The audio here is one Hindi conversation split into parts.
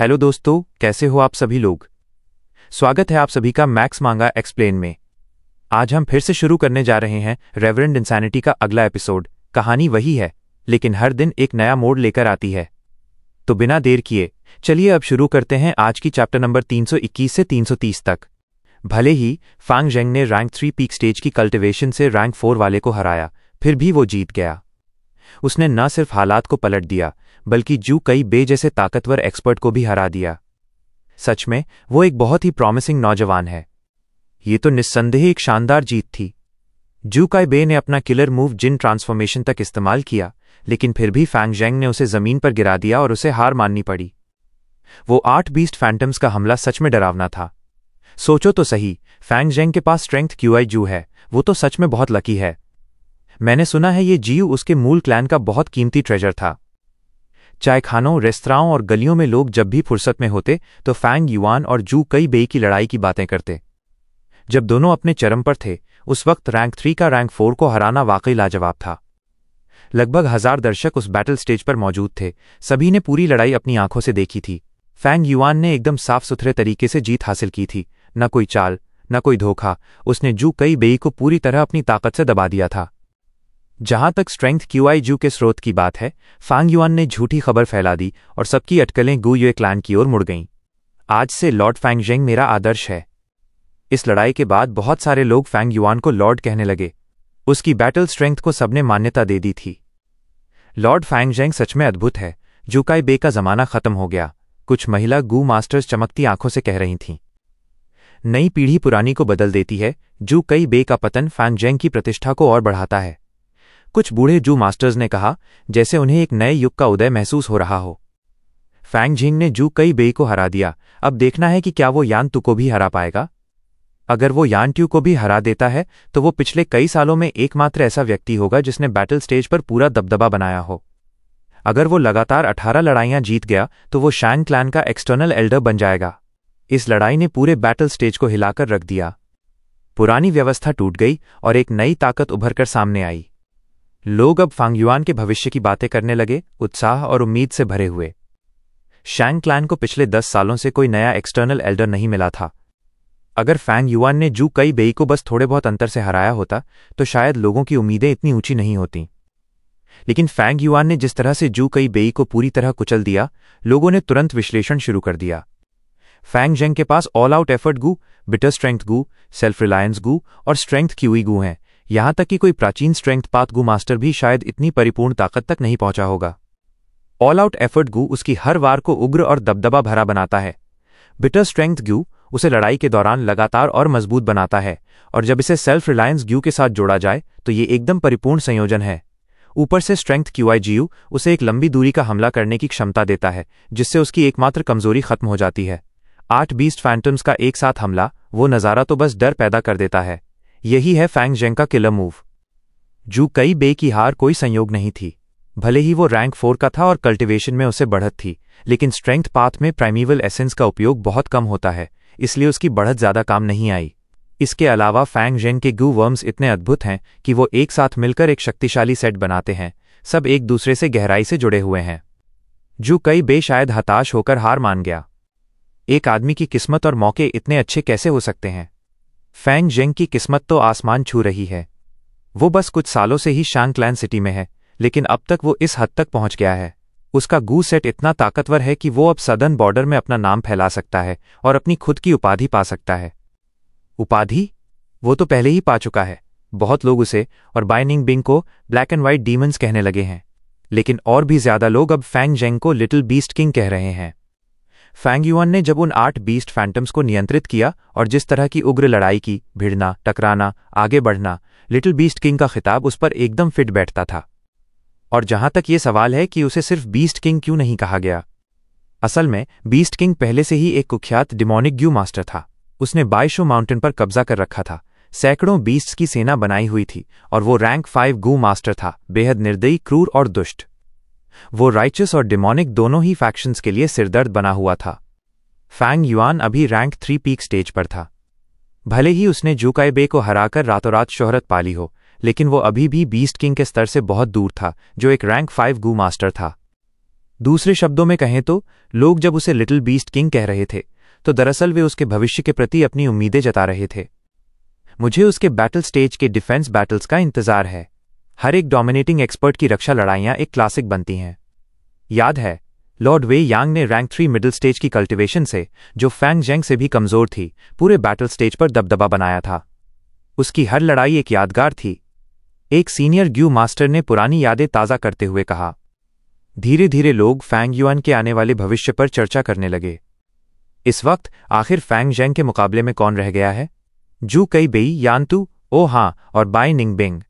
हेलो दोस्तों, कैसे हो आप सभी लोग। स्वागत है आप सभी का मैक्स मांगा एक्सप्लेन में। आज हम फिर से शुरू करने जा रहे हैं रेवरेंड इंसैनिटी का अगला एपिसोड। कहानी वही है, लेकिन हर दिन एक नया मोड़ लेकर आती है। तो बिना देर किए चलिए अब शुरू करते हैं आज की चैप्टर नंबर 321 से 330 तक। भले ही फांग जेंग ने रैंक 3 पीक स्टेज की कल्टिवेशन से रैंक 4 वाले को हराया, फिर भी वो जीत गया। उसने न सिर्फ हालात को पलट दिया, बल्कि जू कई बे जैसे ताकतवर एक्सपर्ट को भी हरा दिया। सच में वो एक बहुत ही प्रॉमिसिंग नौजवान है। ये तो निस्संदेह एक शानदार जीत थी। जू काई बे ने अपना किलर मूव जिन ट्रांसफॉर्मेशन तक इस्तेमाल किया, लेकिन फिर भी फैंग जेंग ने उसे जमीन पर गिरा दिया और उसे हार माननी पड़ी। वो 8 बीस्ट फैंटम्स का हमला सच में डरावना था। सोचो तो सही, फैंग जेंग के पास स्ट्रेंथ क्यूआई जू है, वो तो सच में बहुत लकी है। मैंने सुना है ये जीयू उसके मूल क्लैन का बहुत कीमती ट्रेजर था। चायखानों, रेस्तराओं और गलियों में लोग जब भी फुर्सत में होते तो फैंग युआन और जू कई बे की लड़ाई की बातें करते। जब दोनों अपने चरम पर थे, उस वक्त रैंक 3 का रैंक 4 को हराना वाकई लाजवाब था। लगभग 1000 दर्शक उस बैटल स्टेज पर मौजूद थे। सभी ने पूरी लड़ाई अपनी आंखों से देखी थी। फैंग युआन ने एकदम साफ सुथरे तरीके से जीत हासिल की थी। न कोई चाल, न कोई धोखा। उसने जू कई बे को पूरी तरह अपनी ताकत से दबा दिया था। जहां तक स्ट्रेंथ क्यूआई जू के स्रोत की बात है, फांग युआन ने झूठी खबर फैला दी और सबकी अटकलें गू युए क्लैन की ओर मुड़ गईं। आज से लॉर्ड फैंग जेंग मेरा आदर्श है। इस लड़ाई के बाद बहुत सारे लोग फैंग युआन को लॉर्ड कहने लगे। उसकी बैटल स्ट्रेंथ को सबने मान्यता दे दी थी। लॉर्ड फैंग जेंग सच में अद्भुत है। जू काई बे का जमाना खत्म हो गया, कुछ महिला गू मास्टर्स चमकती आंखों से कह रही थीं। नई पीढ़ी पुरानी को बदल देती है। जू कई बे का पतन फैंग जेंग की प्रतिष्ठा को और बढ़ाता है। कुछ बूढ़े जू मास्टर्स ने कहा, जैसे उन्हें एक नए युग का उदय महसूस हो रहा हो। फैंग जिंग ने जू कई बे को हरा दिया। अब देखना है कि क्या वो यान तू को भी हरा पाएगा। अगर वो यान ट्यू को भी हरा देता है तो वो पिछले कई सालों में एकमात्र ऐसा व्यक्ति होगा जिसने बैटल स्टेज पर पूरा दबदबा बनाया हो। अगर वो लगातार 18 लड़ाइयां जीत गया तो वो शैंग क्लैन का एक्सटर्नल एल्डर बन जाएगा। इस लड़ाई ने पूरे बैटल स्टेज को हिलाकर रख दिया। पुरानी व्यवस्था टूट गई और एक नई ताकत उभर कर सामने आई। लोग अब फांग युआन के भविष्य की बातें करने लगे, उत्साह और उम्मीद से भरे हुए। शैंग क्लैन को पिछले 10 सालों से कोई नया एक्सटर्नल एल्डर नहीं मिला था। अगर फैंग युआन ने जू कई बे को बस थोड़े बहुत अंतर से हराया होता तो शायद लोगों की उम्मीदें इतनी ऊंची नहीं होती। लेकिन फैंग युआन ने जिस तरह से जू कई बे को पूरी तरह कुचल दिया, लोगों ने तुरंत विश्लेषण शुरू कर दिया। फैंग जेंग के पास ऑल आउट एफर्ट गू, बिटर स्ट्रेंथ गू, सेल्फ रिलायंस गू और स्ट्रेंथ क्यूई गू हैं। यहां तक कि कोई प्राचीन स्ट्रेंथ पाथ गू मास्टर भी शायद इतनी परिपूर्ण ताकत तक नहीं पहुंचा होगा। ऑल आउट एफर्ट गू उसकी हर वार को उग्र और दबदबा भरा बनाता है। बिटर स्ट्रेंथ गू उसे लड़ाई के दौरान लगातार और मजबूत बनाता है, और जब इसे सेल्फ रिलायंस गू के साथ जोड़ा जाए तो ये एकदम परिपूर्ण संयोजन है। ऊपर से स्ट्रेंथ क्यूआई जीयू उसे एक लंबी दूरी का हमला करने की क्षमता देता है, जिससे उसकी एकमात्र कमजोरी खत्म हो जाती है। 8 बीस्ट फैंटम्स का एक साथ हमला, वो नज़ारा तो बस डर पैदा कर देता है। यही है फैंग जेंग का किलर मूव। जू कई बे की हार कोई संयोग नहीं थी। भले ही वो रैंक 4 का था और कल्टिवेशन में उसे बढ़त थी, लेकिन स्ट्रेंथ पाथ में प्राइमीवल एसेंस का उपयोग बहुत कम होता है, इसलिए उसकी बढ़त ज्यादा काम नहीं आई। इसके अलावा फैंग जेंग के गू वर्म्स इतने अद्भुत हैं कि वो एक साथ मिलकर एक शक्तिशाली सेट बनाते हैं। सब एक दूसरे से गहराई से जुड़े हुए हैं। जू कई बे शायद हताश होकर हार मान गया। एक आदमी की किस्मत और मौके इतने अच्छे कैसे हो सकते हैं। फैंग जेंग की किस्मत तो आसमान छू रही है। वो बस कुछ सालों से ही शैंग क्लैन सिटी में है, लेकिन अब तक वो इस हद तक पहुंच गया है। उसका गू सेट इतना ताकतवर है कि वो अब सदर्न बॉर्डर में अपना नाम फैला सकता है और अपनी खुद की उपाधि पा सकता है। उपाधि? वो तो पहले ही पा चुका है। बहुत लोग उसे और बाइनिंग बिंग को ब्लैक एंड व्हाइट डीमंस कहने लगे हैं, लेकिन और भी ज्यादा लोग अब फैंग जेंग को लिटिल बीस्ट किंग कह रहे हैं। फैंग युआन ने जब उन 8 बीस्ट फैंटम्स को नियंत्रित किया और जिस तरह की उग्र लड़ाई की, भिड़ना, टकराना, आगे बढ़ना, लिटिल बीस्ट किंग का खिताब उस पर एकदम फिट बैठता था। और जहां तक ये सवाल है कि उसे सिर्फ बीस्ट किंग क्यों नहीं कहा गया, असल में बीस्ट किंग पहले से ही एक कुख्यात डिमोनिक ग्यू मास्टर था। उसने बाइशो माउंटेन पर कब्जा कर रखा था, सैकड़ों बीस्ट्स की सेना बनाई हुई थी, और वो रैंक 5 गू मास्टर था, बेहद निर्दयी, क्रूर और दुष्ट। वो राइचस और डिमोनिक दोनों ही फैक्शंस के लिए सिरदर्द बना हुआ था। फैंग युआन अभी रैंक 3 पीक स्टेज पर था। भले ही उसने जू काई बे को हराकर रातों रात शोहरत पाली हो, लेकिन वो अभी भी बीस्ट किंग के स्तर से बहुत दूर था, जो एक रैंक 5 गू मास्टर था। दूसरे शब्दों में कहें तो लोग जब उसे लिटिल बीस्ट किंग कह रहे थे तो दरअसल वे उसके भविष्य के प्रति अपनी उम्मीदें जता रहे थे। मुझे उसके बैटल स्टेज के डिफेंस बैटल्स का इंतजार है। हर एक डोमिनेटिंग एक्सपर्ट की रक्षा लड़ाइयां एक क्लासिक बनती हैं। याद है लॉर्ड वे यांग ने रैंक 3 मिडिल स्टेज की कल्टिवेशन से, जो फैंग जेंग से भी कमजोर थी, पूरे बैटल स्टेज पर दबदबा बनाया था। उसकी हर लड़ाई एक यादगार थी। एक सीनियर ग्यू मास्टर ने पुरानी यादें ताज़ा करते हुए कहा। धीरे धीरे लोग फैंग युआन के आने वाले भविष्य पर चर्चा करने लगे। इस वक्त आखिर फैंग जेंग के मुकाबले में कौन रह गया है? जू कई बेई, यानतू, ओ हाँ और बाई निंगबिंग।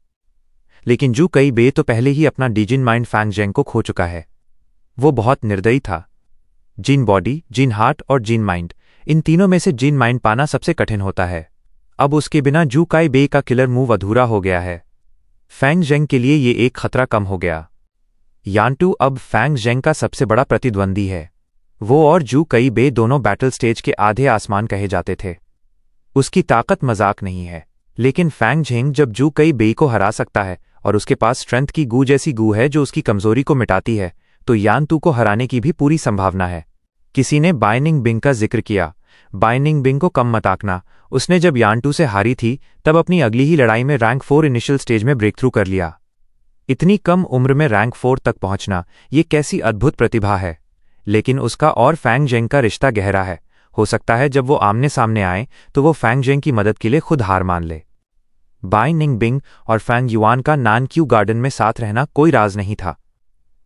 लेकिन जू कई बे तो पहले ही अपना डिजिन माइंड फैंग जेंग को खो चुका है। वो बहुत निर्दयी था। जिन बॉडी, जिन हार्ट और जिन माइंड, इन तीनों में से जिन माइंड पाना सबसे कठिन होता है। अब उसके बिना जू काई बे का किलर मूव अधूरा हो गया है। फैंग जेंग के लिए ये एक खतरा कम हो गया। यानटू अब फैंग जेंग का सबसे बड़ा प्रतिद्वंदी है। वो और जू कई बे दोनों बैटल स्टेज के आधे आसमान कहे जाते थे। उसकी ताकत मजाक नहीं है, लेकिन फैंग जेंग जब जू कई बे को हरा सकता है और उसके पास स्ट्रेंथ की गू जैसी गू है जो उसकी कमजोरी को मिटाती है, तो यानतू को हराने की भी पूरी संभावना है। किसी ने बाई निंगबिंग का जिक्र किया। बाई निंगबिंग को कम मत आंकना। उसने जब यानटू से हारी थी तब अपनी अगली ही लड़ाई में रैंक 4 इनिशियल स्टेज में ब्रेक थ्रू कर लिया। इतनी कम उम्र में रैंक 4 तक पहुंचना ये कैसी अद्भुत प्रतिभा है। लेकिन उसका और फैंग जेंग का रिश्ता गहरा है। हो सकता है जब वो आमने सामने आए तो वो फैंग जेंग की मदद के लिए खुद हार मान ले। बाई निंगबिंग और फैंग युआन का नानक्यू गार्डन में साथ रहना कोई राज नहीं था।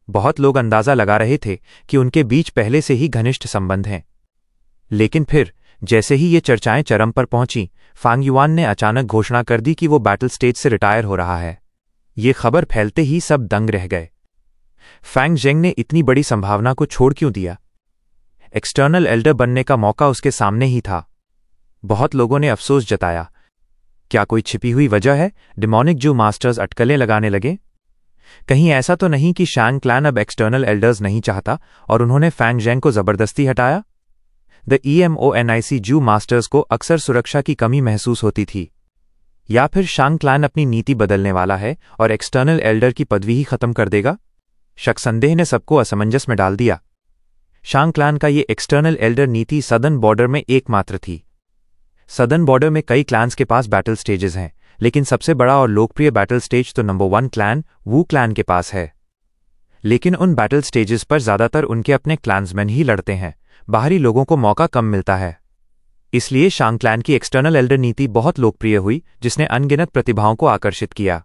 बहुत लोग अंदाजा लगा रहे थे कि उनके बीच पहले से ही घनिष्ठ संबंध हैं। लेकिन फिर जैसे ही ये चर्चाएं चरम पर पहुंची, फैंग युआन ने अचानक घोषणा कर दी कि वो बैटल स्टेज से रिटायर हो रहा है। ये खबर फैलते ही सब दंग रह गए। फैंग जेंग ने इतनी बड़ी संभावना को छोड़ क्यों दिया? एक्सटर्नल एल्डर बनने का मौका उसके सामने ही था। बहुत लोगों ने अफसोस जताया। क्या कोई छिपी हुई वजह है? डिमोनिक जू मास्टर्स अटकलें लगाने लगे? कहीं ऐसा तो नहीं कि शैंग क्लैन अब एक्सटर्नल एल्डर्स नहीं चाहता और उन्होंने फैंग जेंग को जबरदस्ती हटाया? द EMONIC जू मास्टर्स को अक्सर सुरक्षा की कमी महसूस होती थी। या फिर शांग क्लैन अपनी नीति बदलने वाला है और एक्सटर्नल एल्डर की पदवी ही खत्म कर देगा? शक संदेह ने सबको असमंजस में डाल दिया। शांग क्लैन का ये एक्सटर्नल एल्डर नीति सदर्न बॉर्डर में एकमात्र थी। सदर्न बॉर्डर में कई क्लैन्स के पास बैटल स्टेजेस हैं, लेकिन सबसे बड़ा और लोकप्रिय बैटल स्टेज तो नंबर 1 क्लैन वू क्लैन के पास है। लेकिन उन बैटल स्टेजेस पर ज्यादातर उनके अपने क्लैन्समैन ही लड़ते हैं। बाहरी लोगों को मौका कम मिलता है। इसलिए शांग क्लैन की एक्सटर्नल एल्डर नीति बहुत लोकप्रिय हुई, जिसने अनगिनत प्रतिभाओं को आकर्षित किया।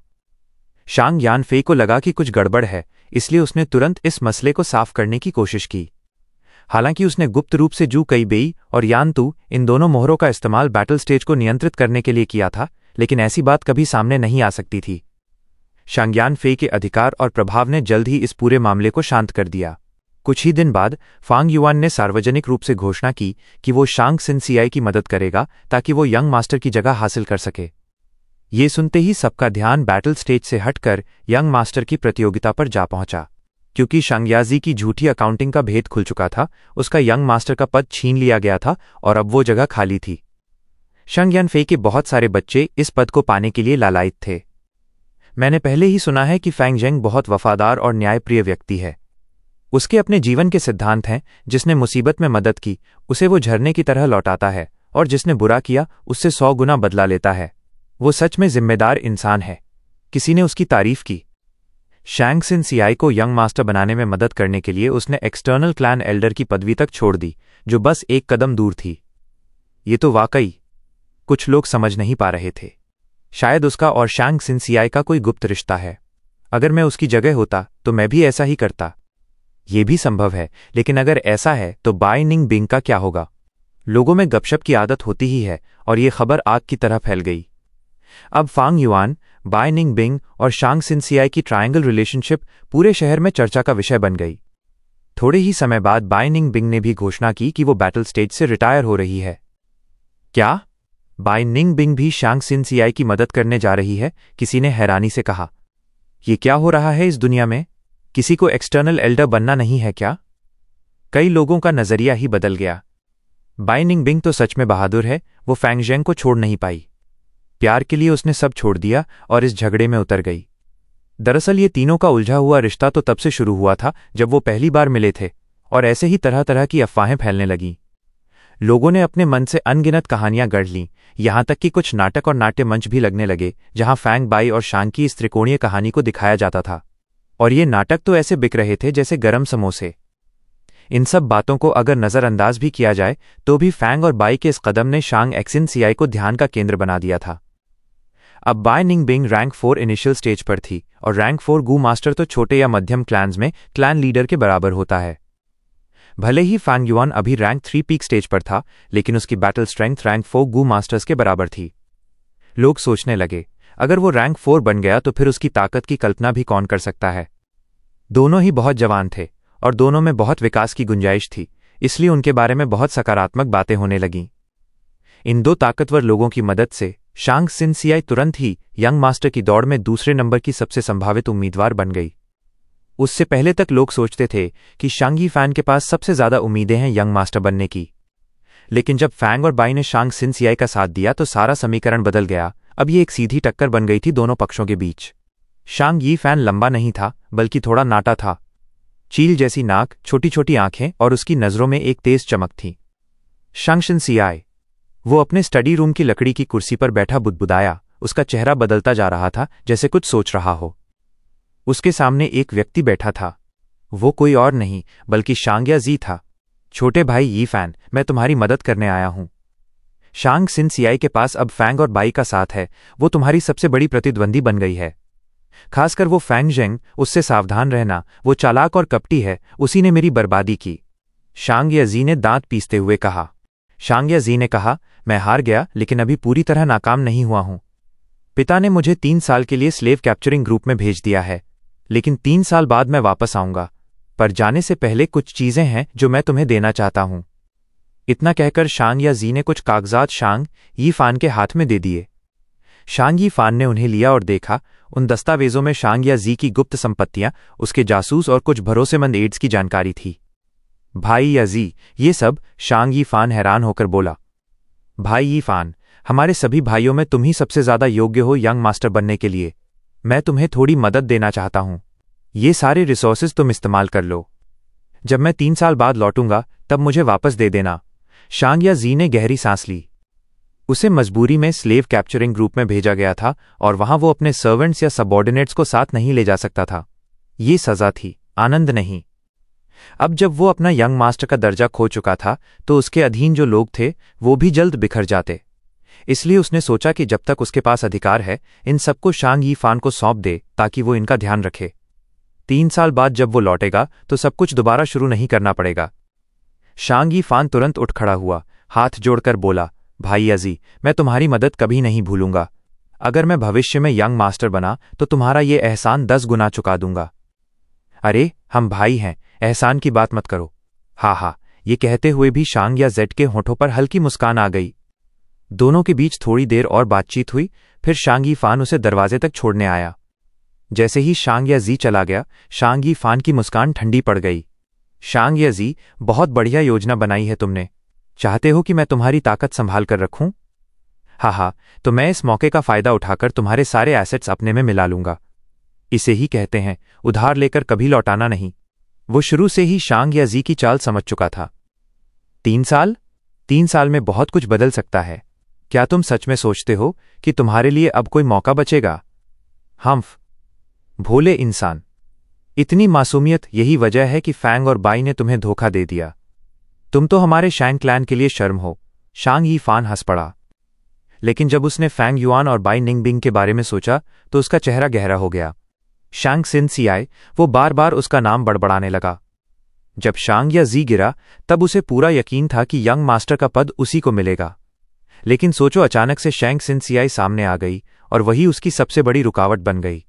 शांग यान फेई को लगा कि कुछ गड़बड़ है, इसलिए उसने तुरंत इस मसले को साफ करने की कोशिश की। हालांकि उसने गुप्त रूप से जू कई बेई और यानतू, इन दोनों मोहरों का इस्तेमाल बैटल स्टेज को नियंत्रित करने के लिए किया था, लेकिन ऐसी बात कभी सामने नहीं आ सकती थी। शांग यान फेई के अधिकार और प्रभाव ने जल्द ही इस पूरे मामले को शांत कर दिया। कुछ ही दिन बाद फैंग युआन ने सार्वजनिक रूप से घोषणा की कि वो शांग सिनसियाई की मदद करेगा ताकि वो यंग मास्टर की जगह हासिल कर सके। ये सुनते ही सबका ध्यान बैटल स्टेज से हटकर यंग मास्टर की प्रतियोगिता पर जा पहुंचा। क्योंकि शांगयाजी की झूठी अकाउंटिंग का भेद खुल चुका था, उसका यंग मास्टर का पद छीन लिया गया था और अब वो जगह खाली थी। शांग यान फेई के बहुत सारे बच्चे इस पद को पाने के लिए लालायित थे। मैंने पहले ही सुना है कि फैंग जेंग बहुत वफादार और न्यायप्रिय व्यक्ति है। उसके अपने जीवन के सिद्धांत हैं। जिसने मुसीबत में मदद की उसे वो झरने की तरह लौटाता है और जिसने बुरा किया उससे 100 गुना बदला लेता है। वो सच में जिम्मेदार इंसान है। किसी ने उसकी तारीफ की। शांग सिनसियाई को यंग मास्टर बनाने में मदद करने के लिए उसने एक्सटर्नल क्लैन एल्डर की पदवी तक छोड़ दी, जो बस एक कदम दूर थी। ये तो वाकई कुछ लोग समझ नहीं पा रहे थे। शायद उसका और शांग सिनसियाई का कोई गुप्त रिश्ता है। अगर मैं उसकी जगह होता तो मैं भी ऐसा ही करता। ये भी संभव है, लेकिन अगर ऐसा है तो बाई निंगबिंग का क्या होगा? लोगों में गपशप की आदत होती ही है और ये खबर आग की तरह फैल गई। अब फैंग युआन, बाई निंगबिंग और शांग सिनसियाई की ट्रायंगल रिलेशनशिप पूरे शहर में चर्चा का विषय बन गई। थोड़े ही समय बाद बाई निंगबिंग ने भी घोषणा की कि वो बैटल स्टेज से रिटायर हो रही है। क्या? बाई निंगबिंग भी शांग सिनसियाई की मदद करने जा रही है? किसी ने हैरानी से कहा। ये क्या हो रहा है इस दुनिया में? किसी को एक्सटर्नल एल्डर बनना नहीं है क्या? कई लोगों का नजरिया ही बदल गया। बाई निंगबिंग तो सच में बहादुर है। वो फैंग जेंग को छोड़ नहीं पाई। प्यार के लिए उसने सब छोड़ दिया और इस झगड़े में उतर गई। दरअसल ये तीनों का उलझा हुआ रिश्ता तो तब से शुरू हुआ था जब वो पहली बार मिले थे, और ऐसे ही तरह तरह की अफवाहें फैलने लगीं। लोगों ने अपने मन से अनगिनत कहानियां गढ़ लीं, यहां तक कि कुछ नाटक और नाट्य मंच भी लगने लगे जहां फैंग बाई और शांग की इस त्रिकोणीय कहानी को दिखाया जाता था। और ये नाटक तो ऐसे बिक रहे थे जैसे गरम समोसे। इन सब बातों को अगर नज़रअंदाज भी किया जाए तो भी फैंग और बाई के इस कदम ने शांग एक्सिनसीआई को ध्यान का केंद्र बना दिया था। अब बाई निंगबिंग रैंक 4 इनिशियल स्टेज पर थी, और रैंक 4 गू मास्टर तो छोटे या मध्यम क्लैन्स में क्लैन लीडर के बराबर होता है। भले ही फैंग युआन अभी रैंक 3 पीक स्टेज पर था, लेकिन उसकी बैटल स्ट्रेंथ रैंक 4 गू मास्टर्स के बराबर थी। लोग सोचने लगे, अगर वो रैंक 4 बन गया तो फिर उसकी ताकत की कल्पना भी कौन कर सकता है। दोनों ही बहुत जवान थे और दोनों में बहुत विकास की गुंजाइश थी, इसलिए उनके बारे में बहुत सकारात्मक बातें होने लगीं। इन दो ताकतवर लोगों की मदद से शांग सिनसियाई तुरंत ही यंग मास्टर की दौड़ में दूसरे नंबर की सबसे संभावित उम्मीदवार बन गई। उससे पहले तक लोग सोचते थे कि शांग यीफान के पास सबसे ज्यादा उम्मीदें हैं यंग मास्टर बनने की, लेकिन जब फैंग और बाई ने शांग सिनसियाई का साथ दिया तो सारा समीकरण बदल गया। अब ये एक सीधी टक्कर बन गई थी दोनों पक्षों के बीच। शांग यीफान लंबा नहीं था, बल्कि थोड़ा नाटा था। चील जैसी नाक, छोटी छोटी आंखें और उसकी नजरों में एक तेज चमक थी। शांग सिनसियाई, वो अपने स्टडी रूम की लकड़ी की कुर्सी पर बैठा बुदबुदाया। उसका चेहरा बदलता जा रहा था, जैसे कुछ सोच रहा हो। उसके सामने एक व्यक्ति बैठा था। वो कोई और नहीं बल्कि शांग याजी था। छोटे भाई यीफान, मैं तुम्हारी मदद करने आया हूं। शांग सिनसियाई के पास अब फैंग और बाई का साथ है। वो तुम्हारी सबसे बड़ी प्रतिद्वंदी बन गई है। खासकर वो फैंग जेंग, उससे सावधान रहना, वो चालाक और कपटी है, उसी ने मेरी बर्बादी की। शांग याजी ने दांत पीसते हुए कहा। शांग याजी ने कहा, मैं हार गया, लेकिन अभी पूरी तरह नाकाम नहीं हुआ हूं। पिता ने मुझे 3 साल के लिए स्लेव कैप्चरिंग ग्रुप में भेज दिया है, लेकिन 3 साल बाद मैं वापस आऊंगा। पर जाने से पहले कुछ चीजें हैं जो मैं तुम्हें देना चाहता हूं। इतना कहकर शांग याजी ने कुछ कागजात शांग यीफान के हाथ में दे दिए। शांग यीफान ने उन्हें लिया और देखा। उन दस्तावेजों में शांग याजी की गुप्त संपत्तियां, उसके जासूस और कुछ भरोसेमंद एड्स की जानकारी थी। भाई याजी, ये सब? शांग यीफान हैरान होकर बोला। भाई यीफान, हमारे सभी भाइयों में तुम ही सबसे ज्यादा योग्य हो यंग मास्टर बनने के लिए। मैं तुम्हें थोड़ी मदद देना चाहता हूं। ये सारे रिसोर्सेज तुम इस्तेमाल कर लो। जब मैं 3 साल बाद लौटूंगा तब मुझे वापस दे देना। शांग याजी ने गहरी सांस ली। उसे मजबूरी में स्लेव कैप्चरिंग ग्रुप में भेजा गया था और वहां वो अपने सर्वेंट्स या सबॉर्डिनेट्स को साथ नहीं ले जा सकता था। ये सजा थी, आनंद नहीं। अब जब वो अपना यंग मास्टर का दर्जा खो चुका था तो उसके अधीन जो लोग थे वो भी जल्द बिखर जाते। इसलिए उसने सोचा कि जब तक उसके पास अधिकार है, इन सबको शांग यीफान को सौंप दे ताकि वो इनका ध्यान रखे। 3 साल बाद जब वो लौटेगा तो सब कुछ दोबारा शुरू नहीं करना पड़ेगा। शांग यीफान तुरंत उठ खड़ा हुआ, हाथ जोड़कर बोला, भाई याजी, मैं तुम्हारी मदद कभी नहीं भूलूंगा। अगर मैं भविष्य में यंग मास्टर बना तो तुम्हारा ये एहसान 10 गुना चुका दूंगा। अरे, हम भाई हैं, एहसान की बात मत करो। हा, ये कहते हुए भी शांग या जेड के होठों पर हल्की मुस्कान आ गई। दोनों के बीच थोड़ी देर और बातचीत हुई, फिर शांग यीफान उसे दरवाजे तक छोड़ने आया। जैसे ही शांग याजी चला गया, शांग यीफान की मुस्कान ठंडी पड़ गई। शांग याजी, बहुत बढ़िया योजना बनाई है तुमने। चाहते हो कि मैं तुम्हारी ताकत संभाल कर रखूं? हा, तो मैं इस मौके का फायदा उठाकर तुम्हारे सारे एसेट्स अपने में मिला लूंगा। इसे ही कहते हैं उधार लेकर कभी लौटाना नहीं। वो शुरू से ही शांग याजी की चाल समझ चुका था। 3 साल? 3 साल में बहुत कुछ बदल सकता है। क्या तुम सच में सोचते हो कि तुम्हारे लिए अब कोई मौका बचेगा? हम्फ, भोले इंसान। इतनी मासूमियत, यही वजह है कि फैंग और बाई ने तुम्हें धोखा दे दिया। तुम तो हमारे शैंग क्लैन के लिए शर्म हो। शांग यीफान हंस पड़ा। लेकिन जब उसने फैंग युआन और बाई निंगबिंग के बारे में सोचा तो उसका चेहरा गहरा हो गया। शांग सिनसियाई, वो बार बार उसका नाम बड़बड़ाने लगा। जब शांग याजी गिरा तब उसे पूरा यकीन था कि यंग मास्टर का पद उसी को मिलेगा। लेकिन सोचो, अचानक से शांग सिनसियाई सामने आ गई और वही उसकी सबसे बड़ी रुकावट बन गई।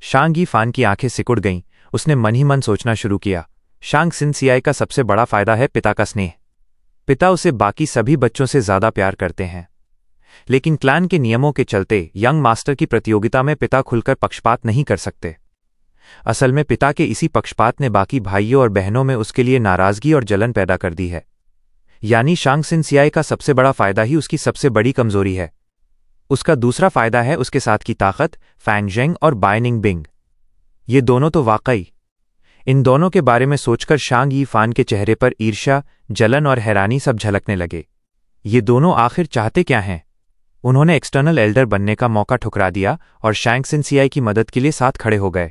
शांग यीफान की आंखें सिकुड़ गईं। उसने मन ही मन सोचना शुरू किया। शांग सिनसियाई का सबसे बड़ा फायदा है पिता का स्नेह। पिता उसे बाकी सभी बच्चों से ज्यादा प्यार करते हैं, लेकिन क्लैन के नियमों के चलते यंग मास्टर की प्रतियोगिता में पिता खुलकर पक्षपात नहीं कर सकते। असल में पिता के इसी पक्षपात ने बाकी भाइयों और बहनों में उसके लिए नाराजगी और जलन पैदा कर दी है। यानी शांग सिनसियाई का सबसे बड़ा फायदा ही उसकी सबसे बड़ी कमजोरी है। उसका दूसरा फायदा है उसके साथ की ताकत, फैंग जेंग और बाई निंगबिंग। ये दोनों तो वाकई। इन दोनों के बारे में सोचकर शांग यी फान के चेहरे पर ईर्ष्या, जलन और हैरानी सब झलकने लगे। ये दोनों आखिर चाहते क्या हैं? उन्होंने एक्सटर्नल एल्डर बनने का मौका ठुकरा दिया और शांग सिनसियाई की मदद के लिए साथ खड़े हो गए।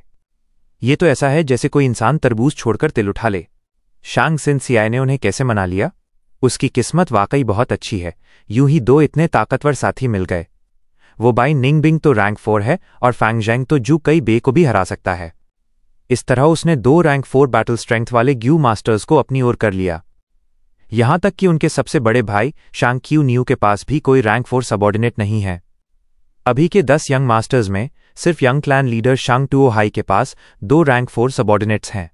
ये तो ऐसा है जैसे कोई इंसान तरबूज छोड़कर तिल उठा ले। शांग सिनसियाई ने उन्हें कैसे मना लिया? उसकी किस्मत वाकई बहुत अच्छी है, यूं ही दो इतने ताकतवर साथी मिल गए। वो बाई निंगबिंग तो रैंक 4 है और फैंगजैंग तो जू कई बे को भी हरा सकता है। इस तरह उसने 2 रैंक 4 बैटल स्ट्रेंथ वाले ग्यू मास्टर्स को अपनी ओर कर लिया। यहां तक कि उनके सबसे बड़े भाई शांग क्यू न्यू के पास भी कोई रैंक 4 सबॉर्डिनेट नहीं है। अभी के 10 यंग मास्टर्स में सिर्फ young clan leader शांग two O high के पास 2 रैंक 4 सबॉर्डिनेट्स हैं।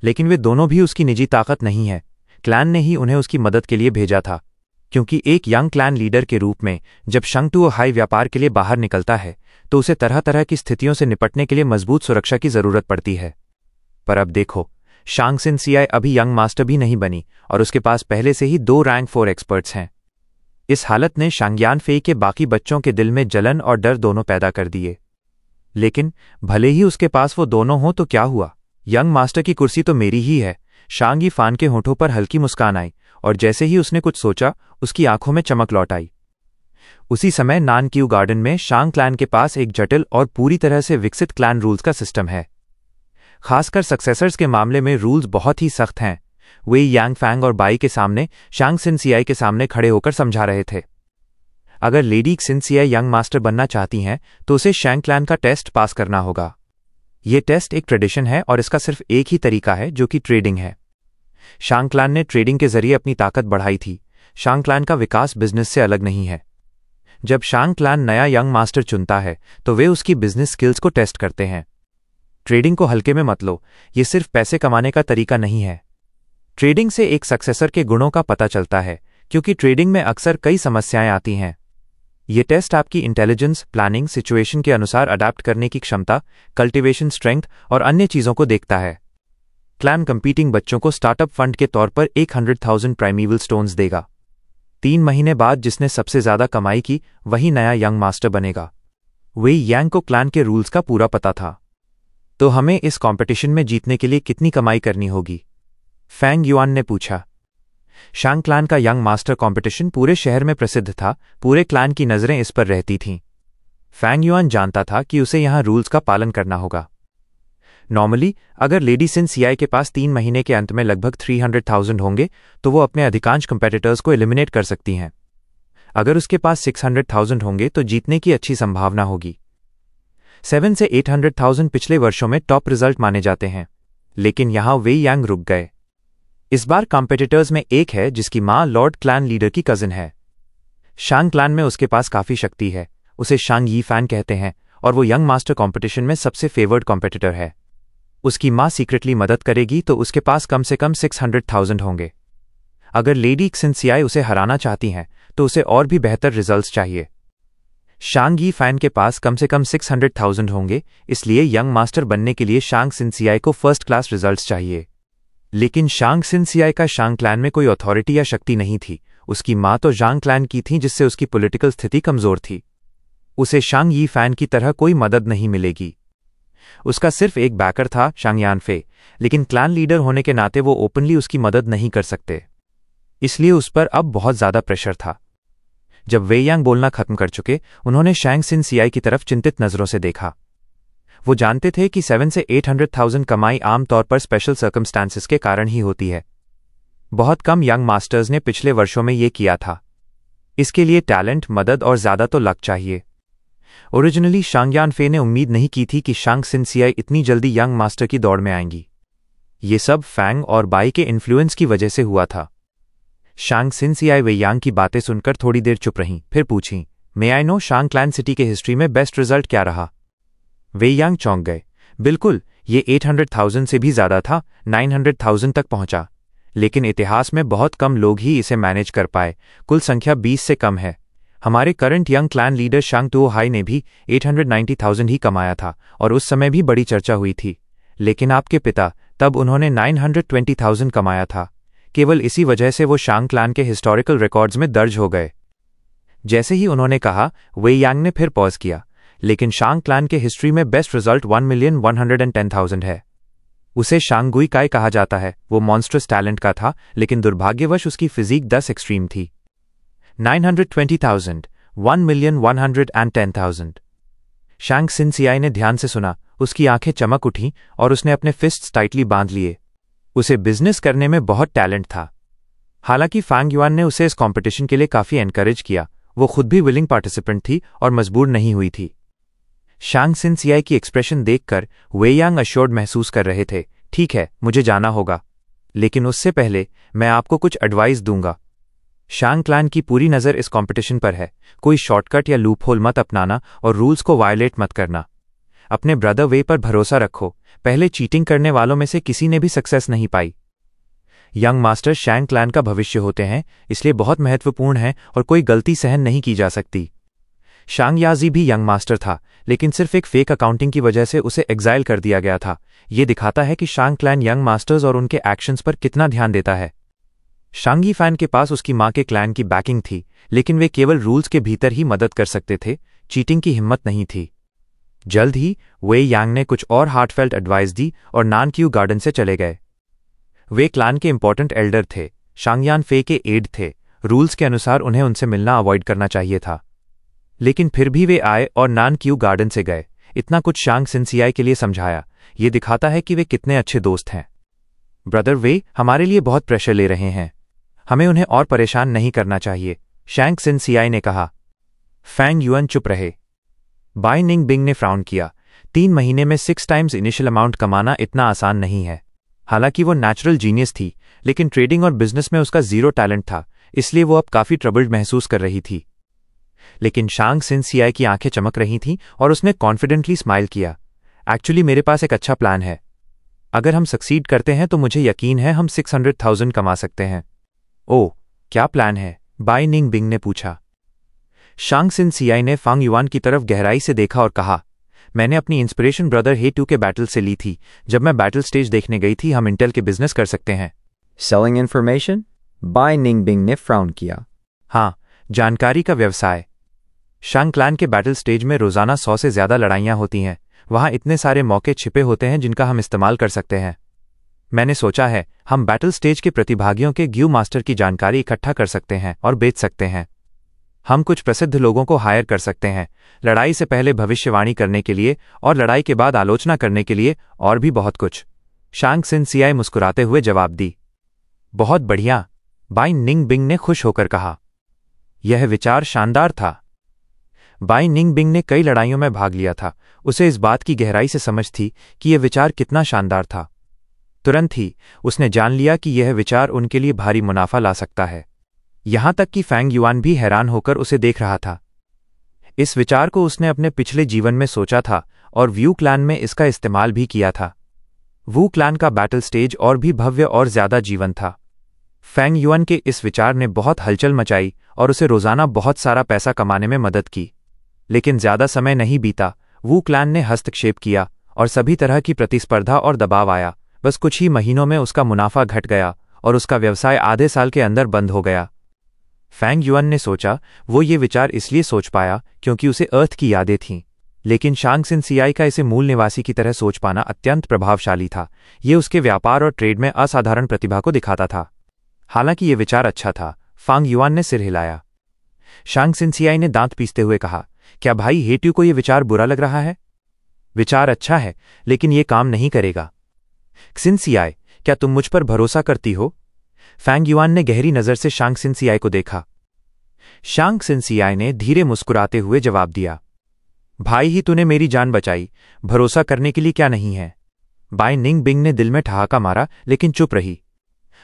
लेकिन वे दोनों भी उसकी निजी ताकत नहीं है, क्लैन ने ही उन्हें उसकी मदद के लिए भेजा था। क्योंकि एक यंग क्लैन लीडर के रूप में जब शांग टुओ हाई व्यापार के लिए बाहर निकलता है तो उसे तरह तरह की स्थितियों से निपटने के लिए मजबूत सुरक्षा की जरूरत पड़ती है। पर अब देखो, शांग सिनसियाई अभी यंग मास्टर भी नहीं बनी और उसके पास पहले से ही 2 रैंक 4 एक्सपर्ट्स हैं। इस हालत ने शांगयान फेई के बाकी बच्चों के दिल में जलन और डर दोनों पैदा कर दिए। लेकिन भले ही उसके पास वो दोनों हों तो क्या हुआ, यंग मास्टर की कुर्सी तो मेरी ही है। शांग यी फान के होठों पर हल्की मुस्कान आई और जैसे ही उसने कुछ सोचा उसकी आंखों में चमक लौट आई। उसी समय नानक्यू गार्डन में शांग क्लैन के पास एक जटिल और पूरी तरह से विकसित क्लैन रूल्स का सिस्टम है। खासकर सक्सेसर्स के मामले में रूल्स बहुत ही सख्त हैं। वे यांग फैंग और बाई के सामने शांग सिनसियाई के सामने खड़े होकर समझा रहे थे। अगर लेडी सिनसियाई यंग मास्टर बनना चाहती हैं तो उसे शांग क्लैन का टेस्ट पास करना होगा। ये टेस्ट एक ट्रेडिशन है और इसका सिर्फ एक ही तरीका है जो कि ट्रेडिंग है। शांग क्लैन ने ट्रेडिंग के जरिए अपनी ताकत बढ़ाई थी। शांग क्लैन का विकास बिजनेस से अलग नहीं है। जब शांग क्लैन नया यंग मास्टर चुनता है तो वे उसकी बिजनेस स्किल्स को टेस्ट करते हैं। ट्रेडिंग को हल्के में मत लो, ये सिर्फ पैसे कमाने का तरीका नहीं है। ट्रेडिंग से एक सक्सेसर के गुणों का पता चलता है, क्योंकि ट्रेडिंग में अक्सर कई समस्याएं आती हैं। ये टेस्ट आपकी इंटेलिजेंस, प्लानिंग, सिचुएशन के अनुसार अडैप्ट करने की क्षमता, कल्टीवेशन स्ट्रेंथ और अन्य चीजों को देखता है। क्लैन कंपीटिंग बच्चों को स्टार्टअप फंड के तौर पर 100,000 प्राइमीवल स्टोन्स देगा। 3 महीने बाद जिसने सबसे ज्यादा कमाई की वही नया यंग मास्टर बनेगा। वे यांग को क्लैन के रूल्स का पूरा पता था। तो हमें इस कंपटीशन में जीतने के लिए कितनी कमाई करनी होगी? फैंग युआन ने पूछा। शांग क्लैन का यंग मास्टर कंपटीशन पूरे शहर में प्रसिद्ध था, पूरे क्लैन की नजरें इस पर रहती थीं। फैंग युआन जानता था कि उसे यहां रूल्स का पालन करना होगा। नॉर्मली अगर लेडी सिनसियाई के पास 3 महीने के अंत में लगभग 300,000 होंगे तो वो अपने अधिकांश कंपेटिटर्स को एलिमिनेट कर सकती हैं। अगर उसके पास 600,000 होंगे तो जीतने की अच्छी संभावना होगी। 7 से 800,000 पिछले वर्षों में टॉप रिजल्ट माने जाते हैं, लेकिन यहां वे यांग रुक गए। इस बार कॉम्पिटिटर्स में एक है जिसकी मां लॉर्ड क्लैन लीडर की कजिन है। शांग क्लैन में उसके पास काफी शक्ति है, उसे शांग यी फैन कहते हैं और वो यंग मास्टर कॉम्पिटिशन में सबसे फेवर्ड कॉम्पिटिटर है। उसकी मां सीक्रेटली मदद करेगी तो उसके पास कम से कम 600,000 होंगे। अगर लेडी सिनसियाई उसे हराना चाहती हैं तो उसे और भी बेहतर रिजल्ट्स चाहिए। शांग यी फैन के पास कम से कम 600,000 होंगे, इसलिए यंग मास्टर बनने के लिए शांग सिनसियाई को फर्स्ट क्लास रिजल्ट्स चाहिए। लेकिन शांग सिनसियाई का शांग क्लैन में कोई अथॉरिटी या शक्ति नहीं थी। उसकी मां तो जांग क्लैन की थी जिससे उसकी पॉलिटिकल स्थिति कमजोर थी। उसे शांग यी फैन की तरह कोई मदद नहीं मिलेगी। उसका सिर्फ एक बैकर था, शांगयान फे, लेकिन क्लैन लीडर होने के नाते वो ओपनली उसकी मदद नहीं कर सकते, इसलिए उस पर अब बहुत ज्यादा प्रेशर था। जब वे यांग बोलना खत्म कर चुके, उन्होंने शांग सिनसियाई की तरफ चिंतित नजरों से देखा। वो जानते थे कि 7 से 800,000 कमाई आमतौर पर स्पेशल सर्कमस्टांसेस के कारण ही होती है। बहुत कम यंग मास्टर्स ने पिछले वर्षों में ये किया था। इसके लिए टैलेंट, मदद और ज्यादा तो लक चाहिए। ओरिजिनली शांगयान फे ने उम्मीद नहीं की थी कि शांग सिनसियाई इतनी जल्दी यंग मास्टर की दौड़ में आएंगी। ये सब फैंग और बाई के इन्फ्लुएंस की वजह से हुआ था। शांग सिनसियाई वे यांग की बातें सुनकर थोड़ी देर चुप रहीं, फिर पूछीं, may I know Shang clan city के हिस्ट्री में बेस्ट रिजल्ट क्या रहा? वे यांग चौंक गए। बिल्कुल, ये 800,000 से भी ज्यादा था, 900,000 तक पहुंचा। लेकिन इतिहास में बहुत कम लोग ही इसे मैनेज कर पाए, कुल संख्या 20 से कम है। हमारे current young clan leader शांग two O high ने भी 890,000 ही कमाया था और उस समय भी बड़ी चर्चा हुई थी। लेकिन आपके पिता, तब उन्होंने 920,000 कमाया था। केवल इसी वजह से वो शांग क्लैन के हिस्टोरिकल रिकॉर्ड्स में दर्ज हो गए। जैसे ही उन्होंने कहा, वे यांग ने फिर पॉज किया। लेकिन शांग क्लैन के हिस्ट्री में बेस्ट रिजल्ट 1,110,000 है। उसे शांगुई काय कहा जाता है। वो मॉन्स्ट्रस टैलेंट का था, लेकिन दुर्भाग्यवश उसकी फिजिक 10 एक्सट्रीम थी। 920,000, 1,110,000। शांग सिनसियाई ने ध्यान से सुना, उसकी आंखें चमक उठीं और उसने अपने फिस्ट्स टाइटली बांध लिए। उसे बिजनेस करने में बहुत टैलेंट था। हालांकि फांग युआन ने उसे इस कंपटीशन के लिए काफी एनकरेज किया। वो खुद भी विलिंग पार्टिसिपेंट थी और मजबूर नहीं हुई थी। शांग सिनसियाई की एक्सप्रेशन देखकर वे यांग अश्योर्ड महसूस कर रहे थे। ठीक है, मुझे जाना होगा, लेकिन उससे पहले मैं आपको कुछ एडवाइस दूंगा। शांग क्लैन की पूरी नज़र इस कंपटीशन पर है। कोई शॉर्टकट या लूपहोल मत अपनाना और रूल्स को वायलेट मत करना। अपने ब्रदर वे पर भरोसा रखो। पहले चीटिंग करने वालों में से किसी ने भी सक्सेस नहीं पाई। यंग मास्टर शांग क्लैन का भविष्य होते हैं, इसलिए बहुत महत्वपूर्ण है और कोई गलती सहन नहीं की जा सकती। शांग याजी भी यंग मास्टर था, लेकिन सिर्फ एक फेक अकाउंटिंग की वजह से उसे एग्जाइल कर दिया गया था। ये दिखाता है कि शांग क्लैन यंग मास्टर्स और उनके एक्शंस पर कितना ध्यान देता है। शांग यीफैन के पास उसकी मां के क्लैन की बैकिंग थी, लेकिन वे केवल रूल्स के भीतर ही मदद कर सकते थे। चीटिंग की हिम्मत नहीं थी। जल्द ही वे यांग ने कुछ और हार्टफेल्ट एडवाइस दी और नानक्यू गार्डन से चले गए। वे क्लैन के इंपॉर्टेंट एल्डर थे। शांगयान फे के एड थे। रूल्स के अनुसार उन्हें उनसे मिलना अवॉइड करना चाहिए था, लेकिन फिर भी वे आए और नानक्यू गार्डन से गए। इतना कुछ शांग सिनसियाई के लिए समझाया। ये दिखाता है कि वे कितने अच्छे दोस्त हैं। ब्रदर वे हमारे लिए बहुत प्रेशर ले रहे हैं, हमें उन्हें और परेशान नहीं करना चाहिए, शांग सिनसियाई ने कहा। फैंग युआन चुप रहे। बाई निंग बिंग ने फ्राउन किया। 3 महीने में 6 टाइम्स इनिशियल अमाउंट कमाना इतना आसान नहीं है। हालांकि वो नेचुरल जीनियस थी, लेकिन ट्रेडिंग और बिजनेस में उसका जीरो टैलेंट था, इसलिए वो अब काफी ट्रबल्ड महसूस कर रही थी। लेकिन शांग सिनसियाई की आंखें चमक रही थीं और उसने कॉन्फिडेंटली स्माइल किया। एक्चुअली मेरे पास एक अच्छा प्लान है। अगर हम सक्सीड करते हैं तो मुझे यकीन है हम 600,000 कमा सकते हैं। ओह, क्या प्लान है? बाई निंग बिंग ने पूछा। शांग सिनसियाई ने फांग युआन की तरफ गहराई से देखा और कहा, मैंने अपनी इंस्पिरेशन ब्रदर हे टू के बैटल से ली थी। जब मैं बैटल स्टेज देखने गई थी, हम इंटेल के बिजनेस कर सकते हैं। Selling information? Bai Ning Bing ने फ्राउन किया। हाँ, जानकारी का व्यवसाय। शांग क्लैन के बैटल स्टेज में रोजाना 100 से ज्यादा लड़ाइयां होती हैं। वहां इतने सारे मौके छिपे होते हैं जिनका हम इस्तेमाल कर सकते हैं। मैंने सोचा है हम बैटल स्टेज के प्रतिभागियों के ग्यू मास्टर की जानकारी इकट्ठा कर सकते हैं और बेच सकते हैं। हम कुछ प्रसिद्ध लोगों को हायर कर सकते हैं, लड़ाई से पहले भविष्यवाणी करने के लिए और लड़ाई के बाद आलोचना करने के लिए, और भी बहुत कुछ। शांग सिनसियाई मुस्कुराते हुए जवाब दी। बहुत बढ़िया, बाई निंग बिंग ने खुश होकर कहा। यह विचार शानदार था। बाई निंग बिंग ने कई लड़ाइयों में भाग लिया था। उसे इस बात की गहराई से समझ थी कि यह विचार कितना शानदार था। तुरंत ही उसने जान लिया कि यह विचार उनके लिए भारी मुनाफा ला सकता है। यहां तक कि फैंग युआन भी हैरान होकर उसे देख रहा था। इस विचार को उसने अपने पिछले जीवन में सोचा था और व्यू क्लैन में इसका इस्तेमाल भी किया था। वू क्लैन का बैटल स्टेज और भी भव्य और ज्यादा जीवन था। फैंग युआन के इस विचार ने बहुत हलचल मचाई और उसे रोजाना बहुत सारा पैसा कमाने में मदद की। लेकिन ज्यादा समय नहीं बीता, वू क्लैन ने हस्तक्षेप किया और सभी तरह की प्रतिस्पर्धा और दबाव आया। बस कुछ ही महीनों में उसका मुनाफा घट गया और उसका व्यवसाय आधे साल के अंदर बंद हो गया। फैंग युआन ने सोचा वो ये विचार इसलिए सोच पाया क्योंकि उसे अर्थ की यादें थीं, लेकिन शांग सिनसियाई का इसे मूल निवासी की तरह सोच पाना अत्यंत प्रभावशाली था। ये उसके व्यापार और ट्रेड में असाधारण प्रतिभा को दिखाता था। हालांकि ये विचार अच्छा था। फांग युआन ने सिर हिलाया। शांग सिनसियाई ने दांत पीसते हुए कहा, क्या भाई हेट्यू को यह विचार बुरा लग रहा है? विचार अच्छा है, लेकिन यह काम नहीं करेगा। सिनसियाई, क्या तुम मुझ पर भरोसा करती हो? फैंग युआन ने गहरी नजर से शांग सिनसियाई को देखा। शांग सिनसियाई ने धीरे मुस्कुराते हुए जवाब दिया, भाई ही तूने मेरी जान बचाई, भरोसा करने के लिए क्या नहीं है। बाई निंग बिंग ने दिल में ठहाका मारा, लेकिन चुप रही।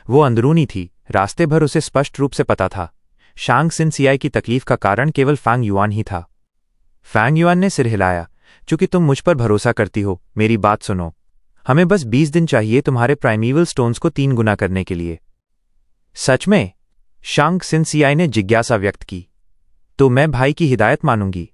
वो अंदरूनी थी, रास्ते भर उसे स्पष्ट रूप से पता था। शांग सिनसियाई की तकलीफ का कारण केवल फैंग युआन ही था। फैंग युआन ने सिर हिलाया, चूंकि तुम मुझ पर भरोसा करती हो, मेरी बात सुनो। हमें बस 20 दिन चाहिए तुम्हारे प्राइमीवल स्टोन्स को 3 गुना करने के लिए। सच में? शांग सिनसियाई ने जिज्ञासा व्यक्त की। तो मैं भाई की हिदायत मानूंगी।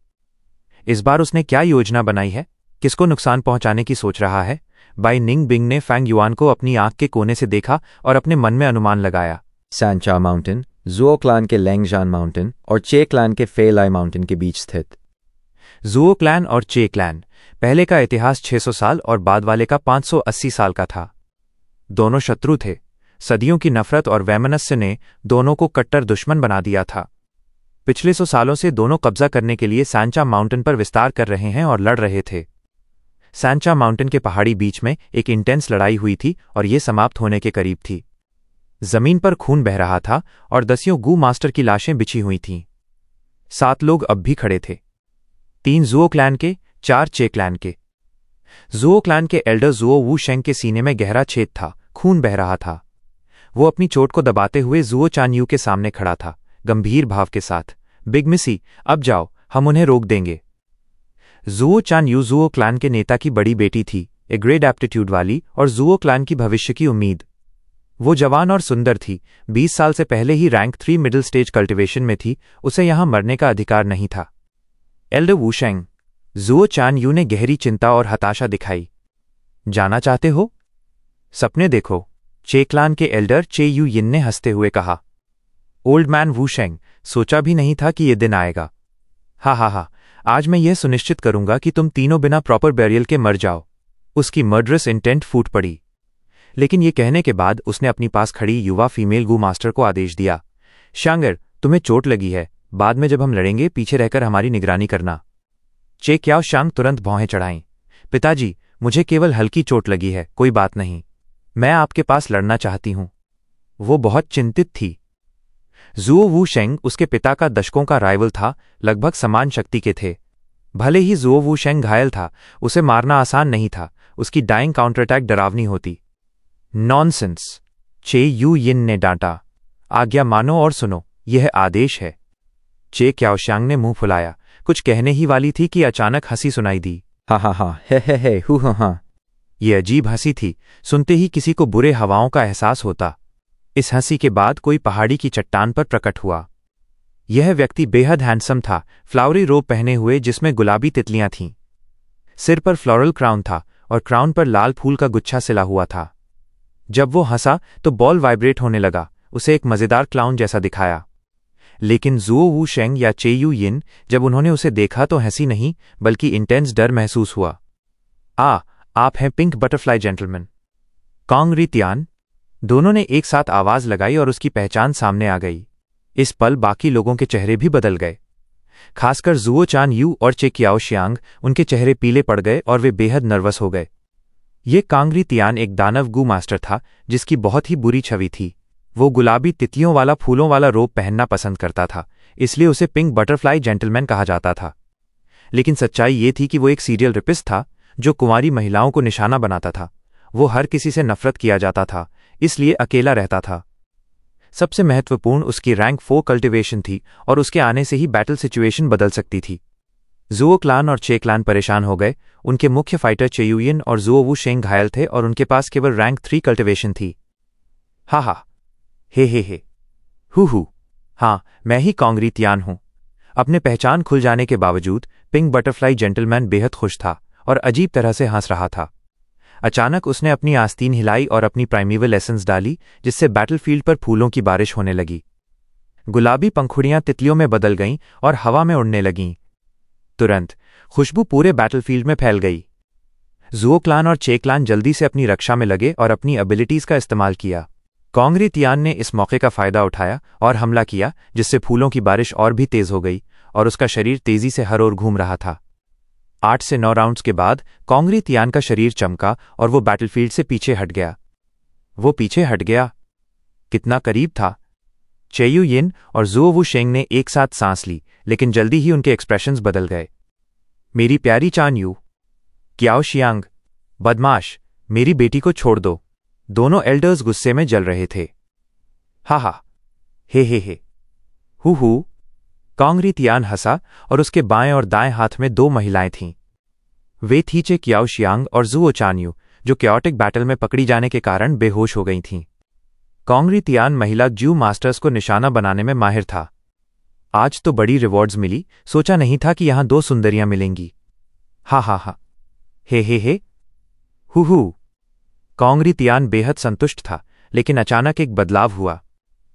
इस बार उसने क्या योजना बनाई है? किसको नुकसान पहुंचाने की सोच रहा है? बाई निंग बिंग ने फैंग युआन को अपनी आंख के कोने से देखा और अपने मन में अनुमान लगाया। सैनचा माउंटेन, जुओ क्लान के लैंगजान माउंटेन और चे क्लान के फेलाई माउंटेन के बीच स्थित। जुओ क्लैन और चे क्लैन, पहले का इतिहास 600 साल और बाद वाले का 580 साल का था। दोनों शत्रु थे। सदियों की नफरत और वैमनस्य ने दोनों को कट्टर दुश्मन बना दिया था। पिछले 100 सालों से दोनों कब्जा करने के लिए सांचा माउंटेन पर विस्तार कर रहे हैं और लड़ रहे थे। सांचा माउंटेन के पहाड़ी बीच में एक इंटेंस लड़ाई हुई थी और ये समाप्त होने के करीब थी। जमीन पर खून बह रहा था और दसियों गू मास्टर की लाशें बिछी हुई थीं। 7 लोग अब भी खड़े थे, 3 जुओ क्लैन के, 4 चे क्लैन के। जुओ क्लैन के एल्डर जुओ वू शेंग के सीने में गहरा छेद था, खून बह रहा था। वो अपनी चोट को दबाते हुए जुओ चान यू के सामने खड़ा था, गंभीर भाव के साथ। बिग मिसी, अब जाओ, हम उन्हें रोक देंगे। जुओ चान यू जुओ क्लैन के नेता की बड़ी बेटी थी, एक ग्रेट एप्टीट्यूड वाली और जुओ क्लैन की भविष्य की उम्मीद। वो जवान और सुंदर थी, 20 साल से पहले ही रैंक 3 मिडिल स्टेज कल्टिवेशन में थी, उसे यहां मरने का अधिकार नहीं था। एल्डर वू शेंग, जुओ चान यू ने गहरी चिंता और हताशा दिखाई। जाना चाहते हो? सपने देखो, चे क्लान के एल्डर चे यू यिन ने हंसते हुए कहा। ओल्ड मैन वू शेंग, सोचा भी नहीं था कि यह दिन आएगा। हा, आज मैं यह सुनिश्चित करूंगा कि तुम तीनों बिना प्रॉपर बैरियल के मर जाओ। उसकी मर्डरस इंटेंट फूट पड़ी। लेकिन ये कहने के बाद उसने अपनी पास खड़ी युवा फीमेल गू मास्टर को आदेश दिया, शांगर, तुम्हें चोट लगी है, बाद में जब हम लड़ेंगे पीछे रहकर हमारी निगरानी करना। चे क्याओ शांग तुरंत भौहें चढ़ाईं। पिताजी, मुझे केवल हल्की चोट लगी है, कोई बात नहीं। मैं आपके पास लड़ना चाहती हूं। वो बहुत चिंतित थी। जुओ वू शेंग उसके पिता का दशकों का राइवल था, लगभग समान शक्ति के थे। भले ही जुओ वू शेंग घायल था, उसे मारना आसान नहीं था, उसकी डाइंग काउंटर अटैक डरावनी होती। नॉनसेंस, चे यू यिन ने डांटा। आज्ञा मानो और सुनो, यह आदेश है। चे क्याओशांग ने मुंह फुलाया, कुछ कहने ही वाली थी कि अचानक हंसी सुनाई दी। हा, हे, हु हा। ये अजीब हंसी थी, सुनते ही किसी को बुरे हवाओं का एहसास होता। इस हंसी के बाद कोई पहाड़ी की चट्टान पर प्रकट हुआ। यह व्यक्ति बेहद हैंडसम था, फ्लावरी रोब पहने हुए जिसमें गुलाबी तितलियां थीं। सिर पर फ्लोरल क्राउन था और क्राउन पर लाल फूल का गुच्छा सिला हुआ था। जब वो हंसा तो बॉल वाइब्रेट होने लगा, उसे एक मजेदार क्लाउन जैसा दिखाया। लेकिन जुओ वू शेंग या चे यू यिन, जब उन्होंने उसे देखा तो हंसी नहीं बल्कि इंटेंस डर महसूस हुआ। आप हैं पिंक बटरफ्लाई जेंटलमैन, कॉन्ग री तियान। दोनों ने एक साथ आवाज लगाई और उसकी पहचान सामने आ गई। इस पल बाकी लोगों के चेहरे भी बदल गए, खासकर जुओ चान यू और चे क्याओ शियांग। उनके चेहरे पीले पड़ गए और वे बेहद नर्वस हो गए। ये कांग री तियान एक दानव गू मास्टर था जिसकी बहुत ही बुरी छवि थी। वो गुलाबी तितलियों वाला फूलों वाला रोब पहनना पसंद करता था, इसलिए उसे पिंक बटरफ्लाई जेंटलमैन कहा जाता था। लेकिन सच्चाई ये थी कि वो एक सीरियल रेपिस्ट था जो कुंवारी महिलाओं को निशाना बनाता था। वो हर किसी से नफरत किया जाता था, इसलिए अकेला रहता था। सबसे महत्वपूर्ण उसकी रैंक 4 कल्टिवेशन थी और उसके आने से ही बैटल सिचुएशन बदल सकती थी। जुओ क्लान और चे क्लान परेशान हो गए। उनके मुख्य फाइटर चे यू यिन और जुओ वू शेंग घायल थे और उनके पास केवल रैंक 3 कल्टिवेशन थी। हा, हे, हु, हाँ, मैं ही कॉन्ग री तियान हूं। अपने पहचान खुल जाने के बावजूद पिंक बटरफ्लाई जेंटलमैन बेहद खुश था और अजीब तरह से हंस रहा था। अचानक उसने अपनी आस्तीन हिलाई और अपनी प्राइमेवल एसेंस डाली, जिससे बैटलफील्ड पर फूलों की बारिश होने लगी। गुलाबी पंखुड़ियां तितलियों में बदल गईं और हवा में उड़ने लगीं। तुरंत खुशबू पूरे बैटलफील्ड में फैल गई। जुओ क्लान और चे क्लान जल्दी से अपनी रक्षा में लगे और अपनी एबिलिटीज का इस्तेमाल किया। कॉन्ग री तियान ने इस मौके का फायदा उठाया और हमला किया, जिससे फूलों की बारिश और भी तेज हो गई और उसका शरीर तेजी से हर ओर घूम रहा था। 8 से 9 राउंड्स के बाद कॉन्ग री तियान का शरीर चमका और वो बैटलफील्ड से पीछे हट गया। वो पीछे हट गया, कितना करीब था। चे यू यिन और जुओ वू शेंग ने एक साथ सांस ली, लेकिन जल्दी ही उनके एक्सप्रेशंस बदल गए। मेरी प्यारी चान यू, क्याओ शियांग, बदमाश, मेरी बेटी को छोड़ दो। दोनों एल्डर्स गुस्से में जल रहे थे। हा, हे, हु, कॉन्ग री तियान हंसा और उसके बाएं और दाएं हाथ में 2 महिलाएं थीं। वे थी चे क्याओ शियांग और जुओ चान यू, जो क्योटिक बैटल में पकड़ी जाने के कारण बेहोश हो गई थीं। कॉन्ग री तियान महिला ज्यू मास्टर्स को निशाना बनाने में माहिर था। आज तो बड़ी रिवॉर्ड्स मिली, सोचा नहीं था कि यहां 2 सुंदरियां मिलेंगी। हा, हे, हु। कॉन्ग री तियान बेहद संतुष्ट था, लेकिन अचानक एक बदलाव हुआ।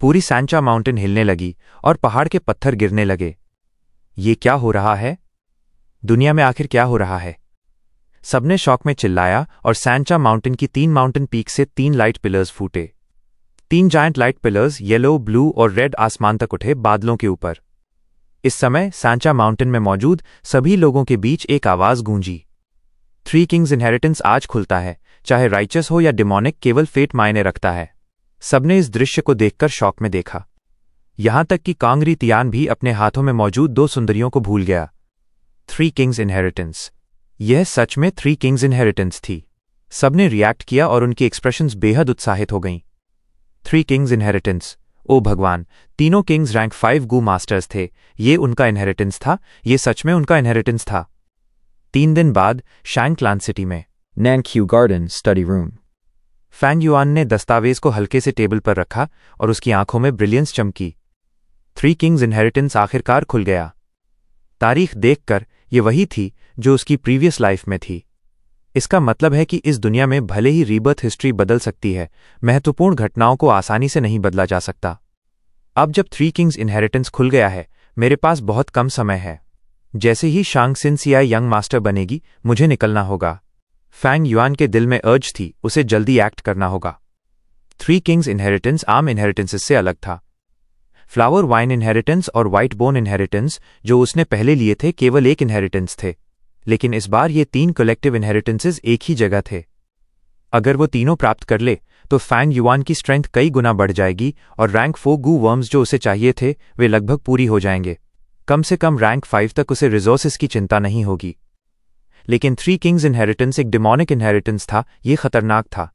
पूरी सांचा माउंटेन हिलने लगी और पहाड़ के पत्थर गिरने लगे। ये क्या हो रहा है? दुनिया में आखिर क्या हो रहा है? सबने शॉक में चिल्लाया और सैंचा माउंटेन की 3 माउंटेन पीक से 3 लाइट पिलर्स फूटे। 3 giant light pillars yellow, blue और रेड आसमान तक उठे बादलों के ऊपर। इस समय सैंचा माउंटेन में मौजूद सभी लोगों के बीच एक आवाज गूंजी, 3 किंग्स इनहेरिटेंस आज खुलता है, चाहे राइचस हो या डिमोनिक, केवल फेट मायने रखता है। सबने इस दृश्य को देखकर शॉक में देखा। यहां तक कि कांगरी तियान भी अपने हाथों में मौजूद 2 सुंदरियों को भूल गया। 3 किंग्स इनहेरिटेंस, यह सच में 3 किंग्स इनहेरिटेंस थी। सबने रिएक्ट किया और उनकी एक्सप्रेशंस बेहद उत्साहित हो गईं। 3 किंग्स इनहेरिटेंस, ओ भगवान, तीनों किंग्स रैंक 5 गू मास्टर्स थे। ये उनका इनहेरिटेंस था, ये सच में उनका इनहेरिटेंस था। 3 दिन बाद शैंगक्लान सिटी में Nanqiu Garden Study Room. Fang Yuan ने दस्तावेज को हल्के से टेबल पर रखा और उसकी आंखों में ब्रिलियंस चमकी। 3 किंग्स इनहेरिटेंस आखिरकार खुल गया। तारीख देखकर ये वही थी जो उसकी प्रीवियस लाइफ में थी। इसका मतलब है कि इस दुनिया में भले ही रीबर्थ हिस्ट्री बदल सकती है, महत्वपूर्ण घटनाओं को आसानी से नहीं बदला जा सकता। अब जब 3 किंग्स इनहेरिटेंस खुल गया है, मेरे पास बहुत कम समय है। जैसे ही शांग सिनसियाई यंग मास्टर बनेगी, मुझे निकलना होगा। फैंग युआन के दिल में अर्ज थी, उसे जल्दी एक्ट करना होगा। 3 किंग्स इनहेरिटेंस आम इनहेरिटेंसेस से अलग था। फ्लावर वाइन इनहेरिटेंस और व्हाइट बोन इनहेरिटेंस जो उसने पहले लिए थे, केवल एक इनहेरिटेंस थे, लेकिन इस बार ये 3 कलेक्टिव इनहेरिटेंसेस एक ही जगह थे। अगर वो तीनों प्राप्त कर ले तो फैंग युआन की स्ट्रेंथ कई गुना बढ़ जाएगी और रैंक 4 गू वर्म्स जो उसे चाहिए थे वे लगभग पूरी हो जाएंगे। कम से कम रैंक 5 तक उसे रिसोर्सेस की चिंता नहीं होगी। लेकिन 3 किंग्स इनहेरिटेंस एक डिमोनिक इनहेरिटेंस था। ये खतरनाक था।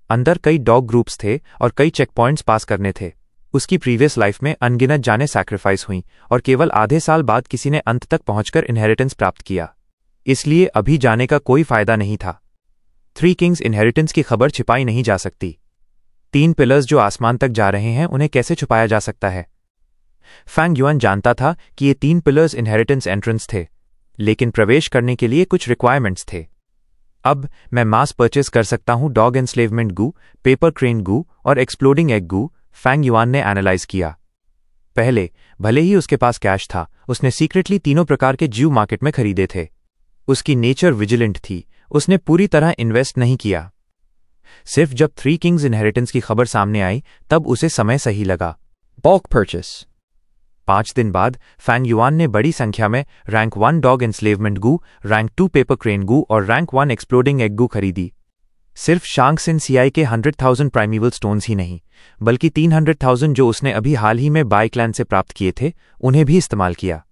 अंदर कई डॉग ग्रुप्स थे और कई चेक पॉइंट्स पास करने थे। उसकी प्रीवियस लाइफ में अनगिनत जाने सैक्रिफाइस हुई और केवल आधे साल बाद किसी ने अंत तक पहुंचकर इनहेरिटेंस प्राप्त किया। इसलिए अभी जाने का कोई फायदा नहीं था। 3 किंग्स इनहेरिटेंस की खबर छिपाई नहीं जा सकती। 3 पिलर्स जो आसमान तक जा रहे हैं, उन्हें कैसे छुपाया जा सकता है? फैंग युआन जानता था कि ये 3 पिलर्स इनहेरिटेंस एंट्रेंस थे, लेकिन प्रवेश करने के लिए कुछ रिक्वायरमेंट्स थे। अब मैं मास परचेस कर सकता हूं डॉग एनस्लेवमेंट गू, पेपर क्रेन गू और एक्सप्लोडिंग एग गू, फैंग युआन ने एनालाइज किया। पहले भले ही उसके पास कैश था, उसने सीक्रेटली तीनों प्रकार के ज्यू मार्केट में खरीदे थे। उसकी नेचर विजिलेंट थी, उसने पूरी तरह इन्वेस्ट नहीं किया। सिर्फ जब 3 किंग्स इनहेरिटेंस की खबर सामने आई तब उसे समय सही लगा। Bulk purchase. 5 दिन बाद फैंग युआन ने बड़ी संख्या में रैंक 1 डॉग एनस्लेवमेंट गू, रैंक 2 पेपर क्रेन गू और रैंक 1 एक्सप्लोडिंग एग गू खरीदी। सिर्फ शांग सिनसियाई के 100,000 प्राइमेवल स्टोन्स ही नहीं, बल्कि 300,000 जो उसने अभी हाल ही में बाई क्लैन से प्राप्त किए थे, उन्हें भी इस्तेमाल किया।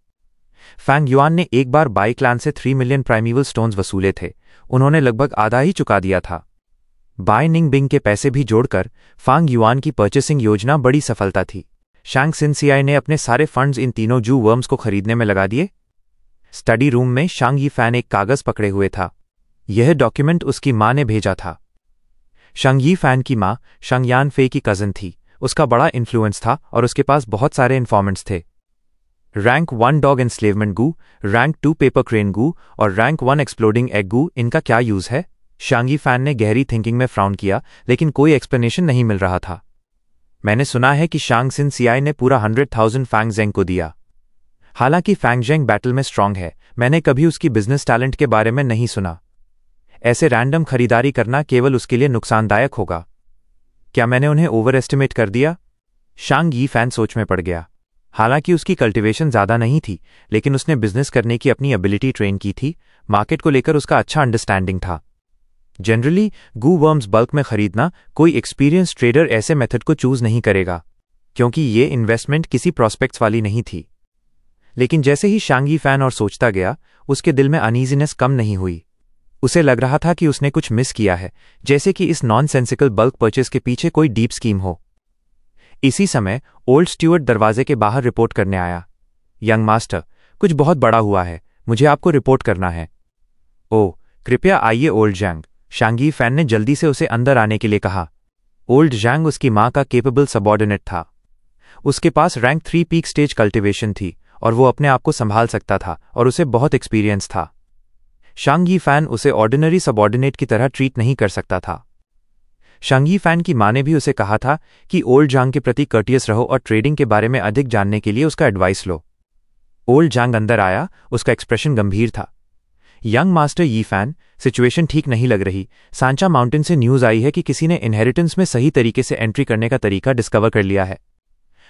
फैंग युआन ने एक बार बाई क्लैन से 3 मिलियन प्राइमेवल स्टोन्स वसूले थे। उन्होंने लगभग आधा ही चुका दिया था। बाय निंग बिंग के पैसे भी जोड़कर फैंग युआन की परचेसिंग योजना बड़ी सफलता थी। शांग सिनसियाई ने अपने सारे फंड्स इन तीनों जू वर्म्स को खरीदने में लगा दिए। स्टडी रूम में शांग यी फैन एक कागज पकड़े हुए था। यह डॉक्यूमेंट उसकी मां ने भेजा था। शांग यी फैन की मां शांग यान फे की कजन थी। उसका बड़ा इन्फ्लुएंस था और उसके पास बहुत सारे इन्फॉर्मेंट्स थे। रैंक 1 डॉग एनस्लेवमेंट गू, रैंक 2 पेपर क्रेन गू और रैंक 1 एक्सप्लोडिंग एग गू, इनका क्या यूज है? शांग यी फैन ने गहरी थिंकिंग में फ्राउन किया, लेकिन कोई एक्सप्लेनेशन नहीं मिल रहा था। मैंने सुना है कि शांग सिनसियाई ने पूरा 100,000 फैंग जेंग को दिया। हालांकि फैंग जेंग बैटल में स्ट्रांग है, मैंने कभी उसकी बिजनेस टैलेंट के बारे में नहीं सुना। ऐसे रैंडम खरीदारी करना केवल उसके लिए नुकसानदायक होगा। क्या मैंने उन्हें ओवर एस्टिमेट कर दिया? शांग यी फैन सोच में पड़ गया। हालांकि उसकी कल्टीवेशन ज्यादा नहीं थी, लेकिन उसने बिजनेस करने की अपनी एबिलिटी ट्रेन की थी। मार्केट को लेकर उसका अच्छा अंडरस्टैंडिंग था। जनरली गू वर्म्स बल्क में खरीदना कोई एक्सपीरियंस ट्रेडर ऐसे मेथड को चूज नहीं करेगा, क्योंकि ये इन्वेस्टमेंट किसी प्रॉस्पेक्ट्स वाली नहीं थी। लेकिन जैसे ही शांग यी फैन और सोचता गया, उसके दिल में अनईजीनेस कम नहीं हुई। उसे लग रहा था कि उसने कुछ मिस किया है, जैसे कि इस नॉनसेंसिकल बल्क परचेस के पीछे कोई डीप स्कीम हो। इसी समय ओल्ड स्टुअर्ट दरवाजे के बाहर रिपोर्ट करने आया। यंग मास्टर, कुछ बहुत बड़ा हुआ है, मुझे आपको रिपोर्ट करना है। ओह, कृपया आइए ओल्ड जैंग, शांग यी फैन ने जल्दी से उसे अंदर आने के लिए कहा। ओल्ड जैंग उसकी मां का केपेबल सबॉर्डिनेट था। उसके पास रैंक 3 पीक स्टेज कल्टीवेशन थी और वो अपने आप को संभाल सकता था और उसे बहुत एक्सपीरियंस था। शांग यी फैन उसे ऑर्डिनरी सबॉर्डिनेट की तरह ट्रीट नहीं कर सकता था। शांग यी फैन की मां ने भी उसे कहा था कि ओल्ड जांग के प्रति कर्टियस रहो और ट्रेडिंग के बारे में अधिक जानने के लिए उसका एडवाइस लो। ओल्ड जांग अंदर आया, उसका एक्सप्रेशन गंभीर था। यंग मास्टर यी फैन, सिचुएशन ठीक नहीं लग रही। सांचा माउंटेन से न्यूज़ आई है कि किसी ने इनहेरिटेंस में सही तरीके से एंट्री करने का तरीका डिस्कवर कर लिया है।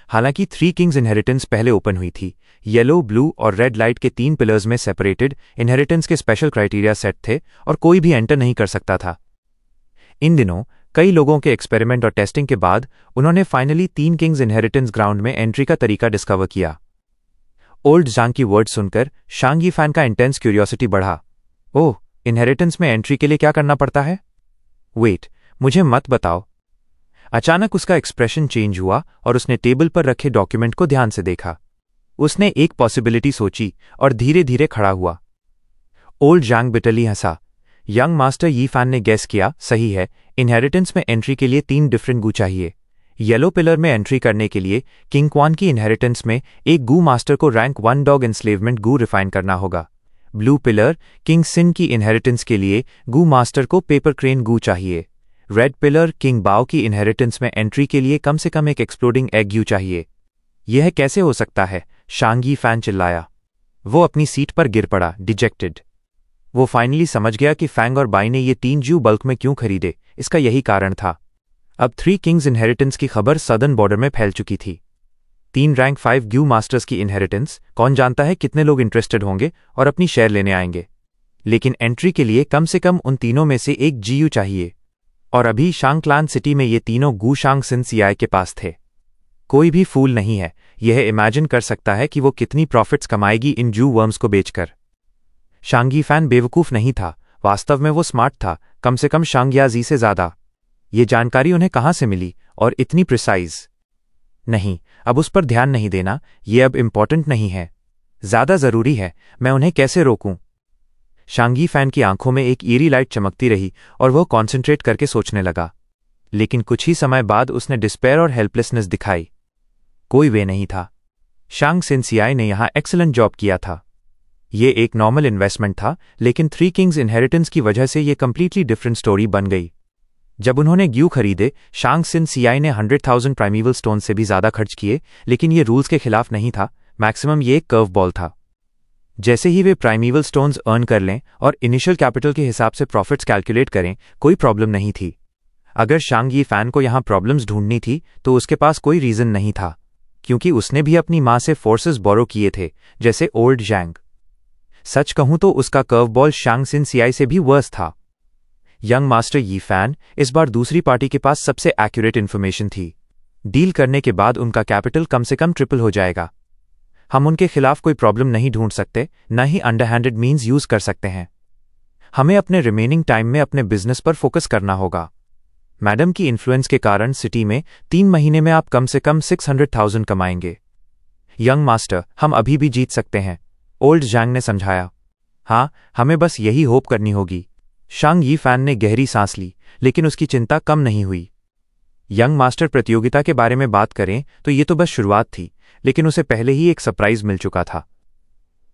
हालांकि थ्री किंग्स इनहेरिटेंस पहले ओपन हुई थी। येलो, ब्लू और रेड लाइट के 3 पिलर्स में सेपरेटेड इनहेरिटेंस के स्पेशल क्राइटेरिया सेट थे और कोई भी एंटर नहीं कर सकता था। इन दिनों कई लोगों के एक्सपेरिमेंट और टेस्टिंग के बाद उन्होंने फाइनली 3 किंग्स इनहेरिटेंस ग्राउंड में एंट्री का तरीका डिस्कवर किया। ओल्ड जांग की वर्ड सुनकर शांग यी फैन का इंटेंस क्यूरियोसिटी बढ़ा। ओह, इनहेरिटेंस में एंट्री के लिए क्या करना पड़ता है? वेट, मुझे मत बताओ। अचानक उसका एक्सप्रेशन चेंज हुआ और उसने टेबल पर रखे डॉक्यूमेंट को ध्यान से देखा। उसने एक पॉसिबिलिटी सोची और धीरे धीरे खड़ा हुआ। ओल्ड जांग बिटरली हंसा। यंग मास्टर यी फैन ने गेस किया, सही है, इनहेरिटेंस में एंट्री के लिए 3 डिफरेंट गू चाहिए। येलो पिलर में एंट्री करने के लिए किंग क्वान की इनहेरिटेंस में एक गू मास्टर को रैंक 1 डॉग एंस्लेवमेंट गू रिफाइन करना होगा। ब्लू पिलर किंग सिन की इनहेरिटेंस के लिए गू मास्टर को पेपर क्रेन गू चाहिए। रेड पिलर किंग बाओ की इनहेरिटेंस में एंट्री के लिए कम से कम एक एक्सप्लोडिंग एग गू चाहिए। यह कैसे हो सकता है? शांग यी फैन चिल्लाया। वो अपनी सीट पर गिर पड़ा, डिजेक्टेड। वो फाइनली समझ गया कि फैंग और बाई ने ये 3 जू बल्क में क्यों खरीदे। इसका यही कारण था। अब 3 किंग्स इनहेरिटेंस की खबर सदर्न बॉर्डर में फैल चुकी थी। 3 रैंक 5 ग्यू मास्टर्स की इनहेरिटेंस, कौन जानता है कितने लोग इंटरेस्टेड होंगे और अपनी शेयर लेने आएंगे। लेकिन एंट्री के लिए कम से कम उन तीनों में से एक जीयू चाहिए। और अभी शांगक्लान सिटी में ये तीनों गू शांग सिन सियाई के पास थे। कोई भी फूल नहीं है यह इमेजिन कर सकता है कि वो कितनी प्रॉफिट्स कमाएगी इन जू वर्म्स को बेचकर। शांग यी फैन बेवकूफ़ नहीं था, वास्तव में वो स्मार्ट था, कम से कम शांग याजी से ज़्यादा। ये जानकारी उन्हें कहाँ से मिली और इतनी प्रिसाइज? नहीं, अब उस पर ध्यान नहीं देना, ये अब इम्पॉर्टेंट नहीं है। ज़्यादा ज़रूरी है, मैं उन्हें कैसे रोकूं? शांग यी फैन की आंखों में एक ईरी लाइट चमकती रही और वह कॉन्सेंट्रेट करके सोचने लगा। लेकिन कुछ ही समय बाद उसने डिस्पेयर और हेल्पलेसनेस दिखाई। कोई वे नहीं था। शांग सिन सियाई ने यहां एक्सीलेंट जॉब किया था। ये एक नॉर्मल इन्वेस्टमेंट था, लेकिन 3 किंग्स इनहेरिटेंस की वजह से ये कंप्लीटली डिफरेंट स्टोरी बन गई। जब उन्होंने ग्यू खरीदे, शांग सिन सियाई ने 100,000 प्राइमीवल स्टोन से भी ज्यादा खर्च किए, लेकिन ये रूल्स के खिलाफ नहीं था। मैक्सिमम ये एक कर्व बॉल था। जैसे ही वे प्राइमीवल स्टोन्स अर्न कर लें और इनिशियल कैपिटल के हिसाब से प्रॉफिट्स कैलकुलेट करें, कोई प्रॉब्लम नहीं थी। अगर शांग यी फैन को यहां प्रॉब्लम्स ढूंढनी थी तो उसके पास कोई रीजन नहीं था, क्योंकि उसने भी अपनी मां से फोर्सेस बोरो किए थे, जैसे ओल्ड जैंग। सच कहूं तो उसका कर्व बॉल शांग सिन सियाई से भी वर्स था। यंग मास्टर यी फैन, इस बार दूसरी पार्टी के पास सबसे एक्यूरेट इन्फॉर्मेशन थी। डील करने के बाद उनका कैपिटल कम से कम ट्रिपल हो जाएगा। हम उनके खिलाफ कोई प्रॉब्लम नहीं ढूंढ सकते, न ही अंडरहैंडेड मीन्स यूज कर सकते हैं। हमें अपने रिमेनिंग टाइम में अपने बिजनेस पर फोकस करना होगा। मैडम की इन्फ्लुएंस के कारण सिटी में 3 महीने में आप कम से कम 600,000 कमाएंगे। यंग मास्टर, हम अभी भी जीत सकते हैं, ओल्ड जैंग ने समझाया। हाँ, हमें बस यही होप करनी होगी। शांग यी फैन ने गहरी सांस ली, लेकिन उसकी चिंता कम नहीं हुई। यंग मास्टर प्रतियोगिता के बारे में बात करें तो ये तो बस शुरुआत थी, लेकिन उसे पहले ही एक सरप्राइज मिल चुका था।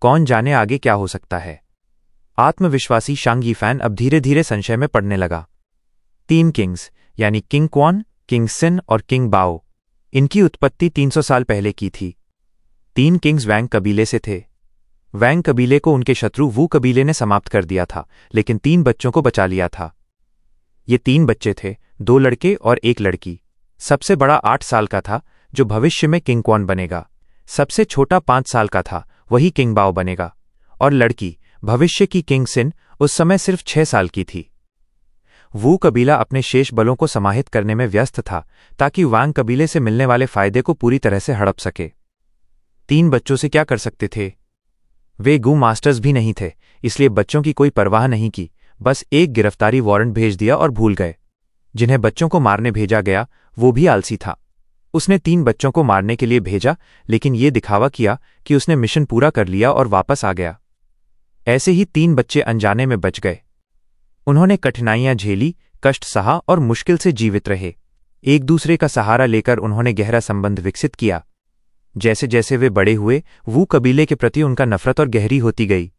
कौन जाने आगे क्या हो सकता है। आत्मविश्वासी शांग यी फैन अब धीरे धीरे संशय में पड़ने लगा। 3 किंग्स, यानी किंग क्वान, किंग सिन और किंग बाओ, इनकी उत्पत्ति 300 साल पहले की थी। 3 किंग्स वैंग कबीले से थे। वैंग कबीले को उनके शत्रु वू कबीले ने समाप्त कर दिया था, लेकिन 3 बच्चों को बचा लिया था। ये 3 बच्चे थे, 2 लड़के और 1 लड़की। सबसे बड़ा 8 साल का था, जो भविष्य में किंग क्वान बनेगा। सबसे छोटा 5 साल का था, वही किंग बाओ बनेगा। और लड़की, भविष्य की किंग सिन, उस समय सिर्फ 6 साल की थी। वू कबीला अपने शेष बलों को समाहित करने में व्यस्त था, ताकि वांग कबीले से मिलने वाले फायदे को पूरी तरह से हड़प सके। 3 बच्चों से क्या कर सकते थे? वे गू मास्टर्स भी नहीं थे, इसलिए बच्चों की कोई परवाह नहीं की, बस एक गिरफ्तारी वारंट भेज दिया और भूल गए। जिन्हें बच्चों को मारने भेजा गया, वो भी आलसी था। उसने 3 बच्चों को मारने के लिए भेजा, लेकिन ये दिखावा किया कि उसने मिशन पूरा कर लिया और वापस आ गया। ऐसे ही 3 बच्चे अनजाने में बच गए। उन्होंने कठिनाइयां झेली, कष्ट सहा और मुश्किल से जीवित रहे। एक दूसरे का सहारा लेकर उन्होंने गहरा संबंध विकसित किया। जैसे जैसे वे बड़े हुए, वू कबीले के प्रति उनका नफरत और गहरी होती गई।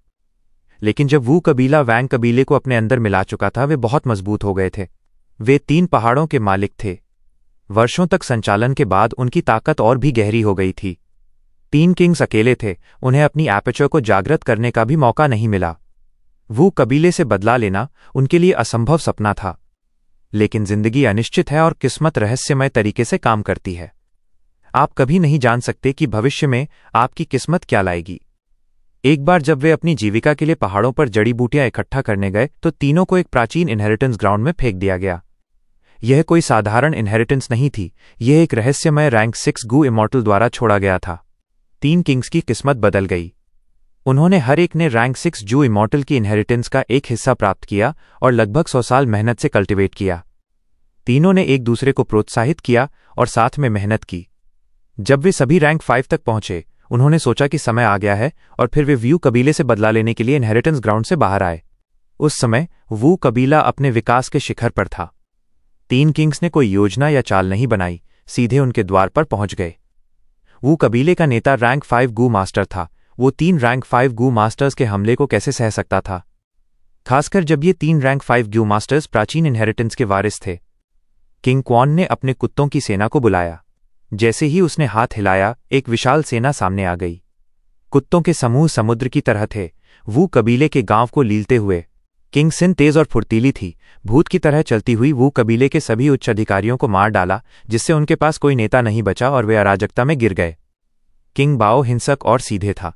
लेकिन जब वू कबीला वैंग कबीले को अपने अंदर मिला चुका था, वे बहुत मजबूत हो गए थे। वे 3 पहाड़ों के मालिक थे। वर्षों तक संचालन के बाद उनकी ताकत और भी गहरी हो गई थी। 3 किंग्स अकेले थे, उन्हें अपनी एपेचर को जागृत करने का भी मौका नहीं मिला। वू कबीले से बदला लेना उनके लिए असंभव सपना था। लेकिन जिंदगी अनिश्चित है और किस्मत रहस्यमय तरीके से काम करती है। आप कभी नहीं जान सकते कि भविष्य में आपकी किस्मत क्या लाएगी। एक बार जब वे अपनी जीविका के लिए पहाड़ों पर जड़ी बूटियां इकट्ठा करने गए तो तीनों को एक प्राचीन इनहेरिटेंस ग्राउंड में फेंक दिया गया। यह कोई साधारण इनहेरिटेंस नहीं थी, यह एक रहस्यमय रैंक 6 गू इमॉर्टल द्वारा छोड़ा गया था। 3 किंग्स की किस्मत बदल गई। उन्होंने हर एक ने रैंक 6 जू इमॉर्टल की इनहेरिटेंस का एक हिस्सा प्राप्त किया और लगभग 100 साल मेहनत से कल्टिवेट किया। तीनों ने एक दूसरे को प्रोत्साहित किया और साथ में मेहनत की। जब वे सभी रैंक 5 तक पहुंचे, उन्होंने सोचा कि समय आ गया है और फिर वे वू कबीले से बदला लेने के लिए इनहेरिटेंस ग्राउंड से बाहर आए। उस समय वू कबीला अपने विकास के शिखर पर था। 3 किंग्स ने कोई योजना या चाल नहीं बनाई, सीधे उनके द्वार पर पहुंच गए। वू कबीले का नेता रैंक 5 गू मास्टर था। वो 3 रैंक 5 गू मास्टर्स के हमले को कैसे सह सकता था, खासकर जब ये 3 रैंक 5 गू मास्टर्स प्राचीन इनहेरिटेंस के वारिस थे। किंग क्वान ने अपने कुत्तों की सेना को बुलाया। जैसे ही उसने हाथ हिलाया, एक विशाल सेना सामने आ गई। कुत्तों के समूह समुद्र की तरह थे, वू कबीले के गांव को लीलते हुए। किंग सिन तेज और फुर्तीली थी, भूत की तरह चलती हुई वू कबीले के सभी उच्च अधिकारियों को मार डाला, जिससे उनके पास कोई नेता नहीं बचा और वे अराजकता में गिर गए। किंग बाओ हिंसक और सीधे था।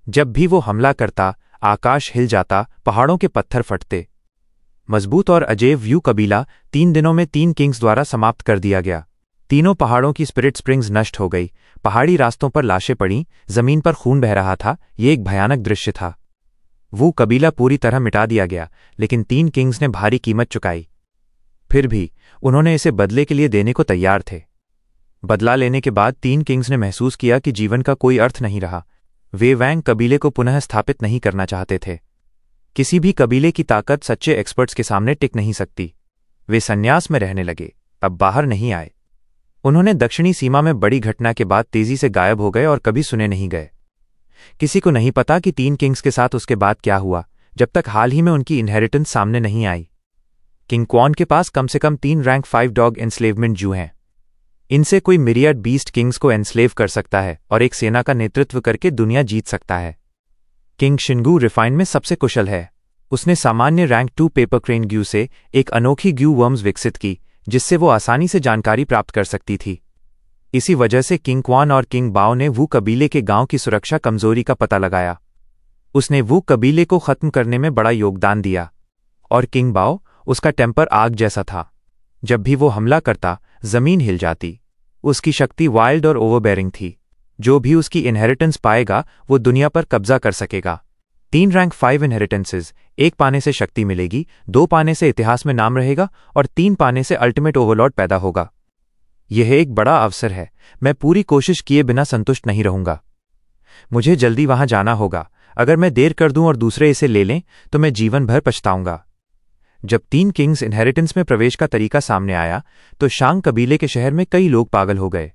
जब भी वो हमला करता, आकाश हिल जाता, पहाड़ों के पत्थर फटते। मजबूत और अजेय व्यू कबीला 3 दिनों में 3 किंग्स द्वारा समाप्त कर दिया गया। तीनों पहाड़ों की स्पिरिट स्प्रिंग्स नष्ट हो गई, पहाड़ी रास्तों पर लाशें पड़ीं, जमीन पर खून बह रहा था। ये एक भयानक दृश्य था। वो कबीला पूरी तरह मिटा दिया गया, लेकिन 3 किंग्स ने भारी कीमत चुकाई। फिर भी उन्होंने इसे बदले के लिए देने को तैयार थे। बदला लेने के बाद 3 किंग्स ने महसूस किया कि जीवन का कोई अर्थ नहीं रहा। वे वैंग कबीले को पुनः स्थापित नहीं करना चाहते थे। किसी भी कबीले की ताकत सच्चे एक्सपर्ट्स के सामने टिक नहीं सकती। वे संन्यास में रहने लगे, अब बाहर नहीं आए। उन्होंने दक्षिणी सीमा में बड़ी घटना के बाद तेजी से गायब हो गए और कभी सुने नहीं गए। किसी को नहीं पता कि 3 किंग्स के साथ उसके बाद क्या हुआ, जब तक हाल ही में उनकी इनहेरिटेंस सामने नहीं आई। किंग क्वान के पास कम से कम 3 रैंक 5 डॉग एनस्लेवमेंट जू हैं। इनसे कोई मिरियड बीस्ट किंग्स को एनस्लेव कर सकता है और एक सेना का नेतृत्व करके दुनिया जीत सकता है। किंग शिनगू रिफाइन में सबसे कुशल है। उसने सामान्य रैंक 2 पेपर क्रेन ग्यू से एक अनोखी ग्यू वर्म्स विकसित की, जिससे वो आसानी से जानकारी प्राप्त कर सकती थी। इसी वजह से किंग क्वान और किंग बाओ ने वू कबीले के गांव की सुरक्षा कमजोरी का पता लगाया। उसने वू कबीले को खत्म करने में बड़ा योगदान दिया। और किंग बाओ, उसका टेम्पर आग जैसा था। जब भी वो हमला करता, जमीन हिल जाती। उसकी शक्ति वाइल्ड और ओवरबेरिंग थी। जो भी उसकी इनहेरिटेंस पाएगा, वो दुनिया पर कब्जा कर सकेगा। 3 रैंक 5 इनहेरिटेंसेस, 1 पाने से शक्ति मिलेगी, 2 पाने से इतिहास में नाम रहेगा और 3 पाने से अल्टीमेट ओवरलॉर्ड पैदा होगा। यह एक बड़ा अवसर है। मैं पूरी कोशिश किए बिना संतुष्ट नहीं रहूंगा। मुझे जल्दी वहां जाना होगा। अगर मैं देर कर दूं और दूसरे इसे ले लें, तो मैं जीवन भर पछताऊंगा। जब 3 किंग्स इनहेरिटेंस में प्रवेश का तरीका सामने आया, तो शांग कबीले के शहर में कई लोग पागल हो गए।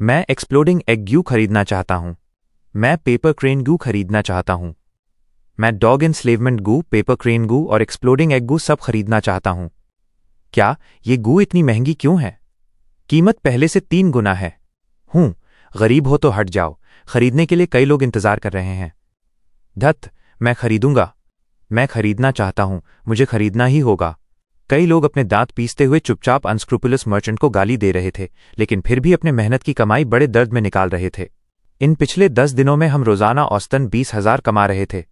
मैं एक्सप्लोडिंग एग ग्यू खरीदना चाहता हूं। मैं पेपर क्रेन गू खरीदना चाहता हूं। मैं डॉग एनस्लेवमेंट गू, पेपर क्रेन गू और एक्सप्लोडिंग एग गू सब खरीदना चाहता हूं। क्या ये गू इतनी महंगी क्यों है? कीमत पहले से 3 गुना है। गरीब हो तो हट जाओ। खरीदने के लिए कई लोग इंतजार कर रहे हैं। धत, मैं खरीदूंगा। मैं खरीदना चाहता हूं, मुझे खरीदना ही होगा। कई लोग अपने दांत पीसते हुए चुपचाप अनस्क्रूपुलस मर्चेंट को गाली दे रहे थे, लेकिन फिर भी अपने मेहनत की कमाई बड़े दर्द में निकाल रहे थे। इन पिछले 10 दिनों में हम रोजाना औसतन 20,000 कमा रहे थे।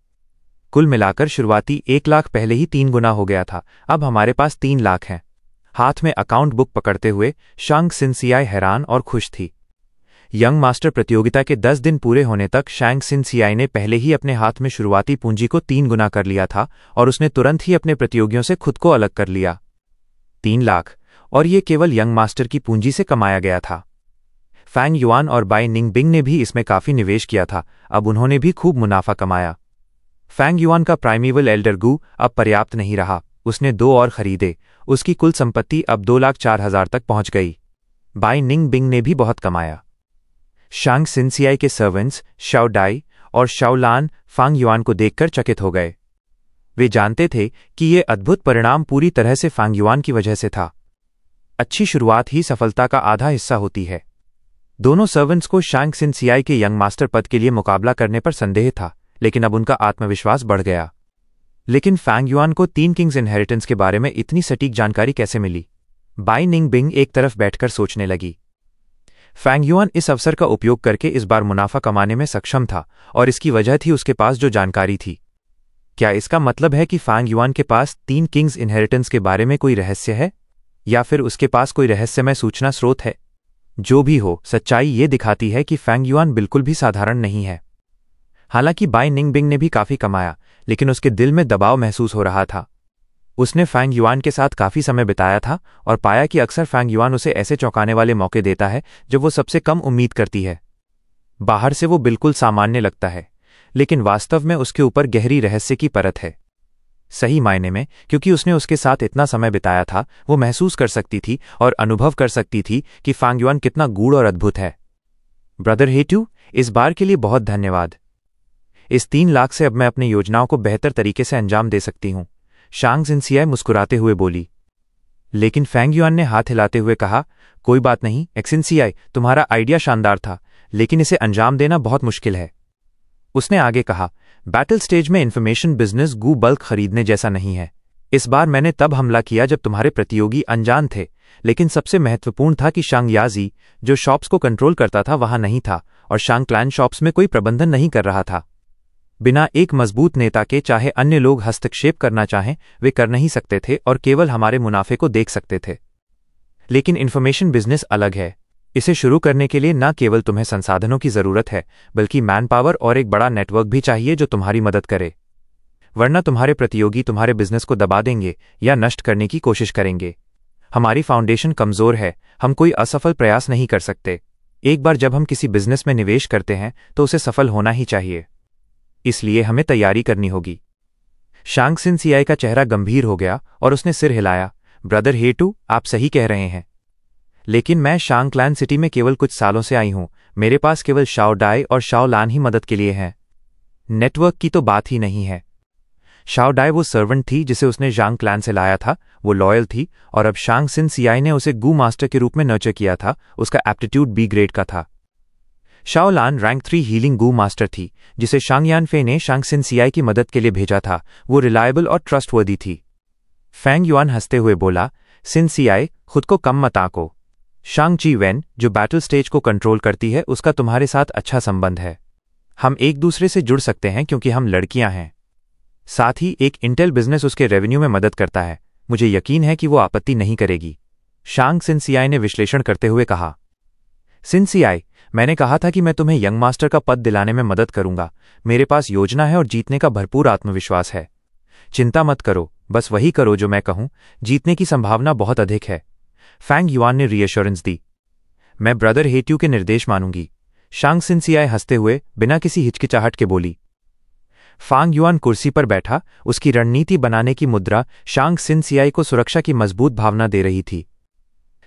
कुल मिलाकर शुरुआती 1 लाख पहले ही 3 गुना हो गया था। अब हमारे पास 3 लाख हैं। हाथ में अकाउंट बुक पकड़ते हुए शांग सिनसियाई हैरान और खुश थी। यंग मास्टर प्रतियोगिता के 10 दिन पूरे होने तक शांग सिनसियाई ने पहले ही अपने हाथ में शुरुआती पूंजी को 3 गुना कर लिया था और उसने तुरंत ही अपने प्रतियोगियों से खुद को अलग कर लिया। 3 लाख, और ये केवल यंग मास्टर की पूंजी से कमाया गया था। फैंग युआन और बाई निंगबिंग ने भी इसमें काफी निवेश किया था। अब उन्होंने भी खूब मुनाफा कमाया। फैंग युआन का प्राइमेवल एल्डर गू अब पर्याप्त नहीं रहा। उसने 2 और खरीदे। उसकी कुल संपत्ति अब 2,04,000 तक पहुंच गई। बाई निंगबिंग ने भी बहुत कमाया। शांग सिनसियाई के सर्वेंट्स शाओ डाई और शाओ लान फांग युआन को देखकर चकित हो गए। वे जानते थे कि ये अद्भुत परिणाम पूरी तरह से फांग युआन की वजह से था। अच्छी शुरुआत ही सफलता का आधा हिस्सा होती है। दोनों सर्वेंट्स को शांग सिनसियाई के यंग मास्टर पद के लिए मुकाबला करने पर संदेह था, लेकिन अब उनका आत्मविश्वास बढ़ गया। लेकिन फैंग युआन को 3 किंग्स इनहेरिटेंस के बारे में इतनी सटीक जानकारी कैसे मिली? बाई निंगबिंग एक तरफ बैठकर सोचने लगी। फैंग युआन इस अवसर का उपयोग करके इस बार मुनाफा कमाने में सक्षम था और इसकी वजह थी उसके पास जो जानकारी थी। क्या इसका मतलब है कि फैंग युआन के पास 3 किंग्स इनहेरिटेंस के बारे में कोई रहस्य है, या फिर उसके पास कोई रहस्यमय सूचना स्रोत है? जो भी हो, सच्चाई ये दिखाती है कि फैंग युआन बिल्कुल भी साधारण नहीं है। हालांकि बाई निंगबिंग ने भी काफी कमाया, लेकिन उसके दिल में दबाव महसूस हो रहा था। उसने फैंग युआन के साथ काफी समय बिताया था और पाया कि अक्सर फैंग युआन उसे ऐसे चौंकाने वाले मौके देता है जब वो सबसे कम उम्मीद करती है। बाहर से वो बिल्कुल सामान्य लगता है, लेकिन वास्तव में उसके ऊपर गहरी रहस्य की परत है। सही मायने में, क्योंकि उसने उसके साथ इतना समय बिताया था, वो महसूस कर सकती थी और अनुभव कर सकती थी कि फैंग युआन कितना गूढ़ और अद्भुत है। ब्रदर हेटू, इस बार के लिए बहुत धन्यवाद। इस 3 लाख से अब मैं अपनी योजनाओं को बेहतर तरीके से अंजाम दे सकती हूं, शांग सिनसियाई मुस्कुराते हुए बोली। लेकिन फैंग युआन ने हाथ हिलाते हुए कहा, कोई बात नहीं एक्सिनसियाई, तुम्हारा आइडिया शानदार था, लेकिन इसे अंजाम देना बहुत मुश्किल है। उसने आगे कहा, बैटल स्टेज में इंफॉर्मेशन बिजनेस गू बल्क खरीदने जैसा नहीं है। इस बार मैंने तब हमला किया जब तुम्हारे प्रतियोगी अनजान थे, लेकिन सबसे महत्वपूर्ण था कि शांग याजी, जो शॉप्स को कंट्रोल करता था, वहां नहीं था और शांग क्लैन शॉप्स में कोई प्रबंधन नहीं कर रहा था। बिना एक मजबूत नेता के चाहे अन्य लोग हस्तक्षेप करना चाहें, वे कर नहीं सकते थे और केवल हमारे मुनाफे को देख सकते थे। लेकिन इंफॉर्मेशन बिजनेस अलग है। इसे शुरू करने के लिए न केवल तुम्हें संसाधनों की जरूरत है, बल्कि मैन पावर और एक बड़ा नेटवर्क भी चाहिए जो तुम्हारी मदद करे। वरना तुम्हारे प्रतियोगी तुम्हारे बिजनेस को दबा देंगे या नष्ट करने की कोशिश करेंगे। हमारी फाउंडेशन कमजोर है, हम कोई असफल प्रयास नहीं कर सकते। एक बार जब हम किसी बिजनेस में निवेश करते हैं तो उसे सफल होना ही चाहिए, इसलिए हमें तैयारी करनी होगी। शांग सिनसियाई का चेहरा गंभीर हो गया और उसने सिर हिलाया। ब्रदर हेटू, आप सही कह रहे हैं, लेकिन मैं शांग क्लैन सिटी में केवल कुछ सालों से आई हूं। मेरे पास केवल शाओ डाई और शाओ लान ही मदद के लिए हैं। नेटवर्क की तो बात ही नहीं है। शाओ डाई वो सर्वेंट थी जिसे उसने शांग क्लैन से लाया था, वो लॉयल थी, और अब शांग सिनसियाई ने उसे गू मास्टर के रूप में नर्चर किया था। उसका एप्टीट्यूड B ग्रेड का था। शाओ लान रैंक 3 हीलिंग गू मास्टर थी, जिसे शांग यानफे ने शांग सिनसियाई की मदद के लिए भेजा था। वो रिलायबल और ट्रस्टवर्दी थी। फैंग युआन हंसते हुए बोला, सिनसियाई, खुद को कम मत आंको। शांग जी वेन, जो बैटल स्टेज को कंट्रोल करती है, उसका तुम्हारे साथ अच्छा संबंध है। हम एक दूसरे से जुड़ सकते हैं क्योंकि हम लड़कियां हैं। साथ ही एक इंटेल बिजनेस उसके रेवेन्यू में मदद करता है। मुझे यकीन है कि वो आपत्ति नहीं करेगी, शांग सिनसियाई ने विश्लेषण करते हुए कहा। सिनसियाई, मैंने कहा था कि मैं तुम्हें यंग मास्टर का पद दिलाने में मदद करूंगा। मेरे पास योजना है और जीतने का भरपूर आत्मविश्वास है। चिंता मत करो, बस वही करो जो मैं कहूं। जीतने की संभावना बहुत अधिक है। फैंग युआन ने रीएश्योरेंस दी। मैं ब्रदर हेट्यू के निर्देश मानूंगी, शांग सिनसियाई हंसते हुए बिना किसी हिचकिचाहट के बोली। फैंग युआन कुर्सी पर बैठा, उसकी रणनीति बनाने की मुद्रा शांग सिनसियाई को सुरक्षा की मजबूत भावना दे रही थी।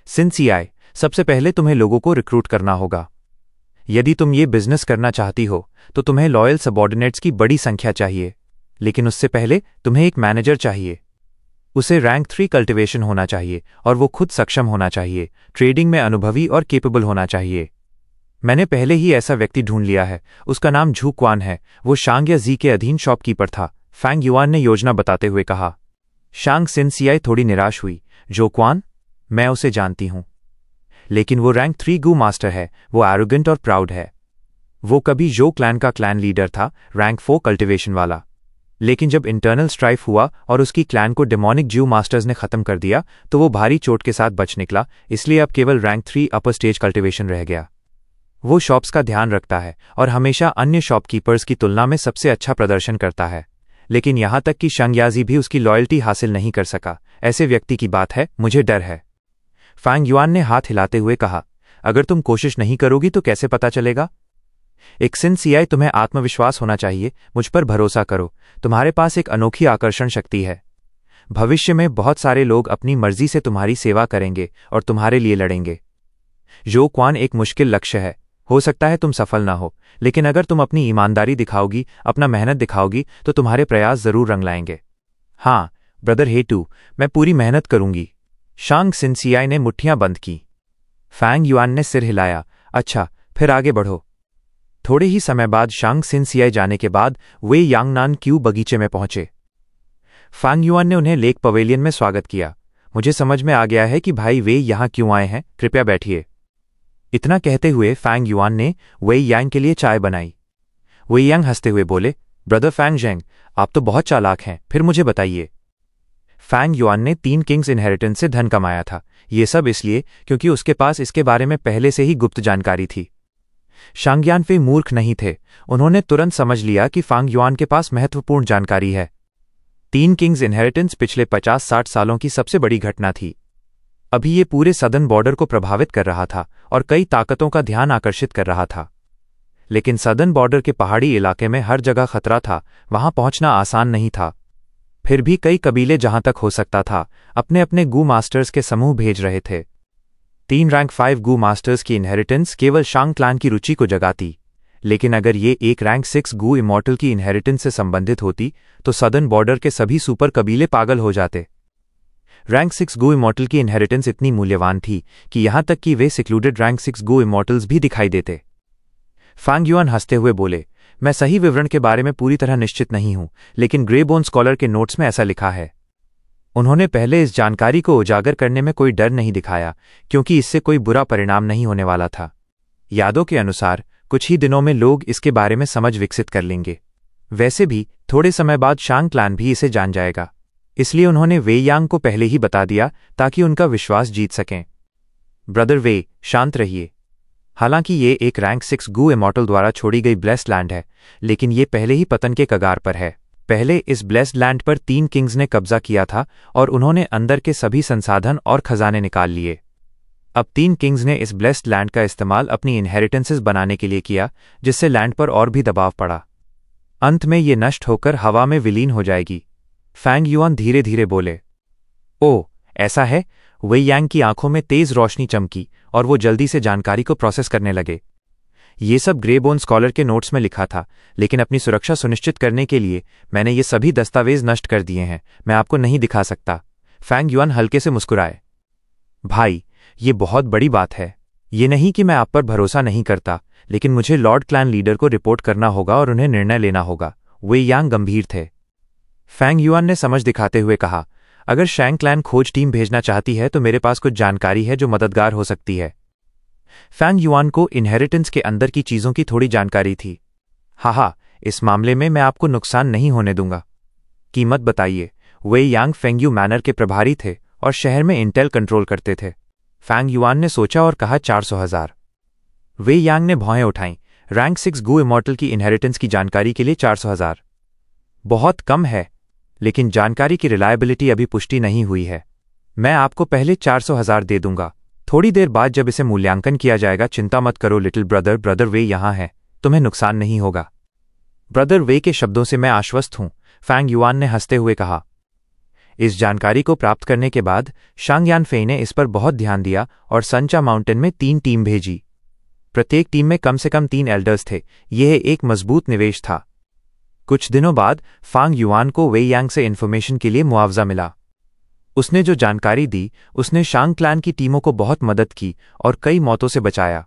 सिनसियाई, सबसे पहले तुम्हें लोगों को रिक्रूट करना होगा। यदि तुम ये बिजनेस करना चाहती हो तो तुम्हें लॉयल सबॉर्डिनेट्स की बड़ी संख्या चाहिए, लेकिन उससे पहले तुम्हें एक मैनेजर चाहिए। उसे रैंक 3 कल्टिवेशन होना चाहिए और वो खुद सक्षम होना चाहिए, ट्रेडिंग में अनुभवी और केपेबल होना चाहिए। मैंने पहले ही ऐसा व्यक्ति ढूंढ लिया है, उसका नाम झू क्वान है। वो शांग या जी के अधीन शॉपकीपर था, फैंग युआन ने योजना बताते हुए कहा। शांग सिनसियाई थोड़ी निराश हुई। जो क्वान? मैं उसे जानती हूं, लेकिन वो रैंक 3 गू मास्टर है। वो एरोगेंट और प्राउड है। वो कभी जो क्लैन का क्लैन लीडर था, रैंक 4 कल्टिवेशन वाला। लेकिन जब इंटरनल स्ट्राइफ हुआ और उसकी क्लैन को डेमोनिक ज्यू मास्टर्स ने खत्म कर दिया तो वो भारी चोट के साथ बच निकला, इसलिए अब केवल रैंक 3 अपर स्टेज कल्टिवेशन रह गया। वो शॉप्स का ध्यान रखता है और हमेशा अन्य शॉपकीपर्स की तुलना में सबसे अच्छा प्रदर्शन करता है, लेकिन यहां तक कि शंगयाजी भी उसकी लॉयल्टी हासिल नहीं कर सका। ऐसे व्यक्ति की बात है, मुझे डर है। फैंग युआन ने हाथ हिलाते हुए कहा, अगर तुम कोशिश नहीं करोगी तो कैसे पता चलेगा? एक सिनसियाई, तुम्हें आत्मविश्वास होना चाहिए। मुझ पर भरोसा करो, तुम्हारे पास एक अनोखी आकर्षण शक्ति है। भविष्य में बहुत सारे लोग अपनी मर्जी से तुम्हारी सेवा करेंगे और तुम्हारे लिए लड़ेंगे। जो क्वान एक मुश्किल लक्ष्य है, हो सकता है तुम सफल ना हो, लेकिन अगर तुम अपनी ईमानदारी दिखाओगी, अपना मेहनत दिखाओगी, तो तुम्हारे प्रयास जरूर रंग लाएंगे। हाँ ब्रदर हेटू, मैं पूरी मेहनत करूंगी। शांग सिनसियाई ने मुट्ठियां बंद की। फैंग युआन ने सिर हिलाया। अच्छा, फिर आगे बढ़ो। थोड़े ही समय बाद शांग सिनसियाई जाने के बाद वे यांगनान क्यू बगीचे में पहुंचे। फांग युआन ने उन्हें लेक पवेलियन में स्वागत किया। मुझे समझ में आ गया है कि भाई वे यहाँ क्यों आए हैं, कृपया बैठिए। इतना कहते हुए फैंग युआन ने वेई यांग के लिए चाय बनाई। वेई यांग हंसते हुए बोले, ब्रदर फैंग जेंग, आप तो बहुत चालाक हैं, फिर मुझे बताइए। फैंग युआन ने 3 किंग्स इनहेरिटेंस से धन कमाया था, ये सब इसलिए क्योंकि उसके पास इसके बारे में पहले से ही गुप्त जानकारी थी। शांग यानफे मूर्ख नहीं थे, उन्होंने तुरंत समझ लिया कि फांग युआन के पास महत्वपूर्ण जानकारी है। 3 किंग्स इनहेरिटेंस पिछले 50-60 सालों की सबसे बड़ी घटना थी। अभी ये पूरे सदर्न बॉर्डर को प्रभावित कर रहा था और कई ताकतों का ध्यान आकर्षित कर रहा था। लेकिन सदर्न बॉर्डर के पहाड़ी इलाके में हर जगह खतरा था, वहां पहुंचना आसान नहीं था। फिर भी कई कबीले जहां तक हो सकता था अपने अपने गू मास्टर्स के समूह भेज रहे थे। 3 रैंक 5 गू मास्टर्स की इनहेरिटेंस केवल शांग क्लैन की रुचि को जगाती, लेकिन अगर ये एक रैंक 6 गू इमॉर्टल की इनहेरिटेंस से संबंधित होती तो सदर्न बॉर्डर के सभी सुपर कबीले पागल हो जाते। रैंक 6 गो इमॉर्टल की इनहेरिटेंस इतनी मूल्यवान थी कि यहां तक कि वे सिक्लूडेड रैंक 6 गो इमॉर्टल्स भी दिखाई देते। फांग युआन हंसते हुए बोले, मैं सही विवरण के बारे में पूरी तरह निश्चित नहीं हूं, लेकिन ग्रे बोन स्कॉलर के नोट्स में ऐसा लिखा है। उन्होंने पहले इस जानकारी को उजागर करने में कोई डर नहीं दिखाया, क्योंकि इससे कोई बुरा परिणाम नहीं होने वाला था। यादों के अनुसार कुछ ही दिनों में लोग इसके बारे में समझ विकसित कर लेंगे। वैसे भी थोड़े समय बाद शांग क्लैन भी इसे जान जाएगा, इसलिए उन्होंने वेई यांग को पहले ही बता दिया ताकि उनका विश्वास जीत सकें। ब्रदर वे, शांत रहिए। हालांकि ये एक रैंक 6 गू इमॉर्टल द्वारा छोड़ी गई ब्लेस्ड लैंड है, लेकिन ये पहले ही पतन के कगार पर है। पहले इस ब्लेस्ड लैंड पर 3 किंग्स ने कब्जा किया था और उन्होंने अंदर के सभी संसाधन और खजाने निकाल लिए। अब 3 किंग्स ने इस ब्लेस्ड लैंड का इस्तेमाल अपनी इनहेरिटेंसेस बनाने के लिए किया, जिससे लैंड पर और भी दबाव पड़ा। अंत में ये नष्ट होकर हवा में विलीन हो जाएगी। फैंग युआन धीरे धीरे बोले, ओह ऐसा है। वेई यांग की आंखों में तेज रोशनी चमकी और वो जल्दी से जानकारी को प्रोसेस करने लगे। ये सब ग्रे बोन स्कॉलर के नोट्स में लिखा था, लेकिन अपनी सुरक्षा सुनिश्चित करने के लिए मैंने ये सभी दस्तावेज नष्ट कर दिए हैं, मैं आपको नहीं दिखा सकता। फैंग युआन हल्के से मुस्कुराए, भाई ये बहुत बड़ी बात है। ये नहीं कि मैं आप पर भरोसा नहीं करता, लेकिन मुझे लॉर्ड क्लैन लीडर को रिपोर्ट करना होगा और उन्हें निर्णय लेना होगा। वेई यांग गंभीर थे। फैंग युआन ने समझ दिखाते हुए कहा, अगर शैंग क्लैन खोज टीम भेजना चाहती है तो मेरे पास कुछ जानकारी है जो मददगार हो सकती है। फैंग युआन को इनहेरिटेंस के अंदर की चीजों की थोड़ी जानकारी थी। हाँ, इस मामले में मैं आपको नुकसान नहीं होने दूंगा। कीमत बताइए। वेई यांग फेंगयू मैनर के प्रभारी थे और शहर में इंटेल कंट्रोल करते थे। फैंग युआन ने सोचा और कहा 400,000। वेई यांग ने भौहें उठाईं। रैंक 6 गू इमॉर्टल की इनहेरिटेंस की जानकारी के लिए 400,000 बहुत कम है, लेकिन जानकारी की रिलायबिलिटी अभी पुष्टि नहीं हुई है। मैं आपको पहले 400,000 दे दूंगा, थोड़ी देर बाद जब इसे मूल्यांकन किया जाएगा। चिंता मत करो लिटिल ब्रदर, ब्रदर वे यहां है, तुम्हें नुकसान नहीं होगा। ब्रदर वे के शब्दों से मैं आश्वस्त हूं, फैंग युआन ने हंसते हुए कहा। इस जानकारी को प्राप्त करने के बाद शांग यानफे ने इस पर बहुत ध्यान दिया और संचा माउंटेन में 3 टीम भेजी। प्रत्येक टीम में कम से कम 3 एल्डर्स थे। यह एक मजबूत निवेश था। कुछ दिनों बाद फांग युआन को वेई यांग से इन्फॉर्मेशन के लिए मुआवजा मिला। उसने जो जानकारी दी उसने शांग क्लैन की टीमों को बहुत मदद की और कई मौतों से बचाया।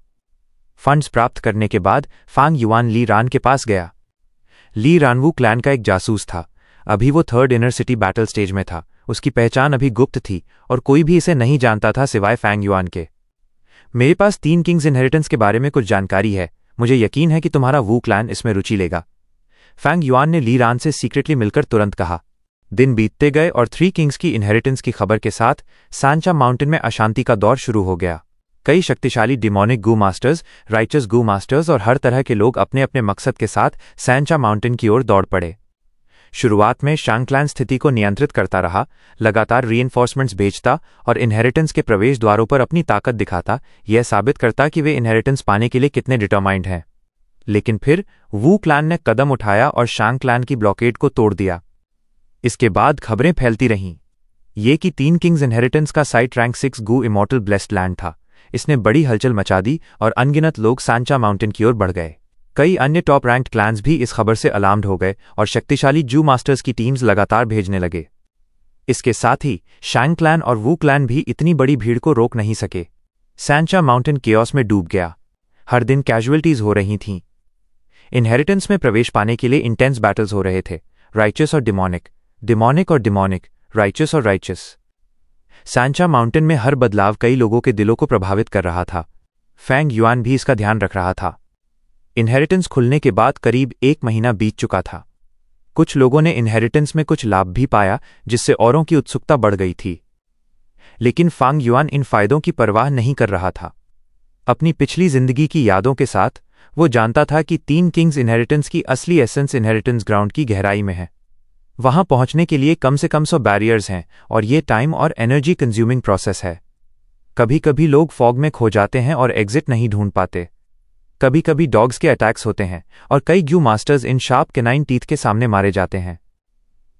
फंड्स प्राप्त करने के बाद फांग युआन ली रान के पास गया। ली रानवू क्लैन का एक जासूस था। अभी वो 3rd inner city battle stage में था। उसकी पहचान अभी गुप्त थी और कोई भी इसे नहीं जानता था सिवाय फैंग युआन के। मेरे पास 3 किंग्स इनहेरिटेंस के बारे में कुछ जानकारी है। मुझे यकीन है कि तुम्हारा वू क्लैन इसमें रुचि लेगा। फैंग युआन ने ली रान से सीक्रेटली मिलकर तुरंत कहा। दिन बीतते गए और 3 किंग्स की इनहेरिटेंस की खबर के साथ सांचा माउंटेन में अशांति का दौर शुरू हो गया। कई शक्तिशाली डिमोनिक गू मास्टर्स, राइचस गू मास्टर्स और हर तरह के लोग अपने अपने मकसद के साथ सांचा माउंटेन की ओर दौड़ पड़े। शुरुआत में शांग क्लैन स्थिति को नियंत्रित करता रहा, लगातार रीइंफोर्समेंट्स भेजता और इनहेरिटेंस के प्रवेश द्वारों पर अपनी ताकत दिखाता, यह साबित करता कि वे इनहेरिटेंस पाने के लिए कितने डिटरमाइंड हैं। लेकिन फिर वू क्लैन ने कदम उठाया और शांग क्लैन की ब्लॉकेड को तोड़ दिया। इसके बाद खबरें फैलती रहीं। ये कि 3 किंग्स इनहेरिटेंस का साइट रैंक 6 गू इमॉर्टल ब्लेस्ड लैंड था। इसने बड़ी हलचल मचा दी और अनगिनत लोग सांचा माउंटेन की ओर बढ़ गए। कई अन्य टॉप रैंक्ड क्लैंस भी इस खबर से अलार्म्ड हो गए और शक्तिशाली जू मास्टर्स की टीम्स लगातार भेजने लगे। इसके साथ ही शैंग क्लैन और वू क्लैन भी इतनी बड़ी भीड़ को रोक नहीं सके। सांचा माउंटेन केओस में डूब गया। हर दिन कैजुअल्टीज हो रही थीं। इनहेरिटेंस में प्रवेश पाने के लिए इंटेंस बैटल्स हो रहे थे। राइचस और डिमोनिक, डिमोनिक और डिमोनिक, राइचस और राइचस। सांचा माउंटेन में हर बदलाव कई लोगों के दिलों को प्रभावित कर रहा था। फैंग युआन भी इसका ध्यान रख रहा था। इनहेरिटेंस खुलने के बाद करीब 1 महीना बीत चुका था। कुछ लोगों ने इनहेरिटेंस में कुछ लाभ भी पाया, जिससे औरों की उत्सुकता बढ़ गई थी। लेकिन फांग युआन इन फायदों की परवाह नहीं कर रहा था। अपनी पिछली जिंदगी की यादों के साथ वो जानता था कि 3 किंग्स इनहेरिटेंस की असली एसेंस इनहेरिटेंस ग्राउंड की गहराई में है। वहां पहुंचने के लिए कम से कम 100 बैरियर्स हैं और ये टाइम और एनर्जी कंज्यूमिंग प्रोसेस है। कभी कभी लोग फॉग में खो जाते हैं और एग्जिट नहीं ढूंढ पाते। कभी कभी डॉग्स के अटैक्स होते हैं और कई गू मास्टर्स इन शार्प कैनाइन टीथ के सामने मारे जाते हैं।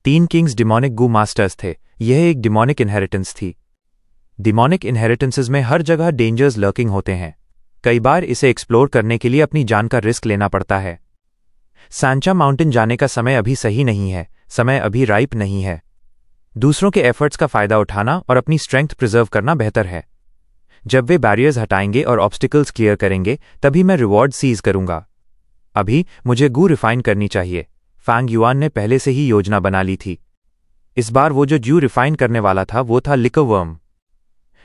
3 किंग्स डिमोनिक गू मास्टर्स थे। यह एक डिमोनिक इनहेरिटेंस थी। डिमोनिक इनहेरिटेंसेस में हर जगह डेंजर्स लर्किंग होते हैं। कई बार इसे एक्सप्लोर करने के लिए अपनी जान का रिस्क लेना पड़ता है। सांचा माउंटेन जाने का समय अभी सही नहीं है, समय अभी राइप नहीं है। दूसरों के एफर्ट्स का फायदा उठाना और अपनी स्ट्रेंथ प्रिजर्व करना बेहतर है। जब वे बैरियर्स हटाएंगे और ऑब्स्टिकल्स क्लियर करेंगे, तभी मैं रिवॉर्ड सीज करूंगा। अभी मुझे गू रिफाइन करनी चाहिए। फैंग युआन ने पहले से ही योजना बना ली थी। इस बार वो जो जू रिफाइन करने वाला था वो था liquor worm.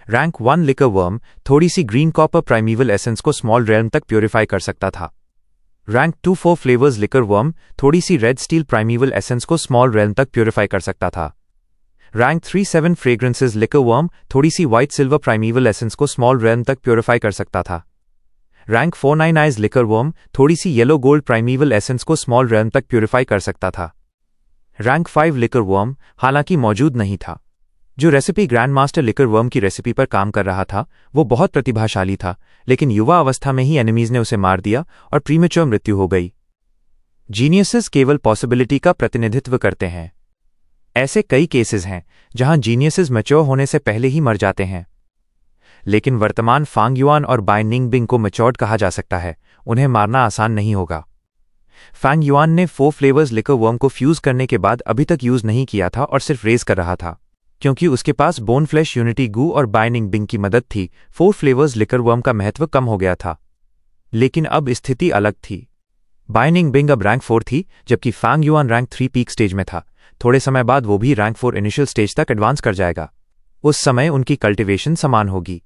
Rank 1 liquor worm थोड़ी सी ग्रीन कॉपर प्राइमीवल एसेंस को स्मॉल रेल्म तक प्योरीफाई कर सकता था। रैंक 2 4 फ्लेवर्स लिकर वर्म थोड़ी सी रेड स्टील प्राइमीवल एसेंस को स्मॉल रेल्म तक प्योरीफाई कर सकता था। रैंक 3 7 फ्रेग्रेंसेस लिकर वर्म थोड़ी सी व्हाइट सिल्वर प्राइमीवल एसेंस को स्मॉल रेल्म तक प्योरीफाई कर सकता था। रैंक 4 9 आइज लिकर वर्म थोड़ी सी येलो गोल्ड प्राइमीवल एसेंस को स्मॉल रेल्म तक प्योरीफाई कर सकता था। रैंक 5 लिकर वर्म हालांकि मौजूद नहीं था। जो recipe grand master liquor worm की रेसिपी पर काम कर रहा था वो बहुत प्रतिभाशाली था, लेकिन युवा अवस्था में ही एनिमीज ने उसे मार दिया और प्रीमेच्योर मृत्यु हो गई। जीनियसेस केवल पॉसिबिलिटी का प्रतिनिधित्व करते हैं। ऐसे कई केसेस हैं जहां जीनियसेस मैच्योर होने से पहले ही मर जाते हैं। लेकिन वर्तमान फांग युआन और बाय निंगबिंग को मैच्योर्ड कहा जा सकता है। उन्हें मारना आसान नहीं होगा। फैंग युआन ने 4 फ्लेवर्स लिकर वर्म को फ्यूज करने के बाद अभी तक यूज नहीं किया था और सिर्फ रेज कर रहा था, क्योंकि उसके पास बोन फ्लैश यूनिटी गू और बाइनिंग बिंग की मदद थी। 4 फ्लेवर्स लिकर वर्म का महत्व कम हो गया था। लेकिन अब स्थिति अलग थी। बाइनिंग बिंग अब रैंक 4 थी, जबकि Fang Yuan rank 3 peak stage में था। थोड़े समय बाद वो भी रैंक 4 इनिशियल स्टेज तक एडवांस कर जाएगा। उस समय उनकी कल्टिवेशन समान होगी।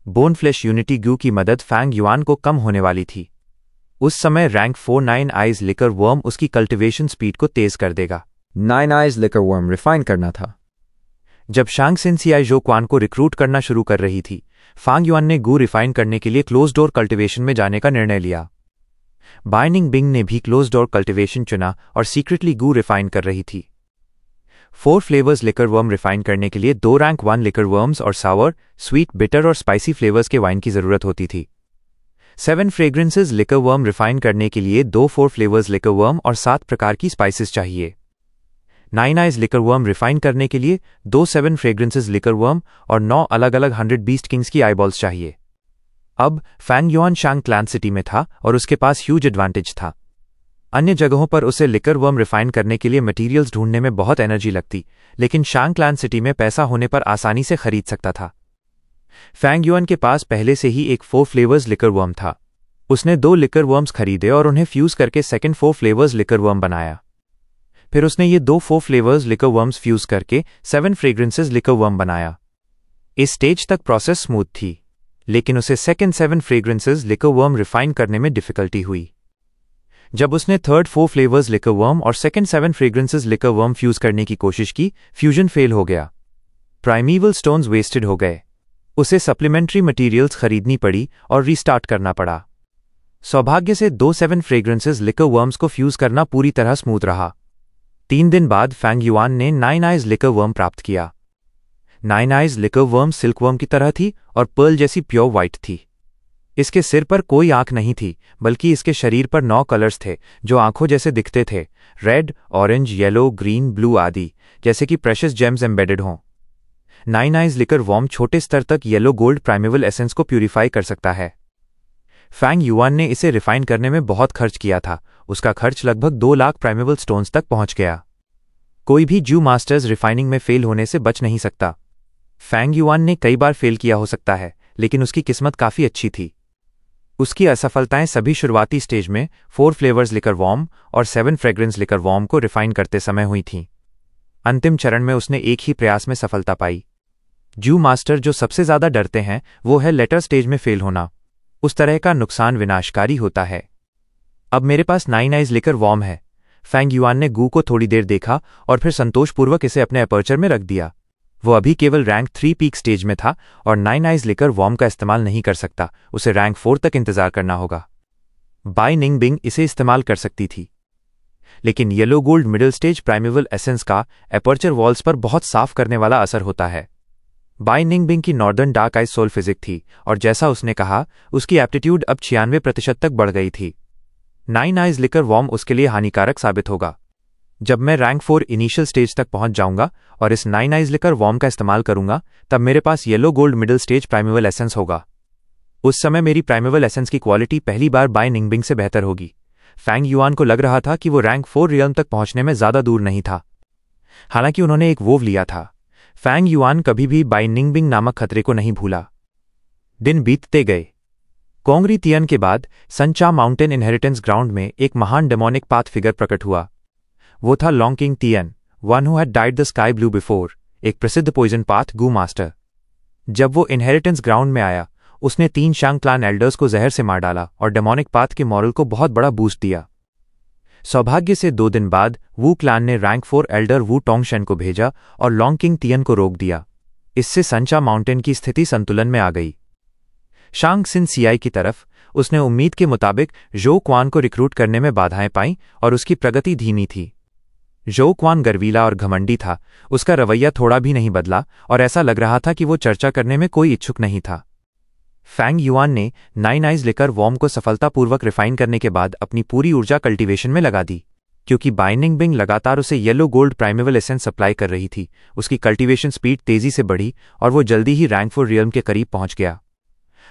बोन फ्लैश यूनिटी गू की मदद फैंग युआन को कम होने वाली थी। उस समय रैंक 4 9 आइज लिकर वर्म उसकी कल्टिवेशन स्पीड को तेज कर देगा। 9 आइज लिकर वर्म रिफाइन करना था। जब शांग सिनसियाई जो क्वान को रिक्रूट करना शुरू कर रही थी, फांग युआन ने गू रिफाइन करने के लिए क्लोज डोर कल्टिवेशन में जाने का निर्णय लिया। बाइनिंग बिंग ने भी क्लोज डोर कल्टिवेशन चुना और सीक्रेटली गू रिफाइन कर रही थी। 4 फ्लेवर्स लिकर वर्म रिफाइन करने के लिए 2 रैंक 1 लिकर वर्म्स और सावर, स्वीट, बिटर और स्पाइसी फ्लेवर्स के वाइन की जरूरत होती थी। 7 फ्रेग्रेंसेस लिकर वर्म रिफाइन करने के लिए 2 4 फ्लेवर्स लिकर वर्म और 7 प्रकार की स्पाइसेस चाहिए। 9 आइज लिकर वर्म रिफाइन करने के लिए 2 7 फ्रेग्रेंसेस लिकर वर्म और 9 अलग अलग 100 बीस्ट किंग्स की आईबॉल्स चाहिए। अब फैंग युआन शांग क्लैन सिटी में था और उसके पास ह्यूज एडवांटेज था। अन्य जगहों पर उसे लिकर वर्म रिफाइन करने के लिए मटेरियल्स ढूंढने में बहुत एनर्जी लगती, लेकिन शांग क्लैन सिटी में पैसा होने पर आसानी से खरीद सकता था। फैंग युआन के पास पहले से ही एक 4 फ्लेवर्स लिकर वर्म था। उसने 2 लिकर वर्म्स खरीदे और उन्हें फ्यूज करके सेकंड 4 फ्लेवर्स लिकर वर्म बनाया। फिर उसने ये 2 4 फ्लेवर्स लिकर वर्म्स फ्यूज करके 7 फ्रेग्रेंसेस लिकर वर्म बनाया। इस स्टेज तक प्रोसेस स्मूथ थी, लेकिन उसे second 7 fragrances liquor worm refine करने में डिफिकल्टी हुई। जब उसने थर्ड 4 फ्लेवर्स लिकर वर्म और second 7 fragrances liquor worm fuse करने की कोशिश की, फ्यूजन फेल हो गया। प्राइमीवल स्टोन्स वेस्टेड हो गए। उसे सप्लीमेंट्री मटेरियल्स खरीदनी पड़ी और रीस्टार्ट करना पड़ा। सौभाग्य से 2 7 फ्रेग्रेंसेस लिकर वर्म्स को फ्यूज करना पूरी तरह स्मूथ रहा। 3 दिन बाद फैंग युआन ने 9 आइज लिकर वर्म प्राप्त किया। 9 eyes liquor worm silk worm की तरह थी और पर्ल जैसी प्योर व्हाइट थी। इसके सिर पर कोई आंख नहीं थी, बल्कि इसके शरीर पर 9 कलर्स थे जो आंखों जैसे दिखते थे, red, orange, yellow, green, blue आदि, जैसे कि प्रेशियस जेम्स एम्बेडेड हों। 9 आइज लिकर वर्म छोटे स्तर तक येलो गोल्ड प्राइमेवल एसेंस को प्यूरिफाई कर सकता है। फैंग युआन ने इसे रिफाइन करने में बहुत खर्च किया था। उसका खर्च लगभग 2 लाख प्राइमेवल स्टोन्स तक पहुंच गया। कोई भी जू मास्टर्स रिफाइनिंग में फेल होने से बच नहीं सकता। फैंग युआन ने कई बार फेल किया हो सकता है, लेकिन उसकी किस्मत काफी अच्छी थी। उसकी असफलताएं सभी शुरुआती स्टेज में 4 फ्लेवर्स लिकर वर्म और 7 फ्रेग्रेंस लिकर वर्म को रिफाइन करते समय हुई थीं। अंतिम चरण में उसने एक ही प्रयास में सफलता पाई। जू मास्टर जो सबसे ज्यादा डरते हैं वो है लेटर स्टेज में फेल होना। उस तरह का नुकसान विनाशकारी होता है। अब मेरे पास 9 आइज लिकर वॉर्म है। फैंग युआन ने गू को थोड़ी देर देखा और फिर संतोषपूर्वक इसे अपने अपर्चर में रख दिया। वो अभी केवल रैंक 3 पीक स्टेज में था और 9 आइज लिकर वॉर्म का इस्तेमाल नहीं कर सकता, उसे रैंक 4 तक इंतजार करना होगा। बाई निंगबिंग इसे इस्तेमाल कर सकती थी, लेकिन yellow gold middle stage primeval essence का अपर्चर वॉल्स पर बहुत साफ करने वाला असर होता है। बाई निंगबिंग की northern dark eyes soul physique थी और जैसा उसने कहा उसकी एप्टीट्यूड अब 96% तक बढ़ गई थी। 9 आइज लिकर वॉर्म उसके लिए हानिकारक साबित होगा। जब मैं रैंक 4 इनिशियल स्टेज तक पहुंच जाऊंगा और इस 9 आइज लिकर वॉर्म का इस्तेमाल करूंगा, तब मेरे पास yellow gold middle stage primeval essence होगा। उस समय मेरी प्राइमेवल एसेंस की क्वालिटी पहली बार बाय निंगबिंग से बेहतर होगी। फैंग युआन को लग रहा था कि वो रैंक 4 रियल्म तक पहुंचने में ज्यादा दूर नहीं था। हालांकि उन्होंने एक वोव लिया था। फैंग युआन कभी भी बाय निंगबिंग नामक खतरे को नहीं भूला। दिन बीतते गए। कोंगरी तियन के बाद संचा माउंटेन इनहेरिटेंस ग्राउंड में एक महान डेमोनिक पाथ फिगर प्रकट हुआ। वो था Long King Tian, one who had dyed the sky blue before, एक प्रसिद्ध पॉइजन पाथ गू मास्टर। जब वो इनहेरिटेंस ग्राउंड में आया, उसने 3 शांग क्लान एल्डर्स को जहर से मार डाला और डेमोनिक पाथ के मॉरल को बहुत बड़ा बूस्ट दिया। सौभाग्य से 2 दिन बाद वू क्लान ने रैंक 4 एल्डर वू टोंगशन को भेजा और लॉन्ग किंग तियन को रोक दिया। इससे संचा माउंटेन की स्थिति संतुलन में आ गई। शांग सिन सियाई की तरफ उसने उम्मीद के मुताबिक जो क्वान को रिक्रूट करने में बाधाएं पाईं और उसकी प्रगति धीमी थी। जो क्वान गर्वीला और घमंडी था, उसका रवैया थोड़ा भी नहीं बदला और ऐसा लग रहा था कि वो चर्चा करने में कोई इच्छुक नहीं था। फैंग युआन ने 9 आइज लेकर वॉर्म को सफलतापूर्वक रिफाइन करने के बाद अपनी पूरी ऊर्जा कल्टीवेशन में लगा दी। क्योंकि बाय निंगबिंग लगातार उसे येलो गोल्ड प्राइमेवल एसेंस सप्लाई कर रही थी, उसकी कल्टीवेशन स्पीड तेजी से बढ़ी और वो जल्दी ही रैंक 4 रियल्म के करीब पहुंच गया।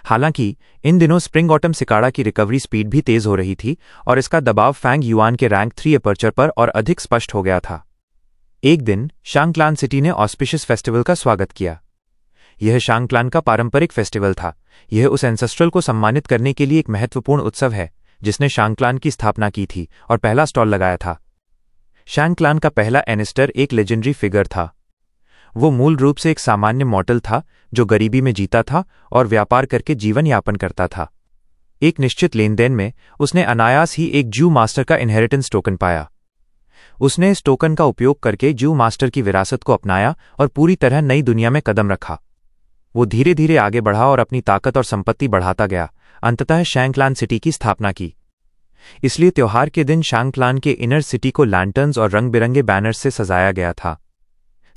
हालांकि इन दिनों स्प्रिंग ऑटम सिकाड़ा की रिकवरी स्पीड भी तेज हो रही थी और इसका दबाव फैंग युआन के रैंक 3 अपर्चर पर और अधिक स्पष्ट हो गया था। एक दिन शांगक्लान सिटी ने ऑस्पिशियस फेस्टिवल का स्वागत किया। यह शांगक्लान का पारंपरिक फेस्टिवल था। यह उस एंसेस्ट्रल को सम्मानित करने के लिए एक महत्वपूर्ण उत्सव है जिसने शांगक्लान की स्थापना की थी और पहला स्टॉल लगाया था। शांगक्लान का पहला एनिस्टर एक लेजेंडरी फिगर था। वो मूल रूप से एक सामान्य मॉर्टल था जो गरीबी में जीता था और व्यापार करके जीवन यापन करता था। एक निश्चित लेनदेन में उसने अनायास ही एक जू मास्टर का इनहेरिटेंस टोकन पाया। उसने इस टोकन का उपयोग करके जू मास्टर की विरासत को अपनाया और पूरी तरह नई दुनिया में कदम रखा। वो धीरे धीरे आगे बढ़ा और अपनी ताकत और संपत्ति बढ़ाता गया, अंततः शांगक्लान सिटी की स्थापना की। इसलिए त्योहार के दिन शांगक्लान के इनर सिटी को लैंटर्न्स और रंग बिरंगे बैनर्स से सजाया गया था।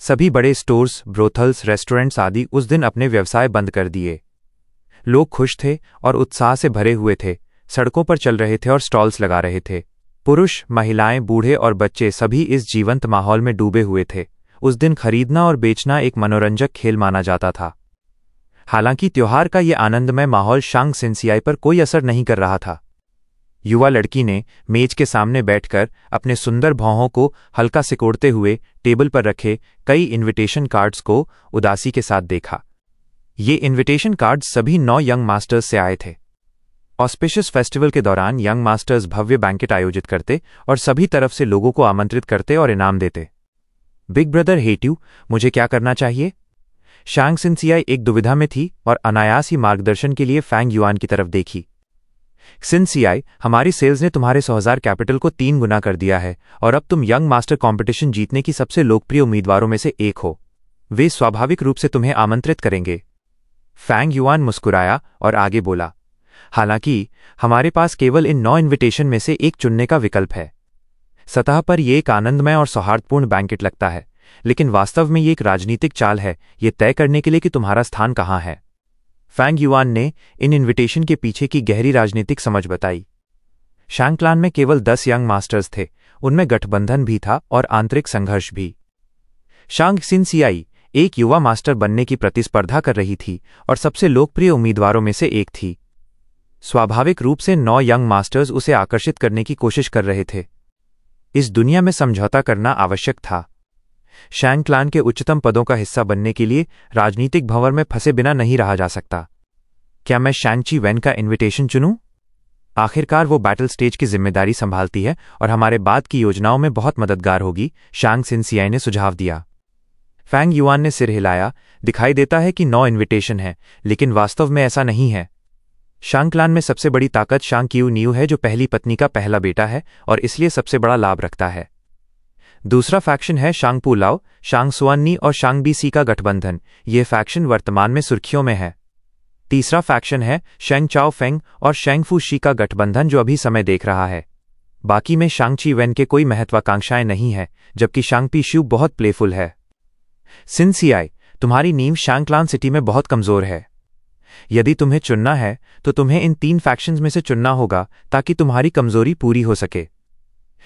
सभी बड़े स्टोर्स, ब्रोथल्स, रेस्टोरेंट्स आदि उस दिन अपने व्यवसाय बंद कर दिए। लोग खुश थे और उत्साह से भरे हुए थे, सड़कों पर चल रहे थे और स्टॉल्स लगा रहे थे। पुरुष, महिलाएं, बूढ़े और बच्चे सभी इस जीवंत माहौल में डूबे हुए थे। उस दिन खरीदना और बेचना एक मनोरंजक खेल माना जाता था। हालांकि त्योहार का ये आनंदमय माहौल शांग सिनसियाई पर कोई असर नहीं कर रहा था। युवा लड़की ने मेज के सामने बैठकर अपने सुंदर भौहों को हल्का सिकोड़ते हुए टेबल पर रखे कई इनविटेशन कार्ड्स को उदासी के साथ देखा। ये इनविटेशन कार्ड्स सभी 9 यंग मास्टर्स से आए थे। ऑस्पिशियस फेस्टिवल के दौरान यंग मास्टर्स भव्य बैंकेट आयोजित करते और सभी तरफ से लोगों को आमंत्रित करते और इनाम देते। बिग ब्रदर हेट यू, मुझे क्या करना चाहिए? शांग सिनसियाई एक दुविधा में थी और अनायास ही मार्गदर्शन के लिए फैंग युआन की तरफ देखी। सिनसियाई, हमारी सेल्स ने तुम्हारे 100,000 कैपिटल को 3 गुना कर दिया है और अब तुम यंग मास्टर कंपटीशन जीतने की सबसे लोकप्रिय उम्मीदवारों में से एक हो। वे स्वाभाविक रूप से तुम्हें आमंत्रित करेंगे। फैंग युआन मुस्कुराया और आगे बोला, हालांकि हमारे पास केवल इन 9 इन्विटेशन में से एक चुनने का विकल्प है। सतह पर यह एक आनंदमय और सौहार्दपूर्ण बैंकेट लगता है, लेकिन वास्तव में ये एक राजनीतिक चाल है, ये तय करने के लिए कि तुम्हारा स्थान कहाँ है। फैंग युआन ने इन इन्विटेशन के पीछे की गहरी राजनीतिक समझ बताई। शांगक्लान में केवल 10 यंग मास्टर्स थे, उनमें गठबंधन भी था और आंतरिक संघर्ष भी। शांग सिनसियाई एक युवा मास्टर बनने की प्रतिस्पर्धा कर रही थी और सबसे लोकप्रिय उम्मीदवारों में से एक थी। स्वाभाविक रूप से 9 यंग मास्टर्स उसे आकर्षित करने की कोशिश कर रहे थे। इस दुनिया में समझौता करना आवश्यक था। शांगक्लान के उच्चतम पदों का हिस्सा बनने के लिए राजनीतिक भंवर में फंसे बिना नहीं रहा जा सकता। क्या मैं शैंग ची वेन का इन्विटेशन चुनूं? आखिरकार वो बैटल स्टेज की जिम्मेदारी संभालती है और हमारे बाद की योजनाओं में बहुत मददगार होगी, शांग सिनसियाई ने सुझाव दिया। फैंग युआन ने सिर हिलाया। दिखाई देता है कि 9 इनविटेशन है, लेकिन वास्तव में ऐसा नहीं है। शांग क्लान में सबसे बड़ी ताकत शांग क्यू न्यू है, जो पहली पत्नी का पहला बेटा है और इसलिए सबसे बड़ा लाभ रखता है। दूसरा फैक्शन है शांग पू लाओ, शांग सुआननी और शांग बी सी का गठबंधन। ये फैक्शन वर्तमान में सुर्खियों में है। तीसरा फैक्शन है शेंग चाओ फेंग और शेंग फू शी का गठबंधन, जो अभी समय देख रहा है। बाकी में शांग ची वेन के कोई महत्वाकांक्षाएं नहीं है, जबकि शांग पी शू बहुत प्लेफुल है। सिनसियाई, तुम्हारी नींव शांग क्लान सिटी में बहुत कमजोर है। यदि तुम्हें चुनना है तो तुम्हें इन 3 फैक्शंस में से चुनना होगा ताकि तुम्हारी कमजोरी पूरी हो सके।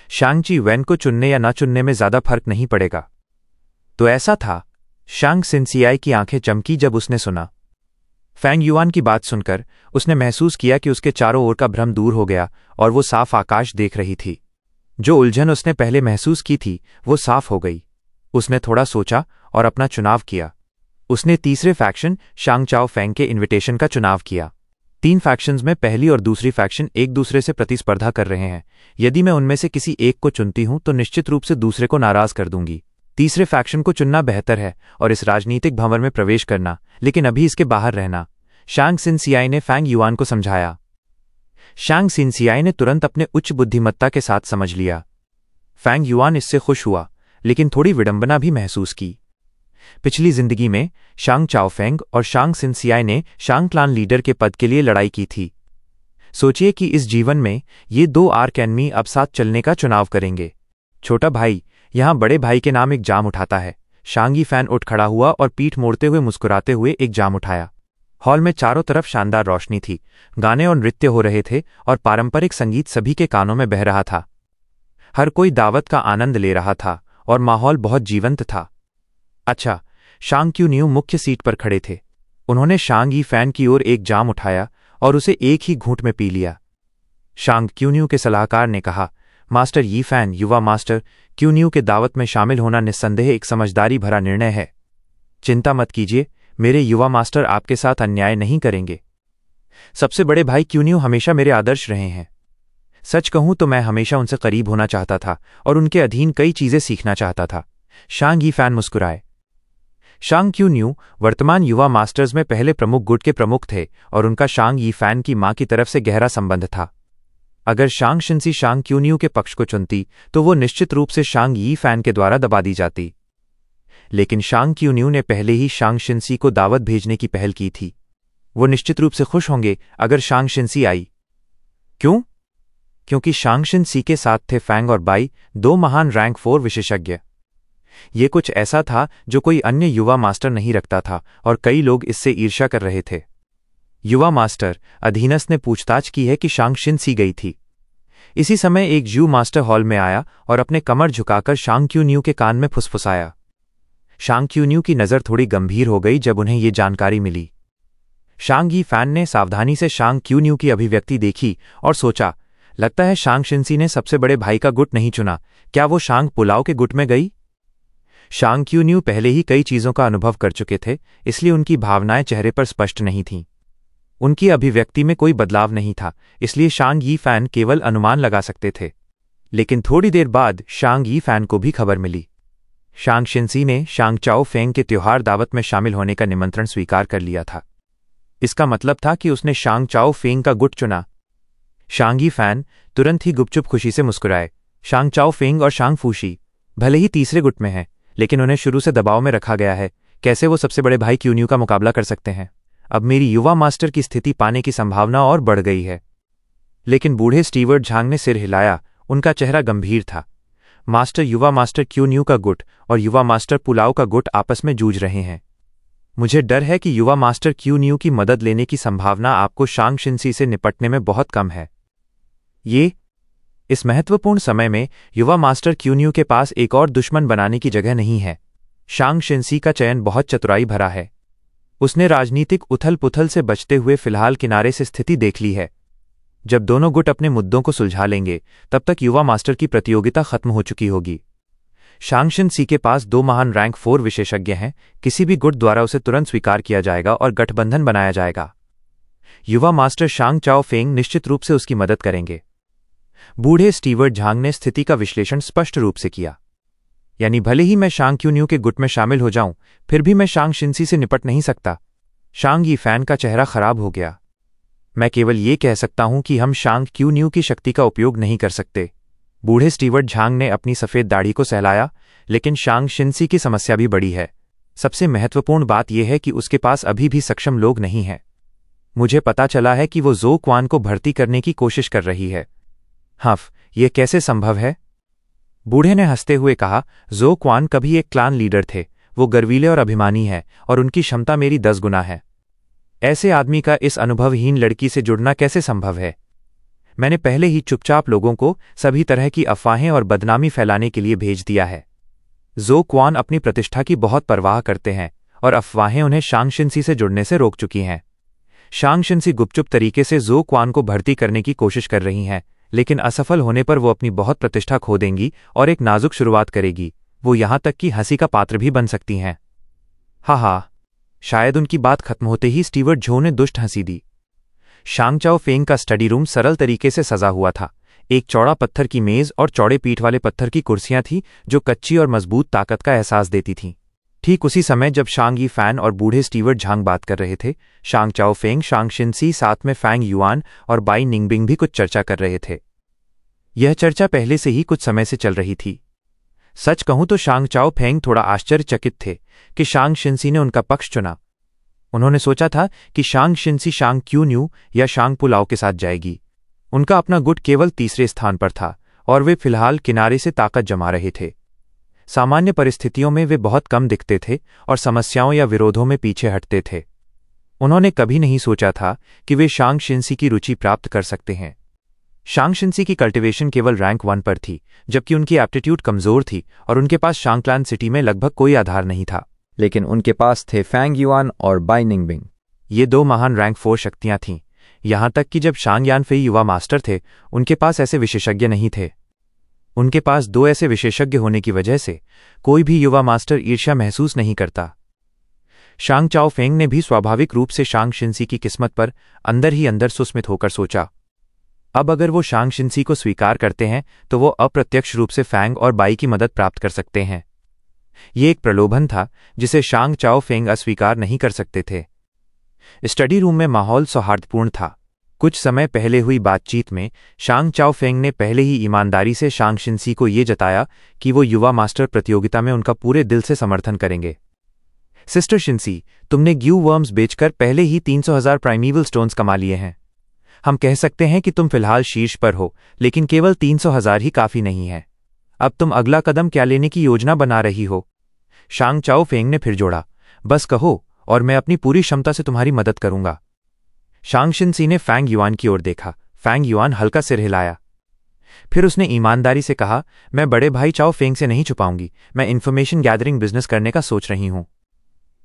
शांग ची वेन को चुनने या ना चुनने में ज्यादा फर्क नहीं पड़ेगा। तो ऐसा था। शांग सिनसियाई की आंखें चमकी जब उसने सुना। फैंग युआन की बात सुनकर उसने महसूस किया कि उसके चारों ओर का भ्रम दूर हो गया और वो साफ आकाश देख रही थी। जो उलझन उसने पहले महसूस की थी वो साफ हो गई। उसने थोड़ा सोचा और अपना चुनाव किया। उसने तीसरे फैक्शन शांग चाओ फेंग के इनविटेशन का चुनाव किया। 3 फैक्शंस में पहली और दूसरी फैक्शन एक दूसरे से प्रतिस्पर्धा कर रहे हैं। यदि मैं उनमें से किसी एक को चुनती हूं तो निश्चित रूप से दूसरे को नाराज कर दूंगी। तीसरे फैक्शन को चुनना बेहतर है और इस राजनीतिक भंवर में प्रवेश करना, लेकिन अभी इसके बाहर रहना, शांग सिनसियाई ने फैंग युआन को समझाया। शांग सिनसियाई ने तुरंत अपने उच्च बुद्धिमत्ता के साथ समझ लिया। फैंग युआन इससे खुश हुआ, लेकिन थोड़ी विडंबना भी महसूस की। पिछली जिंदगी में शांग चाओफेंग और शांग सिनसियाई ने शांग क्लान लीडर के पद के लिए लड़ाई की थी। सोचिए कि इस जीवन में ये 2 आर्क एनमी अब साथ चलने का चुनाव करेंगे। छोटा भाई यहां बड़े भाई के नाम एक जाम उठाता है। शांग यीफैन उठ खड़ा हुआ और पीठ मोड़ते हुए मुस्कुराते हुए एक जाम उठाया। हॉल में चारों तरफ शानदार रोशनी थी। गाने और नृत्य हो रहे थे और पारंपरिक संगीत सभी के कानों में बह रहा था। हर कोई दावत का आनंद ले रहा था और माहौल बहुत जीवंत था। अच्छा, शांग क्यू न्यू मुख्य सीट पर खड़े थे। उन्होंने शांग यीफैन की ओर एक जाम उठाया और उसे एक ही घूंट में पी लिया। शांग क्यू न्यू के सलाहकार ने कहा, मास्टर यीफैन, युवा मास्टर क्यू न्यू के दावत में शामिल होना निस्संदेह एक समझदारी भरा निर्णय है। चिंता मत कीजिए, मेरे युवा मास्टर आपके साथ अन्याय नहीं करेंगे। सबसे बड़े भाई क्यू न्यू हमेशा मेरे आदर्श रहे हैं। सच कहूं तो मैं हमेशा उनसे करीब होना चाहता था और उनके अधीन कई चीजें सीखना चाहता था। शांग यीफैन मुस्कुराए। शांग क्यू न्यू वर्तमान युवा मास्टर्स में पहले प्रमुख गुट के प्रमुख थे और उनका शांग यीफैन की मां की तरफ से गहरा संबंध था। अगर शांग शिंसी शांग क्यू न्यू के पक्ष को चुनती तो वो निश्चित रूप से शांग यीफैन के द्वारा दबा दी जाती। लेकिन शांग क्यू न्यू ने पहले ही शांग शिंसी को दावत भेजने की पहल की थी। वो निश्चित रूप से खुश होंगे अगर शांग शिंसी आई। क्यों? क्योंकि शांग शिंसी के साथ थे फैंग और बाई, 2 महान रैंक 4 विशेषज्ञ। ये कुछ ऐसा था जो कोई अन्य युवा मास्टर नहीं रखता था और कई लोग इससे ईर्ष्या कर रहे थे। युवा मास्टर अधीनस्थ ने पूछताछ की है कि शांग शिंसी गई थी। इसी समय एक यू मास्टर हॉल में आया और अपने कमर झुकाकर शांग क्यू न्यू के कान में फुसफुसाया। शांग क्यू न्यू की नजर थोड़ी गंभीर हो गई जब उन्हें ये जानकारी मिली। शांग यीफैन ने सावधानी से शांग क्यू न्यू की अभिव्यक्ति देखी और सोचा, लगता है शांग शिंसी ने सबसे बड़े भाई का गुट नहीं चुना। क्या वो शांग पुलाव के गुट में गई? शांग क्यू न्यू पहले ही कई चीजों का अनुभव कर चुके थे, इसलिए उनकी भावनाएं चेहरे पर स्पष्ट नहीं थीं। उनकी अभिव्यक्ति में कोई बदलाव नहीं था, इसलिए शांग यीफैन केवल अनुमान लगा सकते थे। लेकिन थोड़ी देर बाद शांग यीफैन को भी खबर मिली। शांग शिंसी ने शांग चाओ फेंग के त्योहार दावत में शामिल होने का निमंत्रण स्वीकार कर लिया था। इसका मतलब था कि उसने शांग चाओ फेंग का गुट चुना। शांग यीफैन तुरंत ही गुपचुप खुशी से मुस्कुराए। शांग चाओ फेंग और शांग फूशी भले ही तीसरे गुट में हैं, लेकिन उन्हें शुरू से दबाव में रखा गया है। कैसे वो सबसे बड़े भाई क्यू न्यू का मुकाबला कर सकते हैं? अब मेरी युवा मास्टर की स्थिति पाने की संभावना और बढ़ गई है। लेकिन बूढ़े स्टीवर्ट झांग ने सिर हिलाया। उनका चेहरा गंभीर था। मास्टर, युवा मास्टर क्यू न्यू का गुट और युवा मास्टर पुलाव का गुट आपस में जूझ रहे हैं। मुझे डर है कि युवा मास्टर क्यू न्यू की मदद लेने की संभावना आपको शांग शिंसी से निपटने में बहुत कम है। इस महत्वपूर्ण समय में युवा मास्टर क्यू न्यू के पास एक और दुश्मन बनाने की जगह नहीं है। शांग शिंसी का चयन बहुत चतुराई भरा है। उसने राजनीतिक उथल पुथल से बचते हुए फिलहाल किनारे से स्थिति देख ली है। जब दोनों गुट अपने मुद्दों को सुलझा लेंगे तब तक युवा मास्टर की प्रतियोगिता खत्म हो चुकी होगी। शांग शिंसी के पास 2 महान रैंक 4 विशेषज्ञ हैं। किसी भी गुट द्वारा उसे तुरंत स्वीकार किया जाएगा और गठबंधन बनाया जाएगा। युवा मास्टर शांग चाओ फेंग निश्चित रूप से उसकी मदद करेंगे। बूढ़े स्टीवर्ट झांग ने स्थिति का विश्लेषण स्पष्ट रूप से किया। यानी भले ही मैं शांग क्यून्यू के गुट में शामिल हो जाऊं, फिर भी मैं शांग शिन्सी से निपट नहीं सकता। शांग यी फैन का चेहरा खराब हो गया। मैं केवल ये कह सकता हूं कि हम शांग क्यून्यू की शक्ति का उपयोग नहीं कर सकते। बूढ़े स्टीवर्ट झांग ने अपनी सफ़ेद दाढ़ी को सहलाया। लेकिन शांग शिन्सी की समस्या भी बड़ी है। सबसे महत्वपूर्ण बात यह है कि उसके पास अभी भी सक्षम लोग नहीं हैं। मुझे पता चला है कि वो ज़ो क्वान को भर्ती करने की कोशिश कर रही है। हफ, यह कैसे संभव है? बूढ़े ने हंसते हुए कहा, ज़ो क्वान कभी एक क्लान लीडर थे। वो गर्वीले और अभिमानी है और उनकी क्षमता मेरी 10 गुना है। ऐसे आदमी का इस अनुभवहीन लड़की से जुड़ना कैसे संभव है? मैंने पहले ही चुपचाप लोगों को सभी तरह की अफवाहें और बदनामी फैलाने के लिए भेज दिया है। ज़ो क्वान अपनी प्रतिष्ठा की बहुत परवाह करते हैं और अफवाहें उन्हें शांग शिन्सी से जुड़ने से रोक चुकी हैं। शांग शिन्सी गुपचुप तरीके से ज़ो क्वान को भर्ती करने की कोशिश कर रही हैं, लेकिन असफल होने पर वो अपनी बहुत प्रतिष्ठा खो देंगी और एक नाजुक शुरुआत करेगी। वो यहां तक कि हंसी का पात्र भी बन सकती हैं। हा। शायद उनकी बात खत्म होते ही स्टीवर्ट झो ने दुष्ट हंसी दी। शांग चाओ फेंग का स्टडी रूम सरल तरीके से सजा हुआ था। एक चौड़ा पत्थर की मेज और चौड़े पीठ वाले पत्थर की कुर्सियां थीं जो कच्ची और मजबूत ताकत का एहसास देती थीं। ठीक उसी समय जब शांग यी फैन और बूढ़े स्टीवर्ट झांग बात कर रहे थे, शांग चाओ फेंग, शांग शिन्सी, साथ में फैंग युआन और बाई निंगबिंग भी कुछ चर्चा कर रहे थे। यह चर्चा पहले से ही कुछ समय से चल रही थी। सच कहूं तो शांग चाओ फेंग थोड़ा आश्चर्यचकित थे कि शांग शिन्सी ने उनका पक्ष चुना। उन्होंने सोचा था कि शांग शिन्सी शांग क्यून्यू या शांग पुलाव के साथ जाएगी। उनका अपना गुट केवल तीसरे स्थान पर था और वे फिलहाल किनारे से ताकत जमा रहे थे। सामान्य परिस्थितियों में वे बहुत कम दिखते थे और समस्याओं या विरोधों में पीछे हटते थे। उन्होंने कभी नहीं सोचा था कि वे शांग शिन्सी की रुचि प्राप्त कर सकते हैं। शांग शिन्सी की कल्टिवेशन केवल रैंक 1 पर थी, जबकि उनकी एप्टीट्यूड कमजोर थी और उनके पास शांगक्लान सिटी में लगभग कोई आधार नहीं था। लेकिन उनके पास थे फैंग युआन और बाई निंगबिंग। ये 2 महान रैंक 4 शक्तियां थीं। यहां तक कि जब शांग यानफेई युवा मास्टर थे, उनके पास ऐसे विशेषज्ञ नहीं थे। उनके पास 2 ऐसे विशेषज्ञ होने की वजह से कोई भी युवा मास्टर ईर्ष्या महसूस नहीं करता। शांग चाओ फेंग ने भी स्वाभाविक रूप से शांग शिन्सी की किस्मत पर अंदर ही अंदर सुस्मित होकर सोचा। अब अगर वो शांग शिन्सी को स्वीकार करते हैं तो वो अप्रत्यक्ष रूप से फैंग और बाई की मदद प्राप्त कर सकते हैं। ये एक प्रलोभन था जिसे शांग चाओ फेंग अस्वीकार नहीं कर सकते थे। स्टडी रूम में माहौल सौहार्दपूर्ण था। कुछ समय पहले हुई बातचीत में शांग चाओ फेंग ने पहले ही ईमानदारी से शांग शिन्सी को ये जताया कि वो युवा मास्टर प्रतियोगिता में उनका पूरे दिल से समर्थन करेंगे। सिस्टर शिन्सी, तुमने ग्यू वर्म्स बेचकर पहले ही 300,000 प्राइमीवल स्टोन्स कमा लिए हैं। हम कह सकते हैं कि तुम फिलहाल शीर्ष पर हो, लेकिन केवल 300,000 ही काफी नहीं है। अब तुम अगला कदम क्या लेने की योजना बना रही हो? शांग चाओ फेंग ने फिर जोड़ा, बस कहो और मैं अपनी पूरी क्षमता से तुम्हारी मदद करूंगा। शांग शिन्सी ने फैंग युआन की ओर देखा। फैंग युआन हल्का सिर हिलाया। फिर उसने ईमानदारी से कहा, मैं बड़े भाई चाओ फेंग से नहीं छुपाऊंगी। मैं इन्फॉर्मेशन गैदरिंग बिजनेस करने का सोच रही हूं।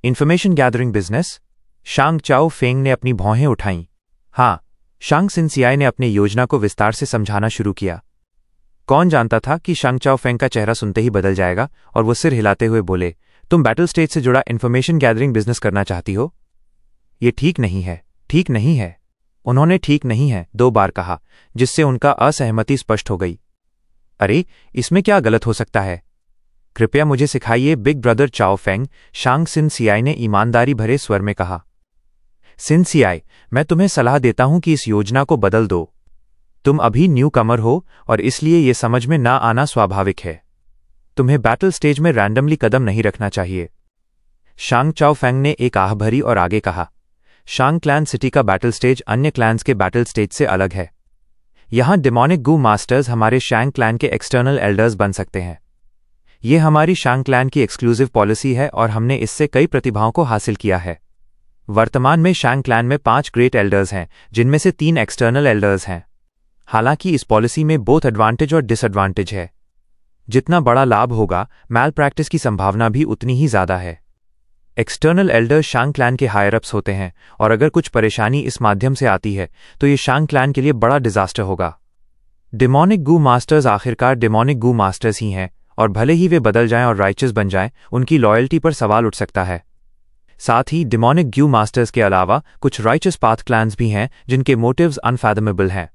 Information gathering business? शांग चाओ फेंग ने अपनी भौहें उठाईं। हाँ, शांग शिन्सियाई ने अपनी योजना को विस्तार से समझाना शुरू किया। कौन जानता था कि शांग चाओ फेंग का चेहरा सुनते ही बदल जाएगा और वो सिर हिलाते हुए बोले, तुम बैटल स्टेज से जुड़ा इन्फॉर्मेशन गैदरिंग बिजनेस करना चाहती हो? ये ठीक नहीं है, ठीक नहीं है। उन्होंने ठीक नहीं है 2 बार कहा, जिससे उनका असहमति स्पष्ट हो गई। अरे, इसमें क्या गलत हो सकता है? कृपया मुझे सिखाइए बिग ब्रदर चाओ फेंग, शांग शिन्सियाई ने ईमानदारी भरे स्वर में कहा। शिन्सियाई, मैं तुम्हें सलाह देता हूं कि इस योजना को बदल दो। तुम अभी न्यू कमर हो और इसलिए ये समझ में ना आना स्वाभाविक है। तुम्हें बैटल स्टेज में रैंडमली कदम नहीं रखना चाहिए। शांग चाओ फेंग ने एक आह भरी और आगे कहा, शांग क्लैन सिटी का बैटल स्टेज अन्य क्लैन्स के बैटल स्टेज से अलग है। यहां डेमोनिक गू मास्टर्स हमारे शांग क्लैन के एक्सटर्नल एल्डर्स बन सकते हैं। ये हमारी शांग क्लैन की एक्सक्लूसिव पॉलिसी है और हमने इससे कई प्रतिभाओं को हासिल किया है। वर्तमान में शांग क्लैन में 5 ग्रेट एल्डर्स हैं, जिनमें से 3 एक्सटर्नल एल्डर्स हैं। हालांकि इस पॉलिसी में बोथ एडवांटेज और डिसएडवांटेज है। जितना बड़ा लाभ होगा, मैल प्रैक्टिस की संभावना भी उतनी ही ज्यादा है। एक्सटर्नल एल्डर्स शांग क्लैन के हायर अप्स होते हैं और अगर कुछ परेशानी इस माध्यम से आती है तो ये शांग क्लैन के लिए बड़ा डिजास्टर होगा। डेमोनिक गू मास्टर्स आखिरकार डेमोनिक गू मास्टर्स ही हैं और भले ही वे बदल जाएं और राइचस बन जाएं, उनकी लॉयल्टी पर सवाल उठ सकता है। साथ ही डिमोनिक ग्यू मास्टर्स के अलावा कुछ राइचस पाथ क्लैन्स भी हैं जिनके मोटिव्स अनफैथमेबल हैं।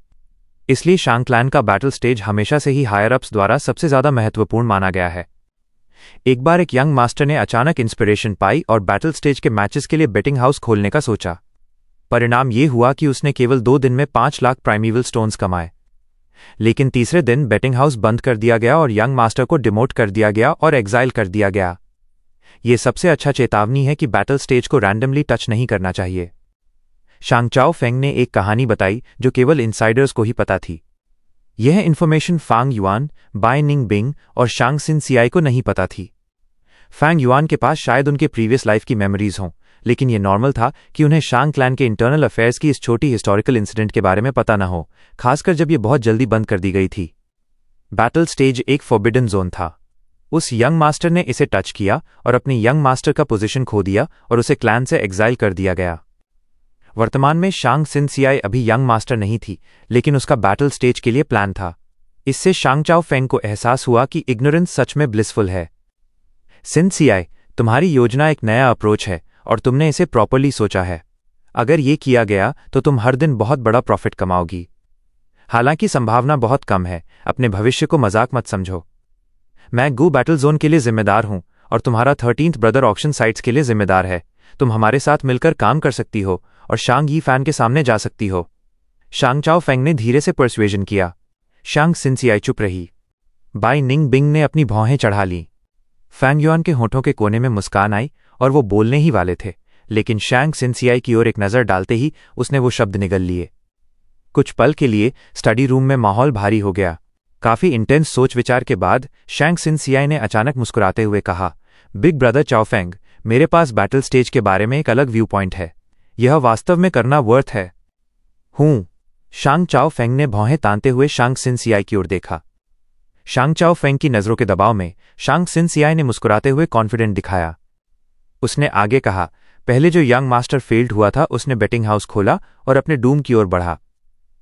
इसलिए शांग क्लैन का बैटल स्टेज हमेशा से ही हायर अप्स द्वारा सबसे ज़्यादा महत्वपूर्ण माना गया है। एक बार एक यंग मास्टर ने अचानक इंस्पिरेशन पाई और बैटल स्टेज के मैचेस के लिए बेटिंग हाउस खोलने का सोचा। परिणाम ये हुआ कि उसने केवल 2 दिन में 5 लाख प्राइमीवल स्टोन्स कमाए। लेकिन तीसरे दिन बेटिंग हाउस बंद कर दिया गया और यंग मास्टर को डिमोट कर दिया गया और एग्जाइल कर दिया गया। ये सबसे अच्छा चेतावनी है कि बैटल स्टेज को रैंडमली टच नहीं करना चाहिए। शांग चाओ फेंग ने एक कहानी बताई जो केवल इनसाइडर्स को ही पता थी। यह इन्फॉर्मेशन फांग युआन, बाय निंग बिंग और शांग सिन सियाई को नहीं पता थी। फांग युआन के पास शायद उनके प्रीवियस लाइफ की मेमोरीज हों, लेकिन यह नॉर्मल था कि उन्हें शांग क्लैन के इंटरनल अफेयर्स की इस छोटी हिस्टोरिकल इंसिडेंट के बारे में पता न हो, खासकर जब यह बहुत जल्दी बंद कर दी गई थी। बैटल स्टेज एक फॉरबिडन जोन था। उस यंग मास्टर ने इसे टच किया और अपने यंग मास्टर का पोजीशन खो दिया और उसे क्लैन से एग्जाइल कर दिया गया। वर्तमान में शांग सिन सियाई अभी यंग मास्टर नहीं थी, लेकिन उसका बैटल स्टेज के लिए प्लान था। इससे शांग चाओ फेंग को एहसास हुआ कि इग्नोरेंस सच में ब्लिसफुल है। सिन सियाई, तुम्हारी योजना एक नया अप्रोच है और तुमने इसे प्रॉपर्ली सोचा है। अगर ये किया गया तो तुम हर दिन बहुत बड़ा प्रॉफिट कमाओगी। हालांकि संभावना बहुत कम है, अपने भविष्य को मजाक मत समझो। मैं गू बैटल जोन के लिए जिम्मेदार हूं और तुम्हारा 13th ब्रदर ऑक्शन साइट्स के लिए जिम्मेदार है। तुम हमारे साथ मिलकर काम कर सकती हो और शांग यी फैन के सामने जा सकती हो। शांग चाओ फेंग ने धीरे से परसुएजन किया। शांग सिन सियाई चुप रही। बाई निंग बिंग ने अपनी भौहें चढ़ा ली। फैंग युआन के होठों के कोने में मुस्कान आई और वो बोलने ही वाले थे, लेकिन शांग सिन सियाई की ओर एक नज़र डालते ही उसने वो शब्द निगल लिए। कुछ पल के लिए स्टडी रूम में माहौल भारी हो गया। काफी इंटेंस सोच विचार के बाद शांग सिन सियाई ने अचानक मुस्कुराते हुए कहा, बिग ब्रदर चाओ फेंग, मेरे पास बैटल स्टेज के बारे में एक अलग व्यू पॉइंट है। यह वास्तव में करना वर्थ है। हूं। शांग चाओ फेंग ने भौहें तानते हुए शांग सिन सियाई की ओर देखा। शांग चाओ फेंग की नजरों के दबाव में शांग सिन सियाई ने मुस्कुराते हुए कॉन्फिडेंट दिखाया। उसने आगे कहा, पहले जो यंग मास्टर फेल्ड हुआ था उसने बेटिंग हाउस खोला और अपने डूम की ओर बढ़ा।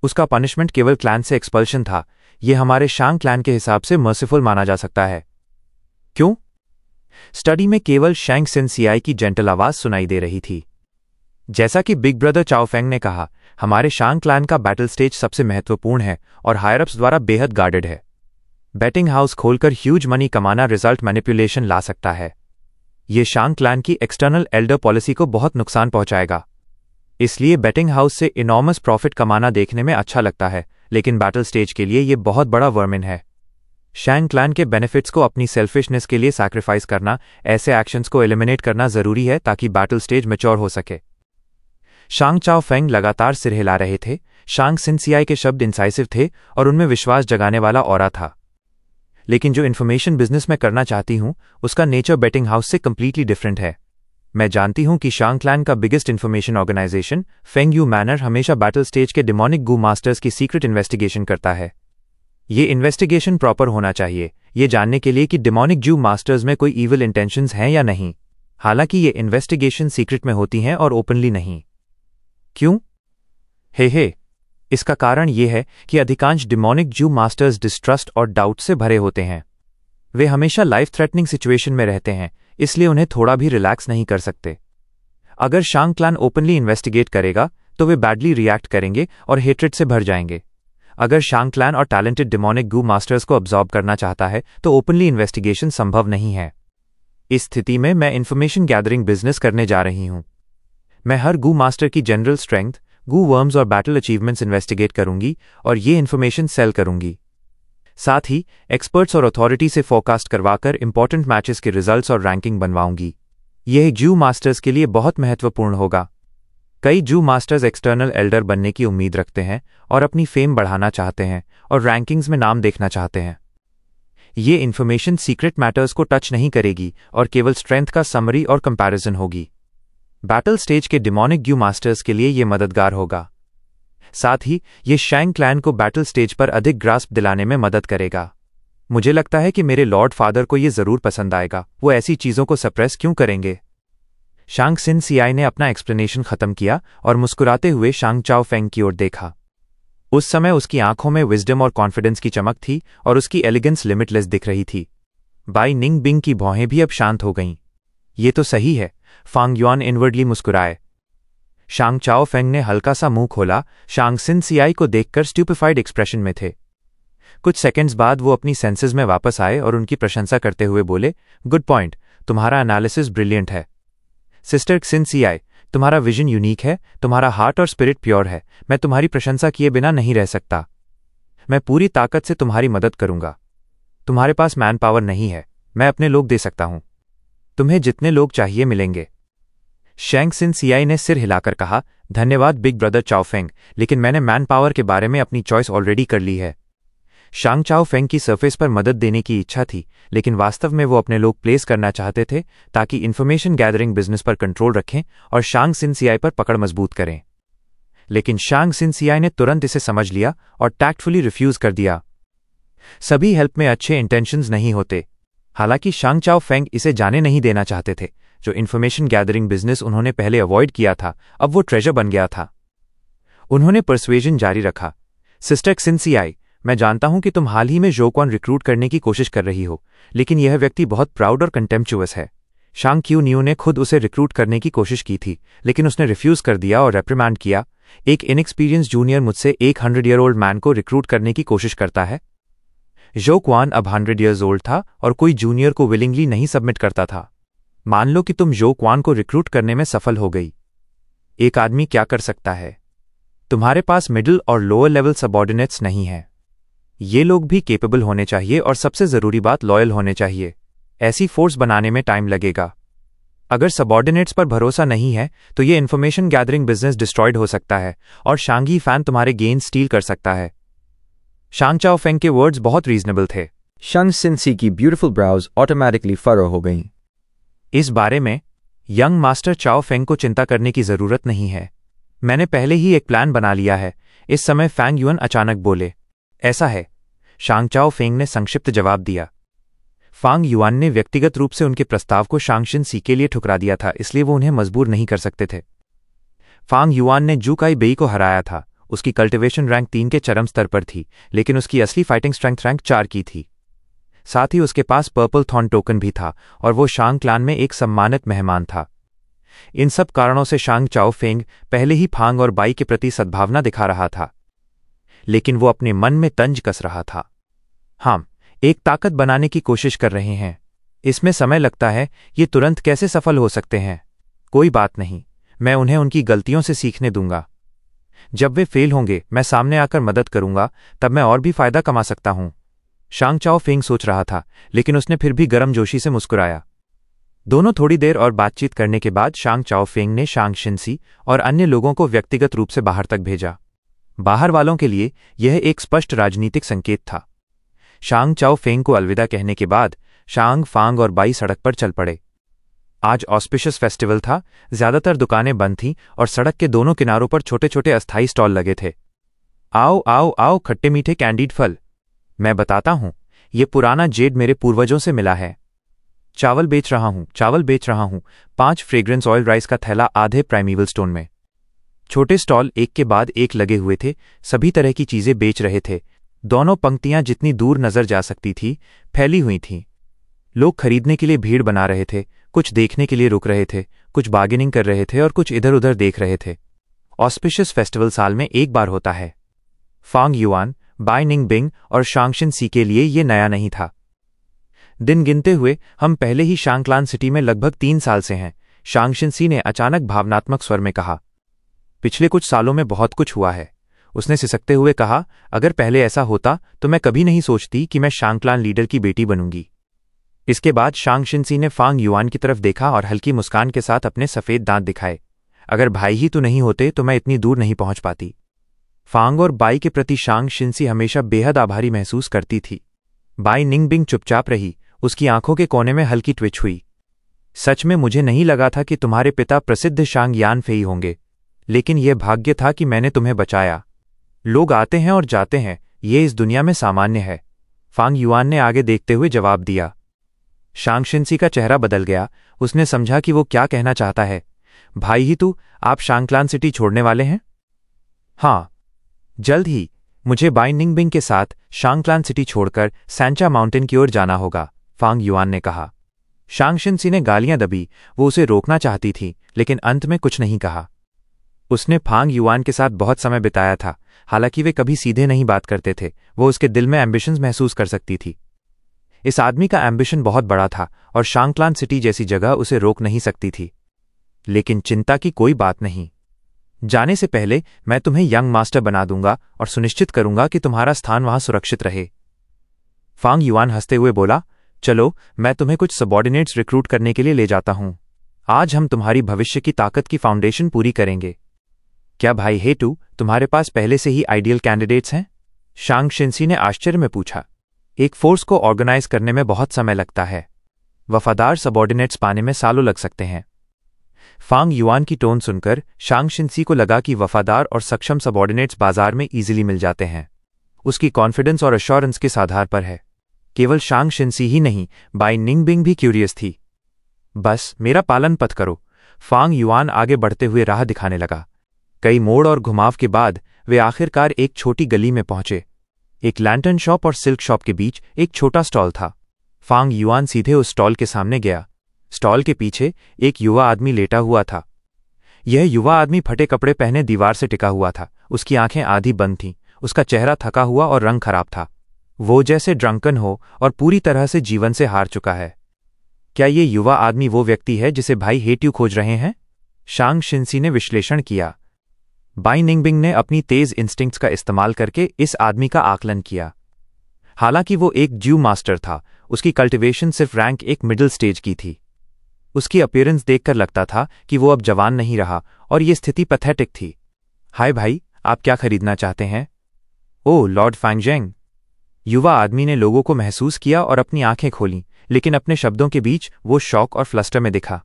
उसका पनिशमेंट केवल क्लैन से एक्सपल्शन था। यह हमारे शांग क्लैन के हिसाब से मर्सीफुल माना जा सकता है। क्यों? स्टडी में केवल शांग सिन सियाई की जेंटल आवाज सुनाई दे रही थी। जैसा कि बिग ब्रदर चाओ फेंग ने कहा, हमारे शांग क्लैन का बैटल स्टेज सबसे महत्वपूर्ण है और हायर अप्स द्वारा बेहद गार्डेड है। बेटिंग हाउस खोलकर ह्यूज मनी कमाना रिजल्ट मैनिपुलेशन ला सकता है। यह शांग क्लैन की एक्सटर्नल एल्डर पॉलिसी को बहुत नुकसान पहुंचाएगा। इसलिए बेटिंग हाउस से इनॉर्मस प्रॉफिट कमाना देखने में अच्छा लगता है, लेकिन बैटल स्टेज के लिए यह बहुत बड़ा वर्मिन है। शांग क्लैन के बेनिफिट्स को अपनी सेल्फिशनेस के लिए सैक्रिफाइस करना, ऐसे एक्शंस को एलिमिनेट करना जरूरी है ताकि बैटल स्टेज मैच्योर हो सके। शांग चाओ फेंग लगातार सिर हिला रहे थे। शांग सिन सियाई के शब्द इंसाइसिव थे और उनमें विश्वास जगाने वाला ऑरा था। लेकिन जो इन्फॉर्मेशन बिजनेस में करना चाहती हूं उसका नेचर बेटिंग हाउस से कंप्लीटली डिफरेंट है। मैं जानती हूं कि शांग क्लैन का biggest information organisation Feng Yu Manor हमेशा बैटल स्टेज के डिमोनिक गू मास्टर्स की सीक्रेट इन्वेस्टिगेशन करता है। ये इन्वेस्टिगेशन प्रॉपर होना चाहिए, ये जानने के लिए कि डिमोनिक जू मास्टर्स में कोई ईविल इंटेंशंस हैं या नहीं। हालांकि ये इन्वेस्टिगेशन सीक्रेट में होती हैं और ओपनली नहीं। क्यों? हे, इसका कारण यह है कि अधिकांश डिमोनिक जू मास्टर्स डिस्ट्रस्ट और डाउट से भरे होते हैं। वे हमेशा लाइफ थ्रेटनिंग सिचुएशन में रहते हैं, इसलिए उन्हें थोड़ा भी रिलैक्स नहीं कर सकते। अगर शांग क्लैन ओपनली इन्वेस्टिगेट करेगा तो वे बैडली रिएक्ट करेंगे और हेट्रेड से भर जाएंगे। अगर शांग क्लैन और टैलेंटेड डिमोनिक गू मास्टर्स को अब्सॉर्ब करना चाहता है तो ओपनली इन्वेस्टिगेशन संभव नहीं है। इस स्थिति में मैं इन्फॉर्मेशन गैदरिंग बिजनेस करने जा रही हूं। मैं हर गू मास्टर की जनरल स्ट्रेंथ, गू वर्म्स और बैटल अचीवमेंट्स इन्वेस्टिगेट करूंगी और ये इन्फॉर्मेशन सेल करूंगी। साथ ही एक्सपर्ट्स और अथॉरिटी से फोरकास्ट करवाकर इंपॉर्टेंट मैचेस के रिजल्ट्स और रैंकिंग बनवाऊंगी। यह जू मास्टर्स के लिए बहुत महत्वपूर्ण होगा। कई जू मास्टर्स एक्सटर्नल एल्डर बनने की उम्मीद रखते हैं और अपनी फेम बढ़ाना चाहते हैं और रैंकिंग्स में नाम देखना चाहते हैं। ये इन्फॉर्मेशन सीक्रेट मैटर्स को टच नहीं करेगी और केवल स्ट्रेंथ का समरी और कंपैरिजन होगी। बैटल स्टेज के डिमोनिक ग्यू मास्टर्स के लिए यह मददगार होगा। साथ ही ये शांग क्लैन को बैटल स्टेज पर अधिक ग्रास्प दिलाने में मदद करेगा। मुझे लगता है कि मेरे लॉर्ड फादर को यह जरूर पसंद आएगा। वो ऐसी चीजों को सप्रेस क्यों करेंगे? शांग सिन सियाई ने अपना एक्सप्लेनेशन खत्म किया और मुस्कुराते हुए शांग चाओ फेंग की ओर देखा। उस समय उसकी आंखों में विजडम और कॉन्फिडेंस की चमक थी और उसकी एलिगेंस लिमिटलेस दिख रही थी। बाई निंग बिंग की भौहें भी अब शांत हो गईं। ये तो सही है, फांग युआन इनवर्डली मुस्कुराए। शांग चाओ फेंग ने हल्का सा मुंह खोला। शांग सिनसियाई को देखकर स्ट्यूपिफाइड एक्सप्रेशन में थे। कुछ सेकंड्स बाद वो अपनी सेंसेस में वापस आए और उनकी प्रशंसा करते हुए बोले, गुड पॉइंट, तुम्हारा एनालिसिस ब्रिलियंट है। सिस्टर सिनसियाई, तुम्हारा विजन यूनिक है, तुम्हारा हार्ट और स्पिरिट प्योर है। मैं तुम्हारी प्रशंसा किए बिना नहीं रह सकता। मैं पूरी ताकत से तुम्हारी मदद करूंगा। तुम्हारे पास मैन पावर नहीं है, मैं अपने लोग दे सकता हूं। तुम्हें जितने लोग चाहिए मिलेंगे। शैंग सिनसियाई ने सिर हिलाकर कहा, धन्यवाद बिग ब्रदर चाओ फेंग, लेकिन मैंने मैन पावर के बारे में अपनी चॉइस ऑलरेडी कर ली है। शांग चाओ फेंग की सरफेस पर मदद देने की इच्छा थी, लेकिन वास्तव में वो अपने लोग प्लेस करना चाहते थे ताकि इन्फॉर्मेशन गैदरिंग बिजनेस पर कंट्रोल रखें और शांग सिनसियाई पर पकड़ मजबूत करें। लेकिन शांग सिनसियाई ने तुरंत इसे समझ लिया और टैक्टफुली रिफ्यूज कर दिया। सभी हेल्प में अच्छे इंटेंशंस नहीं होते। हालांकि शांग चाओ फेंग इसे जाने नहीं देना चाहते थे। जो इन्फॉर्मेशन गैदरिंग बिजनेस उन्होंने पहले अवॉइड किया था, अब वो ट्रेजर बन गया था। उन्होंने परसुएजन जारी रखा, सिस्टर सिनसियाई, मैं जानता हूं कि तुम हाल ही में जो क्वान रिक्रूट करने की कोशिश कर रही हो, लेकिन यह व्यक्ति बहुत प्राउड और कंटेम्पचुअस है। शांग क्यू न्यू ने खुद उसे रिक्रूट करने की कोशिश की थी, लेकिन उसने रिफ्यूज कर दिया और रेप्रिमांड किया। एक इनएक्सपीरियंस जूनियर मुझसे एक 100-year-old मैन को रिक्रूट करने की कोशिश करता है। जो क्वान अब 100 years old था और कोई जूनियर को विलिंगली नहीं सबमिट करता था। मान लो कि तुम जो क्वान को रिक्रूट करने में सफल हो गई। एक आदमी क्या कर सकता है? तुम्हारे पास मिडिल और लोअर लेवल सबऑर्डिनेट्स नहीं हैं। ये लोग भी केपेबल होने चाहिए और सबसे जरूरी बात लॉयल होने चाहिए। ऐसी फोर्स बनाने में टाइम लगेगा। अगर सबऑर्डिनेट्स पर भरोसा नहीं है तो ये इन्फॉर्मेशन गैदरिंग बिजनेस डिस्ट्रॉयड हो सकता है और शांगी फैन तुम्हारे गेन स्टील कर सकता है। शांग चाओ फेंग के वर्ड्स बहुत रीजनेबल थे। शंग सिनसी की ब्यूटीफुल ब्राउज ऑटोमेटिकली फरो हो गईं। इस बारे में यंग मास्टर चाओ फेंग को चिंता करने की जरूरत नहीं है। मैंने पहले ही एक प्लान बना लिया है। इस समय फैंग युआन अचानक बोले, ऐसा है? शांग चाओ फेंग ने संक्षिप्त जवाब दिया। फांग युआन ने व्यक्तिगत रूप से उनके प्रस्ताव को शांग शिनसी के लिए ठुकरा दिया था, इसलिए वो उन्हें मजबूर नहीं कर सकते थे। फांग युआन ने जू काई बेई को हराया था। उसकी कल्टिवेशन रैंक 3 के चरम स्तर पर थी, लेकिन उसकी असली फाइटिंग स्ट्रेंथ रैंक 4 की थी। साथ ही उसके पास पर्पल थॉर्न टोकन भी था और वो शांग क्लान में एक सम्मानित मेहमान था। इन सब कारणों से शांग चाओ फेंग पहले ही फांग और बाई के प्रति सद्भावना दिखा रहा था, लेकिन वो अपने मन में तंज कस रहा था। हम एक ताकत बनाने की कोशिश कर रहे हैं। इसमें समय लगता है। ये तुरंत कैसे सफल हो सकते हैं? कोई बात नहीं, मैं उन्हें उनकी गलतियों से सीखने दूंगा। जब वे फेल होंगे मैं सामने आकर मदद करूंगा, तब मैं और भी फायदा कमा सकता हूं। शांग चाओ फेंग सोच रहा था, लेकिन उसने फिर भी गर्मजोशी से मुस्कुराया। दोनों थोड़ी देर और बातचीत करने के बाद शांग चाओ फेंग ने शांग शिनसी और अन्य लोगों को व्यक्तिगत रूप से बाहर तक भेजा। बाहर वालों के लिए यह एक स्पष्ट राजनीतिक संकेत था। शांग चाओ फेंग को अलविदा कहने के बाद शांग, फांग और बाई सड़क पर चल पड़े। आज ऑस्पिशियस फेस्टिवल था। ज्यादातर दुकानें बंद थीं और सड़क के दोनों किनारों पर छोटे छोटे अस्थायी स्टॉल लगे थे। आओ आओ आओ, खट्टे मीठे कैंडीड फल। मैं बताता हूं, ये पुराना जेड मेरे पूर्वजों से मिला है। चावल बेच रहा हूं। 5 फ्रेग्रेंस ऑयल राइस का थैला आधे प्राइमीवल स्टोन में। छोटे स्टॉल एक के बाद एक लगे हुए थे। सभी तरह की चीजें बेच रहे थे। दोनों पंक्तियां जितनी दूर नजर जा सकती थी फैली हुई थीं। लोग खरीदने के लिए भीड़ बना रहे थे, कुछ देखने के लिए रुक रहे थे, कुछ बार्गेनिंग कर रहे थे और कुछ इधर उधर देख रहे थे। ऑस्पिशियस फेस्टिवल साल में एक बार होता है। फांग युआन, बाई निंग बिंग और शांग शिनसी के लिए ये नया नहीं था। दिन गिनते हुए हम पहले ही शांगक्लान सिटी में लगभग 3 साल से हैं। शांग शिनसी ने अचानक भावनात्मक स्वर में कहा। पिछले कुछ सालों में बहुत कुछ हुआ है, उसने सिसकते हुए कहा। अगर पहले ऐसा होता तो मैं कभी नहीं सोचती कि मैं शांगक्लान लीडर की बेटी बनूंगी। इसके बाद शांग शिनसी ने फांग युआन की तरफ देखा और हल्की मुस्कान के साथ अपने सफेद दांत दिखाए। अगर भाई ही तो नहीं होते तो मैं इतनी दूर नहीं पहुंच पाती। फांग और बाई के प्रति शांग शिनसी हमेशा बेहद आभारी महसूस करती थी। बाई निंगबिंग चुपचाप रही। उसकी आंखों के कोने में हल्की ट्विच हुई। सच में मुझे नहीं लगा था कि तुम्हारे पिता प्रसिद्ध शांग यान फेई होंगे, लेकिन यह भाग्य था कि मैंने तुम्हें बचाया। लोग आते हैं और जाते हैं, ये इस दुनिया में सामान्य है। फांग युआन ने आगे देखते हुए जवाब दिया। शांग शिनसी का चेहरा बदल गया। उसने समझा कि वो क्या कहना चाहता है। भाई ही तू, आप शांगक्लान सिटी छोड़ने वाले हैं? हाँ, जल्द ही मुझे बाई निंगबिंग के साथ शांगक्लान सिटी छोड़कर सैंचा माउंटेन की ओर जाना होगा, फांग युआन ने कहा। शांग शिनसी ने गालियां दबी। वो उसे रोकना चाहती थी, लेकिन अंत में कुछ नहीं कहा। उसने फांग युआन के साथ बहुत समय बिताया था। हालांकि वे कभी सीधे नहीं बात करते थे, वो उसके दिल में एम्बिशंस महसूस कर सकती थी। इस आदमी का एम्बिशन बहुत बड़ा था और शांगक्लान सिटी जैसी जगह उसे रोक नहीं सकती थी। लेकिन चिंता की कोई बात नहीं। जाने से पहले मैं तुम्हें यंग मास्टर बना दूंगा और सुनिश्चित करूंगा कि तुम्हारा स्थान वहां सुरक्षित रहे। फांग युआन हंसते हुए बोला, चलो मैं तुम्हें कुछ सबॉर्डिनेट्स रिक्रूट करने के लिए ले जाता हूं। आज हम तुम्हारी भविष्य की ताकत की फाउंडेशन पूरी करेंगे। क्या भाई हेटू, तुम्हारे पास पहले से ही आइडियल कैंडिडेट्स हैं? शांग शिनसी ने आश्चर्य में पूछा। एक फोर्स को ऑर्गेनाइज करने में बहुत समय लगता है। वफादार सबॉर्डिनेट्स पाने में सालों लग सकते हैं। फांग युआन की टोन सुनकर शांग शिनसी को लगा कि वफादार और सक्षम सबॉर्डिनेट्स बाजार में इजीली मिल जाते हैं। उसकी कॉन्फिडेंस और एश्योरेंस किस आधार पर है? केवल शांग शिनसी ही नहीं, बाई निंगबिंग भी क्यूरियस थी। बस मेरा पालन पथ करो। फांग युआन आगे बढ़ते हुए राह दिखाने लगा। कई मोड़ और घुमाव के बाद वे आखिरकार एक छोटी गली में पहुंचे। एक लैंटर्न शॉप और सिल्क शॉप के बीच एक छोटा स्टॉल था। फांग युआन सीधे उस स्टॉल के सामने गया। स्टॉल के पीछे एक युवा आदमी लेटा हुआ था। यह युवा आदमी फटे कपड़े पहने दीवार से टिका हुआ था। उसकी आंखें आधी बंद थीं। उसका चेहरा थका हुआ और रंग खराब था। वो जैसे ड्रंकन हो और पूरी तरह से जीवन से हार चुका है। क्या ये युवा आदमी वो व्यक्ति है जिसे भाई हेट्यू खोज रहे हैं? शांग शिनसी ने विश्लेषण किया। बाई निंगबिंग ने अपनी तेज इंस्टिंक्ट्स का इस्तेमाल करके इस आदमी का आकलन किया। हालांकि वो एक ज्यू मास्टर था, उसकी कल्टिवेशन सिर्फ रैंक एक मिडिल स्टेज की थी। उसकी अपीयरेंस देखकर लगता था कि वो अब जवान नहीं रहा और ये स्थिति पैथेटिक थी। हाय भाई, आप क्या खरीदना चाहते हैं? Oh Lord Fangzheng. युवा आदमी ने लोगों को महसूस किया और अपनी आंखें खोलीं, लेकिन अपने शब्दों के बीच वो शॉक और फ्लस्टर में दिखा।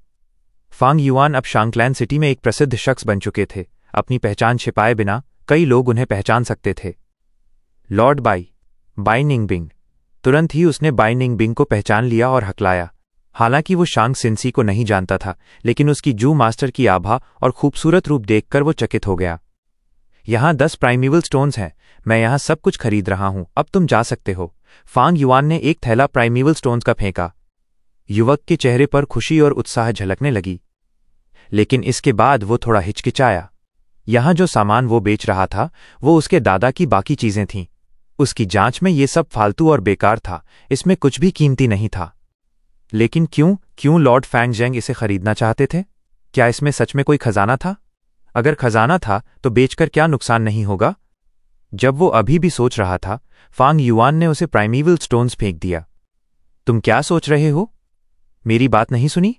फांग युआन अब शांगक्लैन सिटी में एक प्रसिद्ध शख्स बन चुके थे। अपनी पहचान छिपाए बिना कई लोग उन्हें पहचान सकते थे। Lord Bai Ningbing. तुरंत ही उसने बाई निंगबिंग को पहचान लिया और हकलाया। हालांकि वो शांग शिनसी को नहीं जानता था, लेकिन उसकी जू मास्टर की आभा और खूबसूरत रूप देखकर वो चकित हो गया। यहां 10 प्राइमीवल स्टोन्स हैं। मैं यहां सब कुछ खरीद रहा हूं, अब तुम जा सकते हो। फांग युआन ने एक थैला प्राइमीवल स्टोन्स का फेंका। युवक के चेहरे पर खुशी और उत्साह झलकने लगी, लेकिन इसके बाद वो थोड़ा हिचकिचाया। यहां जो सामान वो बेच रहा था वो उसके दादा की बाकी चीजें थीं। उसकी जांच में ये सब फालतू और बेकार था, इसमें कुछ भी कीमती नहीं था। लेकिन क्यों लॉर्ड फैंगजेंग इसे खरीदना चाहते थे? क्या इसमें सच में कोई खजाना था? अगर खजाना था तो बेचकर क्या नुकसान नहीं होगा? जब वो अभी भी सोच रहा था, फांग युआन ने उसे प्राइमीवल स्टोन्स फेंक दिया। तुम क्या सोच रहे हो? मेरी बात नहीं सुनी?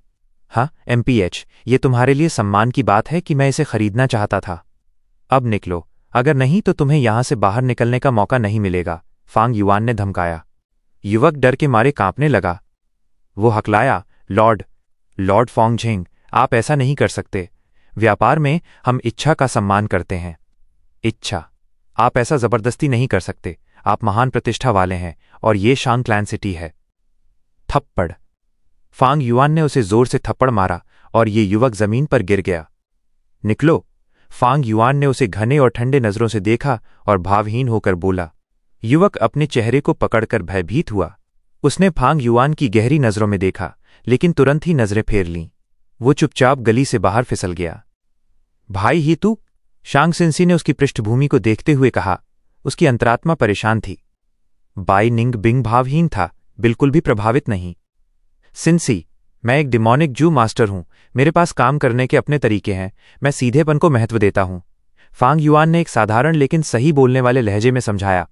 हाँ एमपीएच, ये तुम्हारे लिए सम्मान की बात है कि मैं इसे खरीदना चाहता था। अब निकलो, अगर नहीं तो तुम्हें यहां से बाहर निकलने का मौका नहीं मिलेगा, फांग युआन ने धमकाया। युवक डर के मारे कांपने लगा। वो हकलाया, लॉर्ड फॉन्गझेंग, आप ऐसा नहीं कर सकते। व्यापार में हम इच्छा का सम्मान करते हैं। इच्छा? आप ऐसा जबरदस्ती नहीं कर सकते। आप महान प्रतिष्ठा वाले हैं और ये शांगक्लैन सिटी है। थप्पड़। फांग युआन ने उसे जोर से थप्पड़ मारा और ये युवक जमीन पर गिर गया। निकलो। फांग युआन ने उसे घने और ठंडे नजरों से देखा और भावहीन होकर बोला। युवक अपने चेहरे को पकड़कर भयभीत हुआ। उसने फांग युआन की गहरी नजरों में देखा, लेकिन तुरंत ही नजरें फेर लीं। वो चुपचाप गली से बाहर फिसल गया। भाई ही तू? शांग शिनसी ने उसकी पृष्ठभूमि को देखते हुए कहा। उसकी अंतरात्मा परेशान थी। बाई निंगबिंग भावहीन था, बिल्कुल भी प्रभावित नहीं। शिनसी, मैं एक डिमोनिक जू मास्टर हूं। मेरे पास काम करने के अपने तरीके हैं। मैं सीधेपन को महत्व देता हूं। फांग युआन ने एक साधारण लेकिन सही बोलने वाले लहजे में समझाया।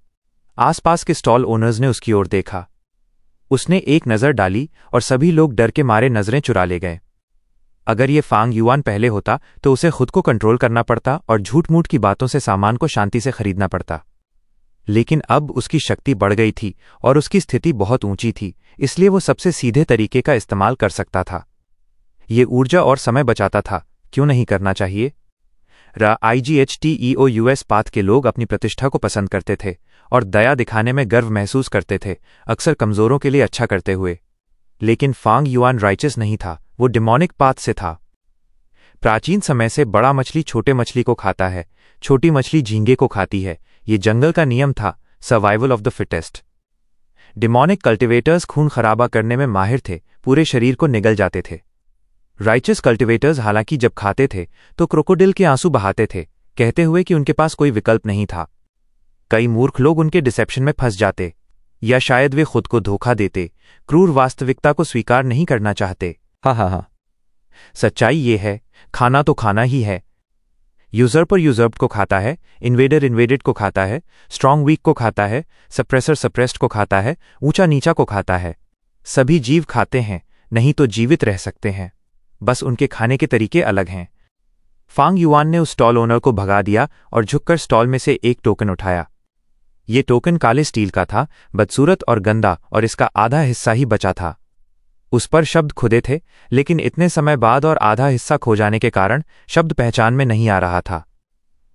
आसपास के स्टॉल ओनर्स ने उसकी ओर देखा। उसने एक नज़र डाली और सभी लोग डर के मारे नजरें चुरा ले गए। अगर ये फांग युआन पहले होता तो उसे खुद को कंट्रोल करना पड़ता और झूठ मूठ की बातों से सामान को शांति से खरीदना पड़ता। लेकिन अब उसकी शक्ति बढ़ गई थी और उसकी स्थिति बहुत ऊंची थी, इसलिए वो सबसे सीधे तरीके का इस्तेमाल कर सकता था। ये ऊर्जा और समय बचाता था। क्यों नहीं करना चाहिए? IGHTEOUS पाथ के लोग अपनी प्रतिष्ठा को पसंद करते थे और दया दिखाने में गर्व महसूस करते थे, अक्सर कमजोरों के लिए अच्छा करते हुए। लेकिन फांग युआन राइचस नहीं था, वो डिमोनिक पाथ से था। प्राचीन समय से बड़ा मछली छोटे मछली को खाता है, छोटी मछली झींगे को खाती है। ये जंगल का नियम था, survival of the fittest. Demonic cultivators खून खराबा करने में माहिर थे, पूरे शरीर को निगल जाते थे। राइचस कल्टिवेटर्स हालांकि जब खाते थे तो क्रोकोडिल के आंसू बहाते थे, कहते हुए कि उनके पास कोई विकल्प नहीं था। कई मूर्ख लोग उनके डिसेप्शन में फंस जाते, या शायद वे खुद को धोखा देते, क्रूर वास्तविकता को स्वीकार नहीं करना चाहते। हा। सच्चाई ये है, खाना तो खाना ही है। यूजर्पर यूजर्प्ड को खाता है, इन्वेडर इन्वेडेड को खाता है, स्ट्रांग वीक को खाता है, सप्रेसर सप्रेस्ड को खाता है, ऊंचा नीचा को खाता है। सभी जीव खाते हैं, नहीं तो जीवित रह सकते हैं, बस उनके खाने के तरीके अलग हैं। फांग युआन ने उस स्टॉल ओनर को भगा दिया और झुककर स्टॉल में से एक टोकन उठाया। ये टोकन काले स्टील का था, बदसूरत और गंदा, और इसका आधा हिस्सा ही बचा था। उस पर शब्द खुदे थे, लेकिन इतने समय बाद और आधा हिस्सा खो जाने के कारण शब्द पहचान में नहीं आ रहा था।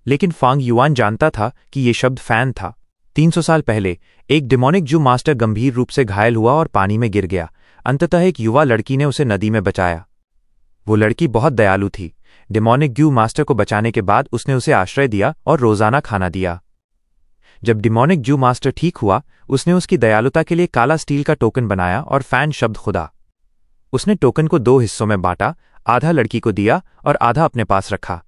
लेकिन फांग युआन जानता था कि ये शब्द फैन था। 300 साल पहले एक डिमोनिक जू मास्टर गंभीर रूप से घायल हुआ और पानी में गिर गया। अंततः एक युवा लड़की ने उसे नदी में बचाया। वो लड़की बहुत दयालु थी। डिमोनिक जू मास्टर को बचाने के बाद उसने उसे आश्रय दिया और रोजाना खाना दिया। जब डिमोनिक जू मास्टर ठीक हुआ, उसने उसकी दयालुता के लिए काला स्टील का टोकन बनाया और फैन शब्द खुदा। उसने टोकन को 2 हिस्सों में बांटा, आधा लड़की को दिया और आधा अपने पास रखा।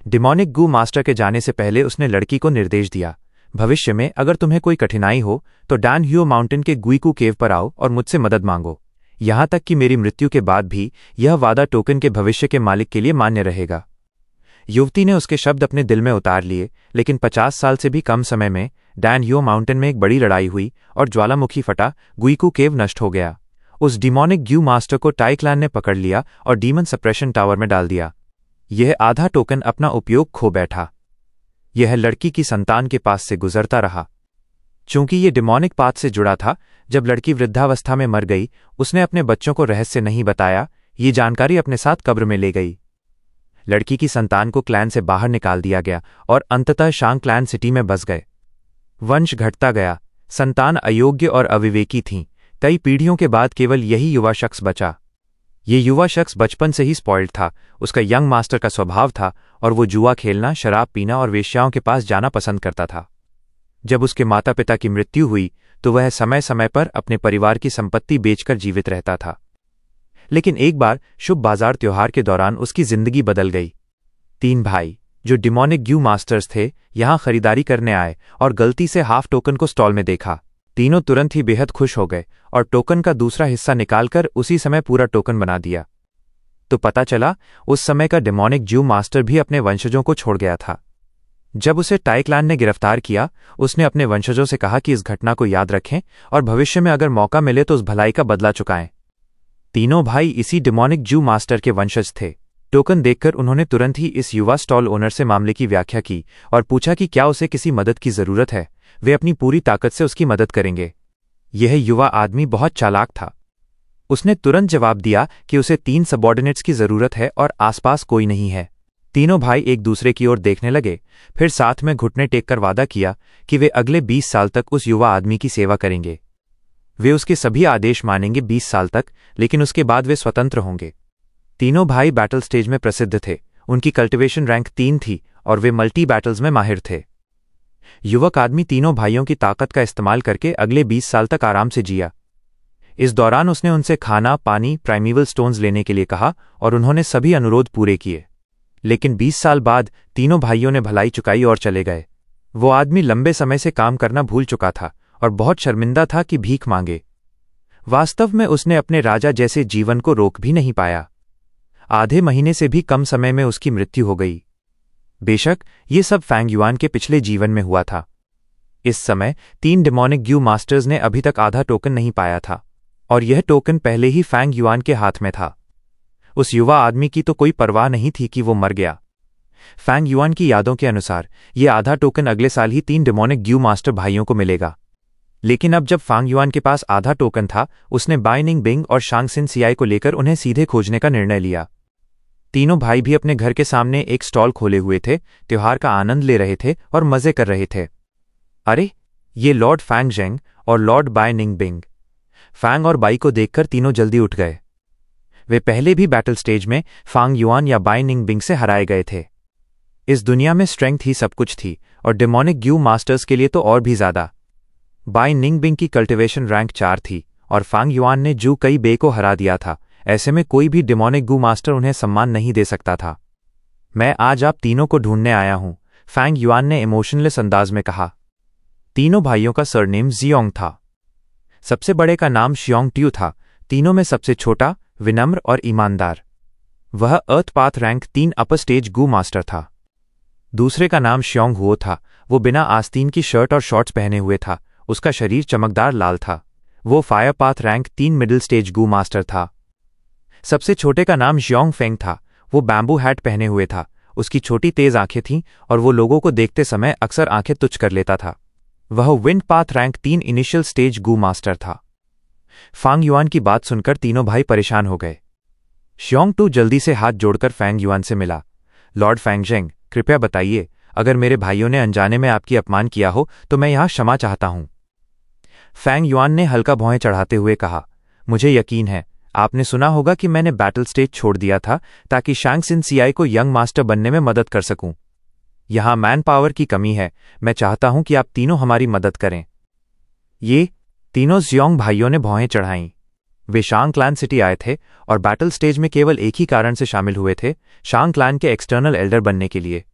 डिमोनिक गू मास्टर के जाने से पहले उसने लड़की को निर्देश दिया, भविष्य में अगर तुम्हें कोई कठिनाई हो तो डैन ह्यो माउंटेन के गुइकू केव पर आओ और मुझसे मदद मांगो। यहां तक कि मेरी मृत्यु के बाद भी यह वादा टोकन के भविष्य के मालिक के लिए मान्य रहेगा। युवती ने उसके शब्द अपने दिल में उतार लिए, लेकिन 50 साल से भी कम समय में डैन ह्यो माउंटेन में एक बड़ी लड़ाई हुई और ज्वालामुखी फटा, गुइकू केव नष्ट हो गया। उस डिमोनिक ग्यू मास्टर को टाइक्लैन ने पकड़ लिया और डीमन सप्रेशन टावर में डाल दिया। यह आधा टोकन अपना उपयोग खो बैठा। यह लड़की की संतान के पास से गुजरता रहा। चूंकि ये डिमोनिक पाथ से जुड़ा था, जब लड़की वृद्धावस्था में मर गई, उसने अपने बच्चों को रहस्य नहीं बताया। ये जानकारी अपने साथ कब्र में ले गई। लड़की की संतान को क्लैन से बाहर निकाल दिया गया और अंततः शांग क्लैन सिटी में बस गए। वंश घटता गया। संतान अयोग्य और अविवेकी थीं। कई पीढ़ियों के बाद केवल यही युवा शख्स बचा। ये युवा शख्स बचपन से ही स्पॉइल्ड था। उसका यंग मास्टर का स्वभाव था और वो जुआ खेलना, शराब पीना और वेश्याओं के पास जाना पसंद करता था। जब उसके माता पिता की मृत्यु हुई तो वह समय समय पर अपने परिवार की संपत्ति बेचकर जीवित रहता था। लेकिन एक बार शुभ बाजार त्योहार के दौरान उसकी जिंदगी बदल गई। 3 भाई जो डिमोनिक ग्यू मास्टर्स थे, यहां खरीदारी करने आए और गलती से हाफ टोकन को स्टॉल में देखा। तीनों तुरंत ही बेहद खुश हो गए और टोकन का दूसरा हिस्सा निकालकर उसी समय पूरा टोकन बना दिया। तो पता चला उस समय का डिमोनिक ज्यू मास्टर भी अपने वंशजों को छोड़ गया था। जब उसे टाइक्लैन ने गिरफ्तार किया, उसने अपने वंशजों से कहा कि इस घटना को याद रखें और भविष्य में अगर मौका मिले तो उस भलाई का बदला चुकाएं। तीनों भाई इसी डिमोनिक ज्यू मास्टर के वंशज थे। टोकन देखकर उन्होंने तुरंत ही इस युवा स्टॉल ओनर से मामले की व्याख्या की और पूछा कि क्या उसे किसी मदद की जरूरत है। वे अपनी पूरी ताकत से उसकी मदद करेंगे। यह युवा आदमी बहुत चालाक था। उसने तुरंत जवाब दिया कि उसे 3 सबॉर्डिनेट्स की जरूरत है और आसपास कोई नहीं है। तीनों भाई एक दूसरे की ओर देखने लगे, फिर साथ में घुटने टेककर वादा किया कि वे अगले 20 साल तक उस युवा आदमी की सेवा करेंगे। वे उसके सभी आदेश मानेंगे 20 साल तक, लेकिन उसके बाद वे स्वतंत्र होंगे। तीनों भाई बैटल स्टेज में प्रसिद्ध थे। उनकी कल्टिवेशन रैंक 3 थी और वे मल्टी बैटल्स में माहिर थे। युवक आदमी तीनों भाइयों की ताकत का इस्तेमाल करके अगले 20 साल तक आराम से जिया। इस दौरान उसने उनसे खाना, पानी, प्राइमीवल स्टोन्स लेने के लिए कहा और उन्होंने सभी अनुरोध पूरे किए। लेकिन 20 साल बाद तीनों भाइयों ने भलाई चुकाई और चले गए। वो आदमी लंबे समय से काम करना भूल चुका था और बहुत शर्मिंदा था कि भीख मांगे। वास्तव में उसने अपने राजा जैसे जीवन को रोक भी नहीं पाया। आधे महीने से भी कम समय में उसकी मृत्यु हो गई। बेशक ये सब फैंग युआन के पिछले जीवन में हुआ था। इस समय 3 डिमोनिक ग्यू मास्टर्स ने अभी तक आधा टोकन नहीं पाया था और यह टोकन पहले ही फैंग युआन के हाथ में था। उस युवा आदमी की तो कोई परवाह नहीं थी कि वो मर गया। फैंग युआन की यादों के अनुसार ये आधा टोकन अगले साल ही 3 डिमोनिक ग्यू मास्टर भाइयों को मिलेगा। लेकिन अब जब फैंग युआन के पास आधा टोकन था, उसने बाई निंग बिंग और शांग सिन सियाई को लेकर उन्हें सीधे खोजने का निर्णय लिया। तीनों भाई भी अपने घर के सामने एक स्टॉल खोले हुए थे, त्योहार का आनंद ले रहे थे और मजे कर रहे थे। अरे, ये लॉर्ड फैंग जेंग और Lord Bai Ning Bing. Fang और बाई को देखकर तीनों जल्दी उठ गए। वे पहले भी बैटल स्टेज में फैंग युआन या बाई निंग बिंग से हराए गए थे। इस दुनिया में स्ट्रेंथ ही सब कुछ थी और डिमोनिक ग्यू मास्टर्स के लिए तो और भी ज्यादा। बाई निंगबिंग की कल्टिवेशन रैंक 4 थी और फांग युआन ने जू कई बे को हरा दिया था। ऐसे में कोई भी डिमोनिक गू मास्टर उन्हें सम्मान नहीं दे सकता था। मैं आज आप तीनों को ढूंढने आया हूं, फैंग युआन ने इमोशनलेस अंदाज में कहा। तीनों भाइयों का सरनेम जियोंग था। सबसे बड़े का नाम शियोंग ट्यू था, तीनों में सबसे छोटा, विनम्र और ईमानदार। वह अर्थ path rank 3 upper stage Gu master था। दूसरे का नाम शियोंग हुओ था। वो बिना आस्तीन की शर्ट और शॉर्ट्स पहने हुए था। उसका शरीर चमकदार लाल था। वो fire path rank 3 middle stage Gu master था। सबसे छोटे का नाम जियोंग फेंग था। वो बैम्बू हैट पहने हुए था। उसकी छोटी तेज आंखें थीं और वो लोगों को देखते समय अक्सर आंखें तुच्छ कर लेता था। वह wind path rank 3 initial stage Gu master था। फांग युआन की बात सुनकर तीनों भाई परेशान हो गए। शियोंग टू जल्दी से हाथ जोड़कर फैंग युआन से मिला। लॉर्ड फैंगजेंग, कृपया बताइए, अगर मेरे भाइयों ने अनजाने में आपकी अपमान किया हो तो मैं यहां क्षमा चाहता हूं। फैंग युआन ने हल्का भौहें चढ़ाते हुए कहा, मुझे यकीन है आपने सुना होगा कि मैंने बैटल स्टेज छोड़ दिया था ताकि शांग सिन सियाई को यंग मास्टर बनने में मदद कर सकूं। यहां मैन पावर की कमी है। मैं चाहता हूं कि आप तीनों हमारी मदद करें। ये तीनों जियोंग भाइयों ने भौहें चढ़ाईं। वे शांग क्लैन सिटी आए थे और बैटल स्टेज में केवल एक ही कारण से शामिल हुए थे, शांग क्लैन के एक्सटर्नल एल्डर बनने के लिए।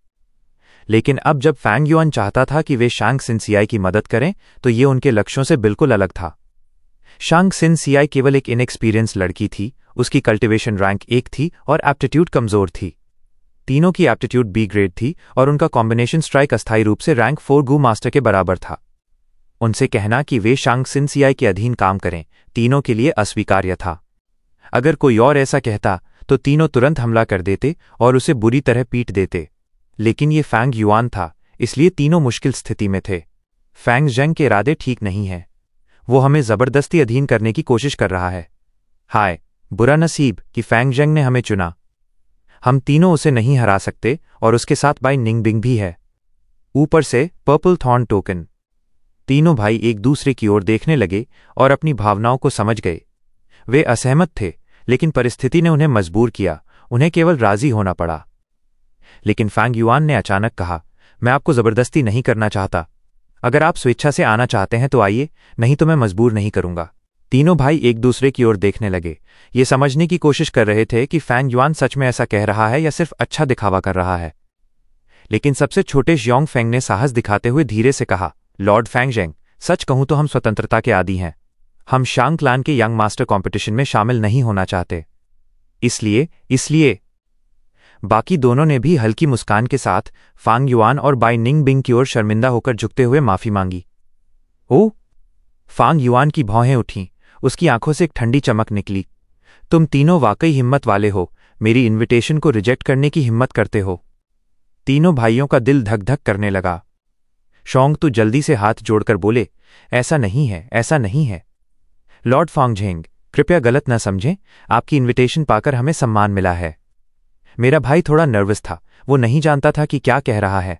लेकिन अब जब फैंग युआन चाहता था कि वे शांग सिन सियाई की मदद करें तो ये उनके लक्ष्यों से बिल्कुल अलग था। शांग सिन सियाई केवल एक इनएक्सपीरियंस लड़की थी। उसकी कल्टिवेशन रैंक 1 थी और एप्टीट्यूड कमजोर थी। तीनों की एप्टीट्यूड बी ग्रेड थी और उनका कॉम्बिनेशन स्ट्राइक अस्थायी रूप से रैंक 4 गू मास्टर के बराबर था। उनसे कहना कि वे शांग सिन सियाई के अधीन काम करें तीनों के लिए अस्वीकार्य था। अगर कोई और ऐसा कहता तो तीनों तुरंत हमला कर देते और उसे बुरी तरह पीट देते। लेकिन ये फैंग युआन था, इसलिए तीनों मुश्किल स्थिति में थे। फैंग जेंग के इरादे ठीक नहीं हैं। वो हमें जबरदस्ती अधीन करने की कोशिश कर रहा है। हाय, बुरा नसीब कि फैंग जेंग ने हमें चुना। हम तीनों उसे नहीं हरा सकते और उसके साथ बाई निंगबिंग भी है। ऊपर से पर्पल थॉर्न टोकन। तीनों भाई एक दूसरे की ओर देखने लगे और अपनी भावनाओं को समझ गए। वे असहमत थे, लेकिन परिस्थिति ने उन्हें मजबूर किया। उन्हें केवल राजी होना पड़ा। लेकिन फैंग युआन ने अचानक कहा, मैं आपको जबरदस्ती नहीं करना चाहता। अगर आप स्वेच्छा से आना चाहते हैं तो आइए, नहीं तो मैं मजबूर नहीं करूंगा। तीनों भाई एक दूसरे की ओर देखने लगे। ये समझने की कोशिश कर रहे थे कि फैंग युआन सच में ऐसा कह रहा है या सिर्फ अच्छा दिखावा कर रहा है। लेकिन सबसे छोटे जियोंग फेंग ने साहस दिखाते हुए धीरे से कहा, लॉर्ड फैंगजेंग, सच कहूं तो हम स्वतंत्रता के आदी हैं। हम शांग क्लैन के यंग मास्टर कॉम्पिटिशन में शामिल नहीं होना चाहते। इसलिए बाकी दोनों ने भी हल्की मुस्कान के साथ फांग युआन और बाई निंगबिंग की ओर शर्मिंदा होकर झुकते हुए माफी मांगी। ओह! फांग युआन की भौहें उठीं। उसकी आंखों से एक ठंडी चमक निकली। तुम तीनों वाकई हिम्मत वाले हो। मेरी इन्विटेशन को रिजेक्ट करने की हिम्मत करते हो। तीनों भाइयों का दिल धक धक करने लगा। शोंग तो जल्दी से हाथ जोड़कर बोले, ऐसा नहीं है, ऐसा नहीं है। लॉर्ड फैंगजेंग, कृपया गलत न समझें। आपकी इन्विटेशन पाकर हमें सम्मान मिला है। मेरा भाई थोड़ा नर्वस था। वो नहीं जानता था कि क्या कह रहा है।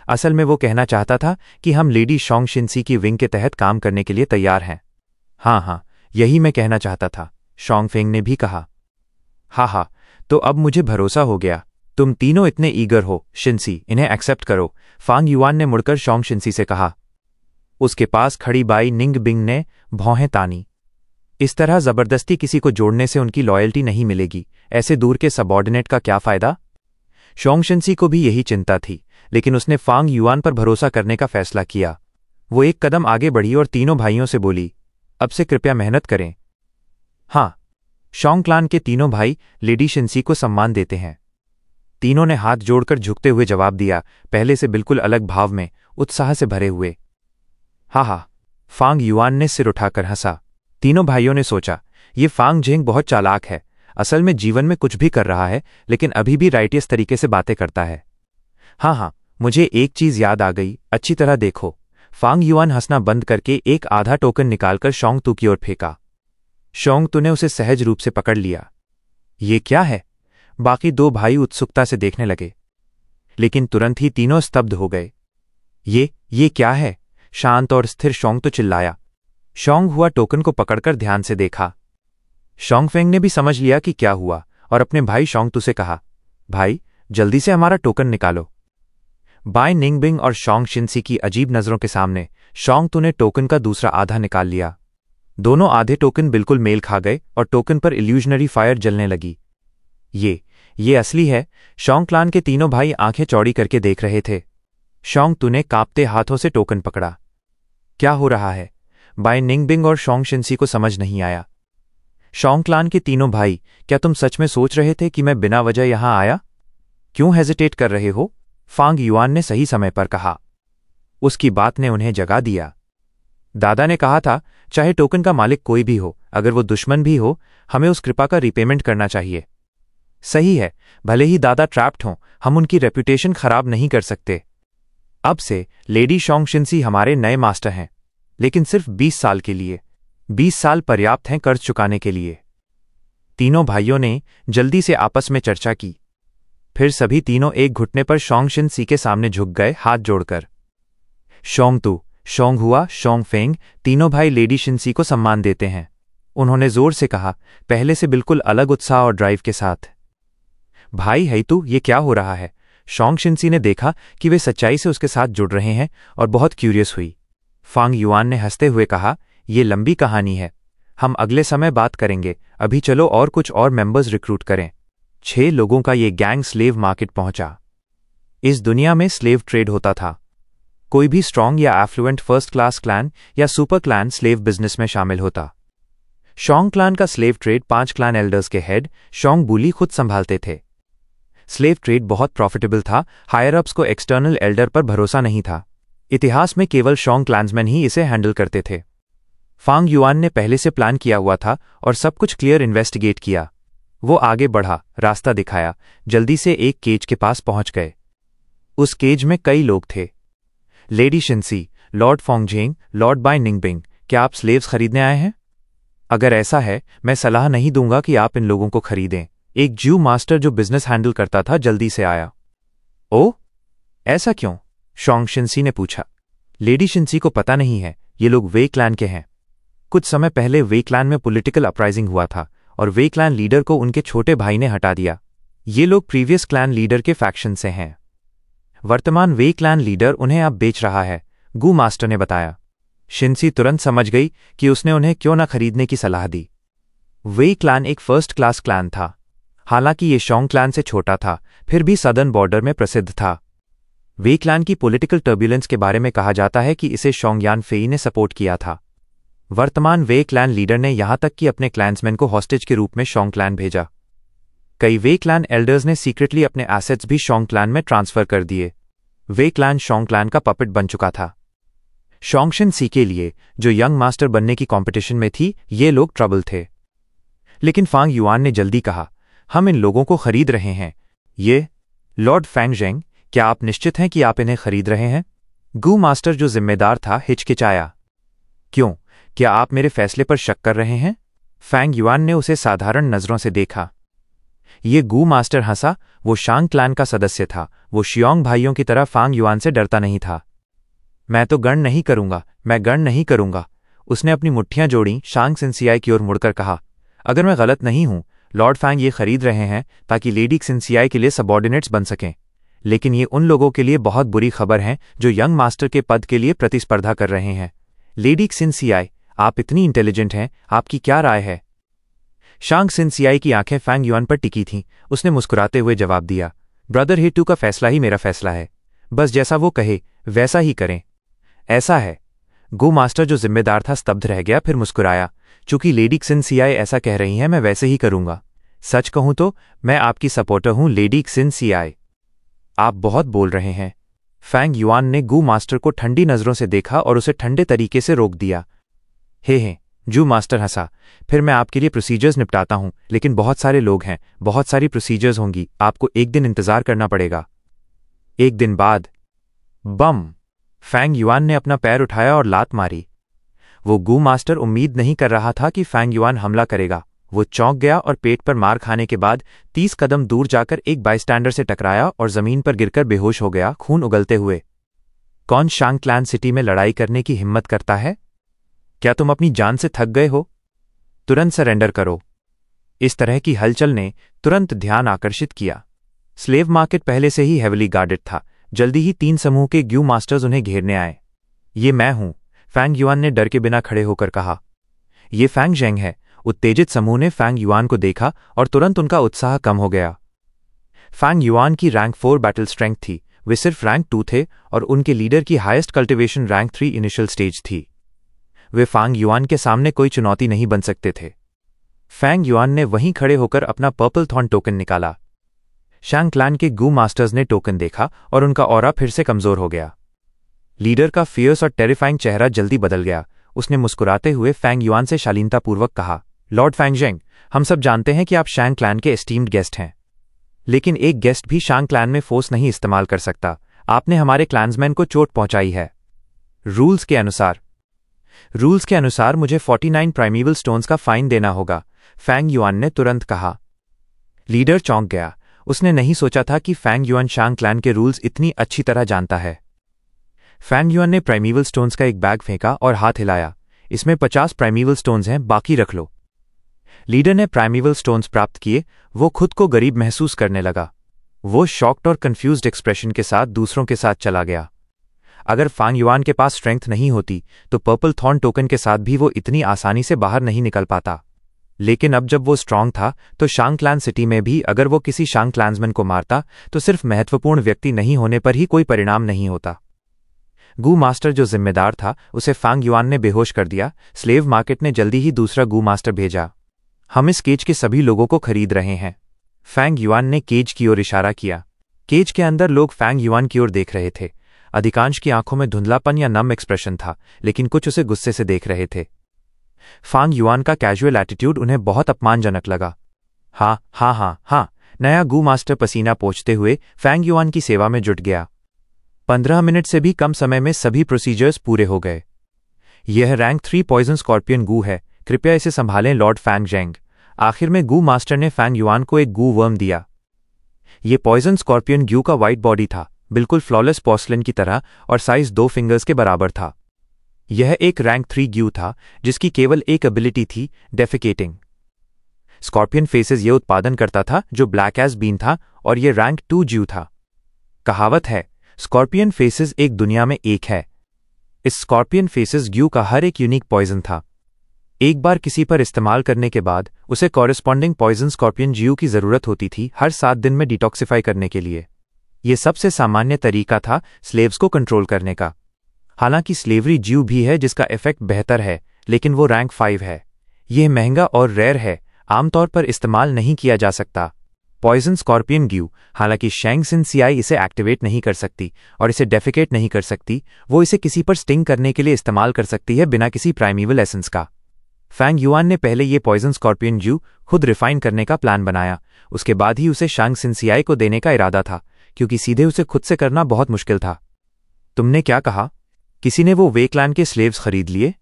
असल में वो कहना चाहता था कि हम लेडी शोंग शिनसी की विंग के तहत काम करने के लिए तैयार हैं। हाँ, यही मैं कहना चाहता था, शोंग फेंग ने भी कहा। हाँ, तो अब मुझे भरोसा हो गया। तुम तीनों इतने ईगर हो, शिनसी, इन्हें एक्सेप्ट करो, फांग युआन ने मुड़कर शोंग शिनसी से कहा। उसके पास खड़ी बाई निंगबिंग ने भौहें तानी। इस तरह जबरदस्ती किसी को जोड़ने से उनकी लॉयल्टी नहीं मिलेगी। ऐसे दूर के सबॉर्डिनेट का क्या फायदा? शोंग शिनसी को भी यही चिंता थी, लेकिन उसने फांग युआन पर भरोसा करने का फैसला किया। वो एक कदम आगे बढ़ी और तीनों भाइयों से बोली, अब से कृपया मेहनत करें। हाँ, शोंग क्लैन के तीनों भाई लेडी शिनसी को सम्मान देते हैं। तीनों ने हाथ जोड़कर झुकते हुए जवाब दिया, पहले से बिल्कुल अलग भाव में, उत्साह से भरे हुए। हाँ, फांग युआन ने सिर उठाकर हंसा। तीनों भाइयों ने सोचा, ये फांग जेंग बहुत चालाक है। असल में जीवन में कुछ भी कर रहा है, लेकिन अभी भी राइटियस तरीके से बातें करता है। हाँ, मुझे एक चीज याद आ गई, अच्छी तरह देखो। फांग युआन हंसना बंद करके एक आधा टोकन निकालकर शोंग तू की ओर फेंका। शोंग तू ने उसे सहज रूप से पकड़ लिया। ये क्या है? बाकी दो भाई उत्सुकता से देखने लगे, लेकिन तुरंत ही तीनों स्तब्ध हो गए। ये क्या है? शांत और स्थिर शोंग तो चिल्लाया। शोंग हुआ टोकन को पकड़कर ध्यान से देखा। शोंग फेंग ने भी समझ लिया कि क्या हुआ और अपने भाई शोंग तू से कहा, भाई जल्दी से हमारा टोकन निकालो। बाय निंगबिंग और शोंग शिनसी की अजीब नज़रों के सामने शोंग तू ने टोकन का दूसरा आधा निकाल लिया। दोनों आधे टोकन बिल्कुल मेल खा गए और टोकन पर इल्यूजनरी फायर जलने लगी। ये असली है। शोंग क्लान के तीनों भाई आंखें चौड़ी करके देख रहे थे। शोंग तू ने कांपते हाथों से टोकन पकड़ा। क्या हो रहा है? बाय निंगबिंग और शोंग शिनसी को समझ नहीं आया। शोंग क्लान के तीनों भाई, क्या तुम सच में सोच रहे थे कि मैं बिना वजह यहां आया? क्यों हेजिटेट कर रहे हो? फांग युआन ने सही समय पर कहा। उसकी बात ने उन्हें जगा दिया। दादा ने कहा था, चाहे टोकन का मालिक कोई भी हो, अगर वो दुश्मन भी हो, हमें उस कृपा का रिपेमेंट करना चाहिए। सही है, भले ही दादा ट्रैप्ड हों, हम उनकी रेपुटेशन खराब नहीं कर सकते। अब से लेडी शोंग शिनसी हमारे नए मास्टर हैं, लेकिन सिर्फ 20 साल के लिए। 20 साल पर्याप्त हैं कर्ज चुकाने के लिए। तीनों भाइयों ने जल्दी से आपस में चर्चा की। फिर सभी तीनों एक घुटने पर शोंग शिनसी के सामने झुक गए, हाथ जोड़कर। शोंग तू, शोंग हुआ, शोंग फेंग, तीनों भाई लेडी शिनसी को सम्मान देते हैं, उन्होंने जोर से कहा, पहले से बिल्कुल अलग उत्साह और ड्राइव के साथ। भाई है तू, ये क्या हो रहा है? शोंग शिनसी ने देखा कि वे सच्चाई से उसके साथ जुड़ रहे हैं और बहुत क्यूरियस हुई। फांग युआन ने हंसते हुए कहा, ये लंबी कहानी है, हम अगले समय बात करेंगे। अभी चलो और कुछ और मेंबर्स रिक्रूट करें। 6 लोगों का ये गैंग स्लेव मार्केट पहुंचा। इस दुनिया में स्लेव ट्रेड होता था। कोई भी स्ट्रांग या एफ्लुएंट फर्स्ट क्लास क्लैन या सुपर क्लैन स्लेव बिजनेस में शामिल होता। शोंग क्लैन का स्लेव ट्रेड 5 क्लैन एल्डर्स के हेड शोंग बुली खुद संभालते थे। स्लेव ट्रेड बहुत प्रॉफिटेबल था। हायर अप्स को एक्सटर्नल एल्डर पर भरोसा नहीं था। इतिहास में केवल शोंग क्लैंसमैन ही इसे हैंडल करते थे। फांग युआन ने पहले से प्लान किया हुआ था और सब कुछ क्लियर इन्वेस्टिगेट किया। वो आगे बढ़ा, रास्ता दिखाया, जल्दी से एक केज के पास पहुंच गए। उस केज में कई लोग थे। लेडी शिनसी, लॉर्ड फोंगजेंग, लॉर्ड बाय निंगबिंग, क्या आप स्लेव्स खरीदने आए हैं? अगर ऐसा है, मैं सलाह नहीं दूंगा कि आप इन लोगों को खरीदें। एक ज्यू मास्टर जो बिजनेस हैंडल करता था जल्दी से आया। ओह, ऐसा क्यों? शोंग शिनसी ने पूछा। लेडी शिनसी को पता नहीं है, ये लोग वे क्लैन के हैं। कुछ समय पहले वे क्लैन में पॉलिटिकल अपराइजिंग हुआ था और वे क्लैन लीडर को उनके छोटे भाई ने हटा दिया। ये लोग प्रीवियस क्लैन लीडर के फैक्शन से हैं। वर्तमान वे क्लैन लीडर उन्हें अब बेच रहा है, गू मास्टर ने बताया। शिनसी तुरंत समझ गई कि उसने उन्हें क्यों न खरीदने की सलाह दी। वे क्लैन एक फर्स्ट क्लास क्लैन था। हालांकि ये शोंग क्लैन से छोटा था, फिर भी सदर्न बॉर्डर में प्रसिद्ध था। वे क्लैन की पॉलिटिकल टर्ब्यूलेंस के बारे में कहा जाता है कि इसे शोंगयान फेई ने सपोर्ट किया था। वर्तमान वे क्लैन लीडर ने यहां तक कि अपने क्लैंसमैन को हॉस्टेज के रूप में शोंग क्लैन भेजा। कई वे क्लैन एल्डर्स ने सीक्रेटली अपने एसेट्स भी शोंग क्लैन में ट्रांसफर कर दिए। वे क्लैन शोंग क्लैन का पपेट बन चुका था। शोंग शिनसी के लिए, जो यंग मास्टर बनने की कंपटीशन में थी, ये लोग ट्रबल थे। लेकिन फांग युआन ने जल्दी कहा, हम इन लोगों को खरीद रहे हैं। ये लॉर्ड फैंगजेंग, क्या आप निश्चित हैं कि आप इन्हें खरीद रहे हैं? गू मास्टर जो जिम्मेदार था हिचकिचाया। क्यों, क्या आप मेरे फैसले पर शक कर रहे हैं? फैंग युआन ने उसे साधारण नजरों से देखा। ये गू मास्टर हंसा। वो शांग क्लैन का सदस्य था। वो शियोंग भाइयों की तरह फांग युआन से डरता नहीं था। मैं तो गण नहीं करूंगा, मैं गण नहीं करूंगा। उसने अपनी मुट्ठियां जोड़ी, शांग सिंसियाई की ओर मुड़कर कहा, अगर मैं गलत नहीं हूं, लॉर्ड फैंग ये खरीद रहे हैं ताकि लेडी सिंसियाई के लिए सबॉर्डिनेट्स बन सकें। लेकिन ये उन लोगों के लिए बहुत बुरी खबर है जो यंग मास्टर के पद के लिए प्रतिस्पर्धा कर रहे हैं। लेडी सिंसियाई, आप इतनी इंटेलिजेंट हैं, आपकी क्या राय है? शांग सिंसियाई की आंखें फैंग युआन पर टिकी थीं। उसने मुस्कुराते हुए जवाब दिया, ब्रदर हेटू का फैसला ही मेरा फैसला है। बस जैसा वो कहे वैसा ही करें। ऐसा है। गो मास्टर जो जिम्मेदार था स्तब्ध रह गया, फिर मुस्कुराया। चूंकि लेडी सिंसियाई ऐसा कह रही हैं, मैं वैसे ही करूंगा। सच कहूं तो मैं आपकी सपोर्टर हूं लेडी सिंसियाई। आप बहुत बोल रहे हैं। फैंग युआन ने गू मास्टर को ठंडी नजरों से देखा और उसे ठंडे तरीके से रोक दिया। हे, जू मास्टर हंसा। फिर मैं आपके लिए प्रोसीजर्स निपटाता हूं, लेकिन बहुत सारे लोग हैं, बहुत सारी प्रोसीजर्स होंगी, आपको एक दिन इंतजार करना पड़ेगा। एक दिन बाद बम! फैंग युआन ने अपना पैर उठाया और लात मारी। वो गू मास्टर उम्मीद नहीं कर रहा था कि फैंग युआन हमला करेगा। वो चौंक गया और पेट पर मार खाने के बाद 30 कदम दूर जाकर एक बाइस्टैंडर से टकराया और जमीन पर गिरकर बेहोश हो गया, खून उगलते हुए। कौन शांग क्लैन सिटी में लड़ाई करने की हिम्मत करता है? क्या तुम अपनी जान से थक गए हो? तुरंत सरेंडर करो। इस तरह की हलचल ने तुरंत ध्यान आकर्षित किया। स्लेव मार्केट पहले से ही हेविली गार्डेड था। जल्दी ही 3 समूह के ग्यू मास्टर्स उन्हें घेरने आए। ये मैं हूं, फैंग युआन ने डर के बिना खड़े होकर कहा। ये फैंग ज़ेंग है। उत्तेजित समूह ने फैंग युआन को देखा और तुरंत उनका उत्साह कम हो गया। फैंग युआन की रैंक 4 बैटल स्ट्रेंथ थी, वे सिर्फ रैंक 2 थे और उनके लीडर की highest cultivation rank 3 initial stage थी। वे फैंग युआन के सामने कोई चुनौती नहीं बन सकते थे। फैंग युआन ने वहीं खड़े होकर अपना पर्पल थॉर्न टोकन निकाला। शैंग क्लैन के गू मास्टर्स ने टोकन देखा और उनका ऑरा फिर से कमजोर हो गया। लीडर का फियर्स और टेरिफाइंग चेहरा जल्दी बदल गया। उसने मुस्कुराते हुए फैंग युआन से शालीनतापूर्वक कहा, लॉर्ड फैंग ज़ेंग, हम सब जानते हैं कि आप शैंग क्लैन के एस्टीम्ड गेस्ट हैं, लेकिन एक गेस्ट भी शैंग क्लैन में फोर्स नहीं इस्तेमाल कर सकता। आपने हमारे क्लैंसमैन को चोट पहुंचाई है। रूल्स के अनुसार मुझे 49 प्राइमेवल स्टोन्स का फाइन देना होगा, फैंग युआन ने तुरंत कहा। लीडर चौंक गया। उसने नहीं सोचा था कि फैंग युआन शैंग क्लैन के रूल्स इतनी अच्छी तरह जानता है। फैंग युआन ने प्राइमेवल स्टोन्स का एक बैग फेंका और हाथ हिलाया। इसमें 50 प्राइमेवल स्टोन्स हैं, बाकी रख लो। लीडर ने प्राइमेवल स्टोन्स प्राप्त किए। वो खुद को गरीब महसूस करने लगा। वो शॉक्ड और कंफ्यूज्ड एक्सप्रेशन के साथ दूसरों के साथ चला गया। अगर फैंग युआन के पास स्ट्रेंथ नहीं होती तो पर्पल थॉर्न टोकन के साथ भी वो इतनी आसानी से बाहर नहीं निकल पाता। लेकिन अब जब वो स्ट्रांग था तो शैंग क्लैन सिटी में भी अगर वो किसी शैंग क्लैंसमैन को मारता तो सिर्फ महत्वपूर्ण व्यक्ति नहीं होने पर ही कोई परिणाम नहीं होता। गू मास्टर जो जिम्मेदार था उसे फैंग युआन ने बेहोश कर दिया। स्लेव मार्केट ने जल्दी ही दूसरा गू मास्टर भेजा। हम इस केज के सभी लोगों को खरीद रहे हैं। फैंग युआन ने केज की ओर इशारा किया। केज के अंदर लोग फैंग युआन की ओर देख रहे थे। अधिकांश की आंखों में धुंधलापन या नम एक्सप्रेशन था, लेकिन कुछ उसे गुस्से से देख रहे थे। फैंग युआन का कैजुअल एटीट्यूड उन्हें बहुत अपमानजनक लगा। हाँ, नया गू मास्टर पसीना पोंछते हुए फैंग युआन की सेवा में जुट गया। 15 मिनट से भी कम समय में सभी प्रोसीजर्स पूरे हो गए। यह रैंक 3 पॉइजन स्कॉर्पियन गू है, कृपया इसे संभालें लॉर्ड फैंग ज़ेंग। आखिर में गू मास्टर ने फैंग युआन को एक गू वर्म दिया। ये पॉइजन स्कॉर्पियन ग्यू का व्हाइट बॉडी था, बिल्कुल फ्लॉलेस पोर्सलिन की तरह, और साइज 2 फिंगर्स के बराबर था। यह एक रैंक 3 ग्यू था जिसकी केवल एक एबिलिटी थी, डेफिकेटिंग। स्कॉर्पियन फेसेस यह उत्पादन करता था जो ब्लैक एज बीन था, और यह रैंक 2 ग्यू था। कहावत है, स्कॉर्पियन फेसेस एक दुनिया में एक है। इस स्कॉर्पियन फेसेस ग्यू का हर एक यूनिक पॉइजन था। एक बार किसी पर इस्तेमाल करने के बाद उसे कॉरेस्पॉन्डिंग पॉइजन स्कॉर्पियन ग्यू की जरूरत होती थी हर 7 दिन में डिटॉक्सिफाई करने के लिए। यह सबसे सामान्य तरीका था स्लेव्स को कंट्रोल करने का। हालांकि स्लेवरी ज्यू भी है जिसका इफेक्ट बेहतर है, लेकिन वो रैंक 5 है। यह महंगा और रेयर है, आमतौर पर इस्तेमाल नहीं किया जा सकता। पॉइजन स्कॉर्पियन ग्यू, हालांकि शैंग सिन सियाई इसे एक्टिवेट नहीं कर सकती और इसे डेफिकेट नहीं कर सकती, वो इसे किसी पर स्टिंग करने के लिए इस्तेमाल कर सकती है बिना किसी प्राइमेवल एसेंस का। फैंग युआन ने पहले ये पॉइजन स्कॉर्पियन ग्यू खुद रिफाइन करने का प्लान बनाया। उसके बाद ही उसे शैंग सिन सियाई को देने का इरादा था, क्योंकि सीधे उसे खुद से करना बहुत मुश्किल था। तुमने क्या कहा? किसी ने वो वे क्लैन के स्लेव्स खरीद लिए?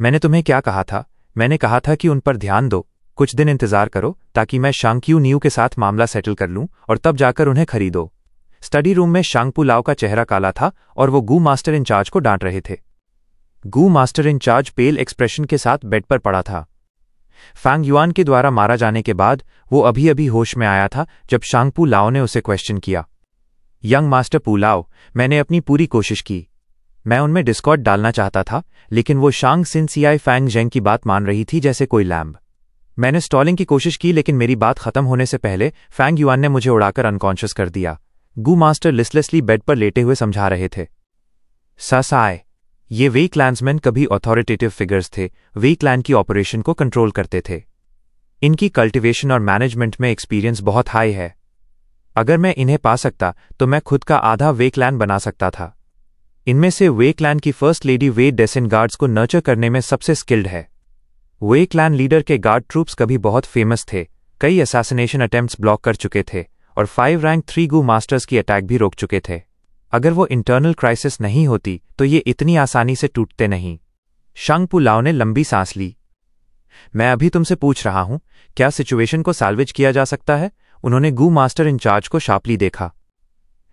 मैंने तुम्हें क्या कहा था? मैंने कहा था कि उन पर ध्यान दो, कुछ दिन इंतजार करो ताकि मैं शांगक्यू न्यू के साथ मामला सेटल कर लूं और तब जाकर उन्हें खरीदो। स्टडी रूम में शांगपू लाओ का चेहरा काला था और वो गू मास्टर इंचार्ज को डांट रहे थे। गू मास्टर इंचार्ज पेल एक्सप्रेशन के साथ बेड पर पड़ा था। फैंग युआन के द्वारा मारा जाने के बाद वो अभी अभी होश में आया था जब शांगपू लाओ ने उसे क्वेश्चन किया। यंग मास्टर पुलाओ, मैंने अपनी पूरी कोशिश की। मैं उनमें डिस्कॉर्ड डालना चाहता था, लेकिन वो शांग सिन सियाई फैंग ज़ेंग की बात मान रही थी जैसे कोई लैम्ब। मैंने स्टॉलिंग की कोशिश की, लेकिन मेरी बात खत्म होने से पहले फैंग युआन ने मुझे उड़ाकर अनकॉन्शियस कर दिया। गू मास्टर लिस्टलेसली बेड पर लेटे हुए समझा रहे थे। सासाए, ये वे क्लैंसमैन कभी अथॉरिटेटिव फिगर्स थे, वे क्लैन की ऑपरेशन को कंट्रोल करते थे। इनकी कल्टिवेशन और मैनेजमेंट में एक्सपीरियंस बहुत हाई है। अगर मैं इन्हें पा सकता तो मैं खुद का आधा वे क्लैन बना सकता था। इनमें से वे क्लैन की फर्स्ट लेडी वे डेसेनगार्ड्स को नर्चर करने में सबसे स्किल्ड है। वे क्लैन लीडर के गार्ड ट्रूप्स कभी बहुत फेमस थे, कई असैसिनेशन अटेम्प्ट्स ब्लॉक कर चुके थे और 5 रैंक 3 गू मास्टर्स की अटैक भी रोक चुके थे। अगर वो इंटरनल क्राइसिस नहीं होती तो ये इतनी आसानी से टूटते नहीं। शांगपू लाओ ने लंबी सांस ली। मैं अभी तुमसे पूछ रहा हूं, क्या सिचुएशन को सैल्वेज किया जा सकता है? उन्होंने गू मास्टर इंचार्ज को शार्पली देखा।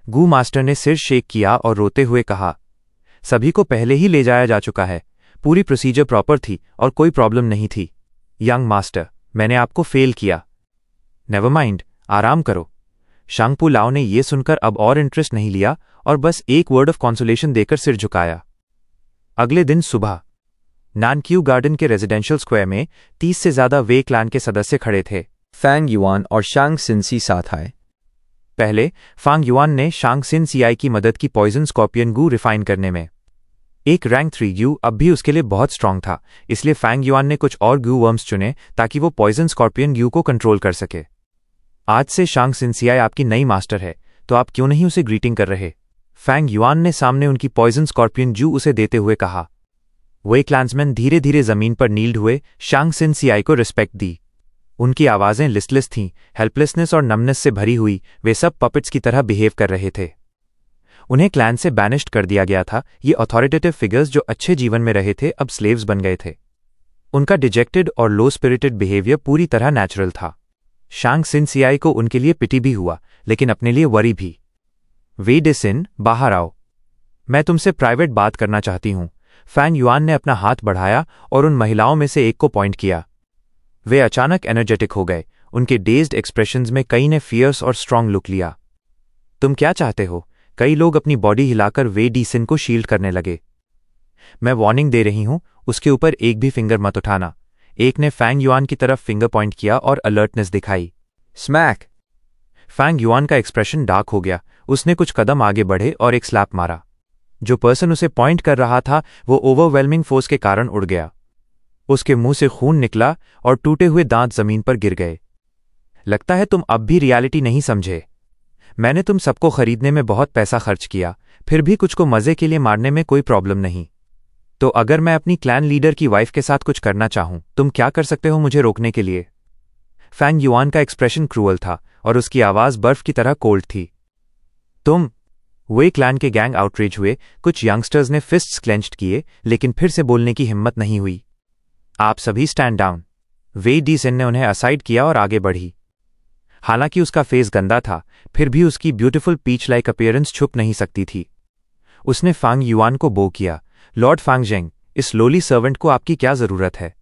गू मास्टर ने सिर शेक किया और रोते हुए कहा, सभी को पहले ही ले जाया जा चुका है। पूरी प्रोसीजर प्रॉपर थी और कोई प्रॉब्लम नहीं थी। यंग मास्टर, मैंने आपको फेल किया। नेवर माइंड, आराम करो। शांगपू लाओ ने यह सुनकर अब और इंटरेस्ट नहीं लिया और बस एक वर्ड ऑफ कॉन्सोलेशन देकर सिर झुकाया। अगले दिन सुबह नानक्यू गार्डन के रेजिडेंशियल स्क्वायर में 30 से ज्यादा वे क्लैन के सदस्य खड़े थे। Fang Yuan और शांग सिनसी साथ आए। पहले फांग युआन ने शांग सिन सीआई की मदद की पॉइजन स्कॉर्पियन गू रिफाइन करने में। एक रैंक 3 गू अब भी उसके लिए बहुत स्ट्रांग था, इसलिए फैंग युआन ने कुछ और गू वर्म्स चुने ताकि वो पॉइजन स्कॉर्पियन गू को कंट्रोल कर सके। आज से शांग सिन सीआई आपकी नई मास्टर है, तो आप क्यों नहीं उसे ग्रीटिंग कर रहे? फैंग युआन ने सामने उनकी पॉइजन स्कॉर्पियन जू उसे देते हुए कहा। वे क्लांसमैन धीरे धीरे जमीन पर नील्ड हुए शांग सिन सीआई को रिस्पेक्ट दी। उनकी आवाजें लिस्टलेस थीं, हेल्पलेसनेस और नमनेस से भरी हुई। वे सब पपेट्स की तरह बिहेव कर रहे थे। उन्हें क्लैन से बैनिश्ड कर दिया गया था। ये अथॉरिटेटिव फिगर्स जो अच्छे जीवन में रहे थे अब स्लेव्स बन गए थे। उनका डिजेक्टेड और लो स्पिरिटेड बिहेवियर पूरी तरह नेचुरल था। शांग सिन सीआई को उनके लिए पिटी भी हुआ, लेकिन अपने लिए वरी भी। वे डिसिन, बाहर आओ, मैं तुमसे प्राइवेट बात करना चाहती हूं। फैंग युआन ने अपना हाथ बढ़ाया और उन महिलाओं में से एक को पॉइंट किया। वे अचानक एनर्जेटिक हो गए। उनके डेज्ड एक्सप्रेशंस में कई ने फियर्स और स्ट्रांग लुक लिया। तुम क्या चाहते हो? कई लोग अपनी बॉडी हिलाकर वे डिसिन को शील्ड करने लगे। मैं वार्निंग दे रही हूं, उसके ऊपर एक भी फिंगर मत उठाना। एक ने फैंग युआन की तरफ फिंगर पॉइंट किया और अलर्टनेस दिखाई। स्मैक! फैंग युआन का एक्सप्रेशन डार्क हो गया। उसने कुछ कदम आगे बढ़े और एक स्लैप मारा। जो पर्सन उसे पॉइंट कर रहा था वो ओवरवेलमिंग फोर्स के कारण उड़ गया। उसके मुंह से खून निकला और टूटे हुए दांत जमीन पर गिर गए। लगता है तुम अब भी रियलिटी नहीं समझे। मैंने तुम सबको खरीदने में बहुत पैसा खर्च किया, फिर भी कुछ को मजे के लिए मारने में कोई प्रॉब्लम नहीं। तो अगर मैं अपनी क्लैन लीडर की वाइफ के साथ कुछ करना चाहूं, तुम क्या कर सकते हो मुझे रोकने के लिए? फैंग युआन का एक्सप्रेशन क्रूअल था और उसकी आवाज बर्फ की तरह कोल्ड थी। तुम वे क्लैन के गैंग आउटरीच हुए। कुछ यंगस्टर्स ने फिस्ट्स क्लेंच्ड किए, लेकिन फिर से बोलने की हिम्मत नहीं हुई। आप सभी स्टैंड डाउन। वे डिसिन ने उन्हें असाइड किया और आगे बढ़ी। हालांकि उसका फेस गंदा था, फिर भी उसकी ब्यूटीफुल पीच लाइक अपीयरेंस छुप नहीं सकती थी। उसने फांग युआन को बो किया। लॉर्ड फांगजेंग, इस लोली सर्वेंट को आपकी क्या जरूरत है?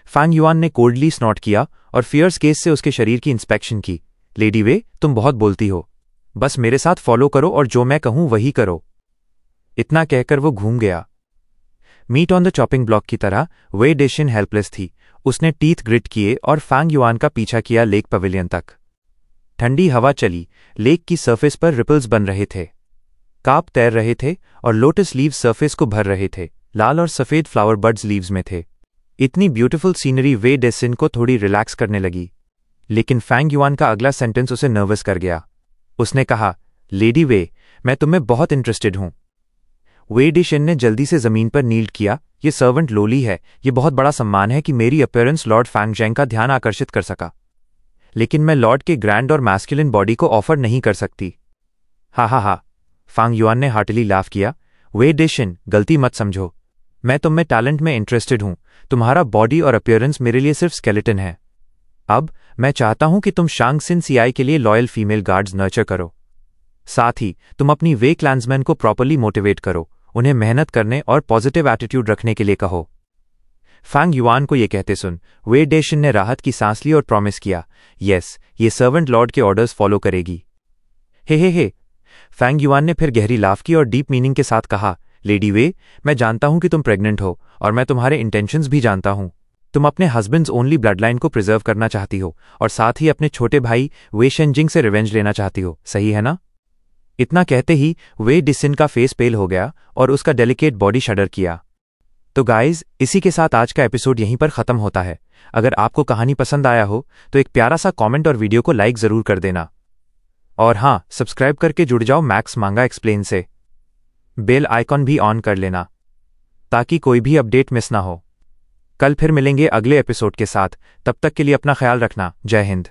फांग युआन ने कोल्डली स्नॉट किया और फियर्स केस से उसके शरीर की इंस्पेक्शन की। लेडी वे, तुम बहुत बोलती हो। बस मेरे साथ फॉलो करो और जो मैं कहूं वही करो। इतना कहकर वो घूम गया। Meat on the chopping block की तरह वे डिसिन हेल्पलेस थी। उसने टीथ ग्रिट किए और फैंग युआन का पीछा किया लेक पवेलियन तक। ठंडी हवा चली। लेक की सरफेस पर रिपल्स बन रहे थे। काप तैर रहे थे और लोटस लीव्स सरफेस को भर रहे थे। लाल और सफेद फ्लावर बर्ड्स लीव्स में थे। इतनी ब्यूटीफुल सीनरी वे डिसिन को थोड़ी रिलैक्स करने लगी, लेकिन फैंग युआन का अगला सेंटेंस उसे नर्वस कर गया। उसने कहा, लेडी वे, मैं तुम्हें बहुत इंटरेस्टेड हूं। वे डिसिन ने जल्दी से जमीन पर नील्ड किया। ये सर्वेंट लोली है। ये बहुत बड़ा सम्मान है कि मेरी अपीयरेंस लॉर्ड फैंगजेंग का ध्यान आकर्षित कर सका, लेकिन मैं लॉर्ड के ग्रैंड और मैस्कुलिन बॉडी को ऑफर नहीं कर सकती। हा। फैंग युआन ने हार्टली लाफ किया। वे डिसिन, गलती मत समझो। मैं तुम में टैलेंट में इंटरेस्टेड हूं। तुम्हारा बॉडी और अपीयरेंस मेरे लिए सिर्फ स्केलेटन है। अब मैं चाहता हूं कि तुम शांग सिन सीआई के लिए लॉयल फीमेल गार्ड्स नर्चर करो। साथ ही तुम अपनी वे क्लांसमैन को प्रॉपर्ली मोटिवेट करो। उन्हें मेहनत करने और पॉजिटिव एटीट्यूड रखने के लिए कहो। फैंग युआन को यह कहते सुन वे डिसिन ने राहत की सांस ली और प्रॉमिस किया, यस, ये सर्वेंट लॉर्ड के ऑर्डर्स फॉलो करेगी। हे। फैंग युआन ने फिर गहरी लाफ की और डीप मीनिंग के साथ कहा, लेडी वे, मैं जानता हूं कि तुम प्रेग्नेंट हो और मैं तुम्हारे इंटेंशंस भी जानता हूं। तुम अपने हस्बैंड्स ओनली ब्लड लाइन को प्रिजर्व करना चाहती हो और साथ ही अपने छोटे भाई वे शेनजिंग से रिवेंज लेना चाहती हो, सही है ना? इतना कहते ही वे डिसिन का फेस पेल हो गया और उसका डेलिकेट बॉडी शडर किया। तो गाइज, इसी के साथ आज का एपिसोड यहीं पर खत्म होता है। अगर आपको कहानी पसंद आया हो तो एक प्यारा सा कमेंट और वीडियो को लाइक जरूर कर देना। और हाँ, सब्सक्राइब करके जुड़ जाओ मैक्स मांगा एक्सप्लेन से। बेल आइकॉन भी ऑन कर लेना ताकि कोई भी अपडेट मिस ना हो। कल फिर मिलेंगे अगले एपिसोड के साथ। तब तक के लिए अपना ख्याल रखना। जय हिंद।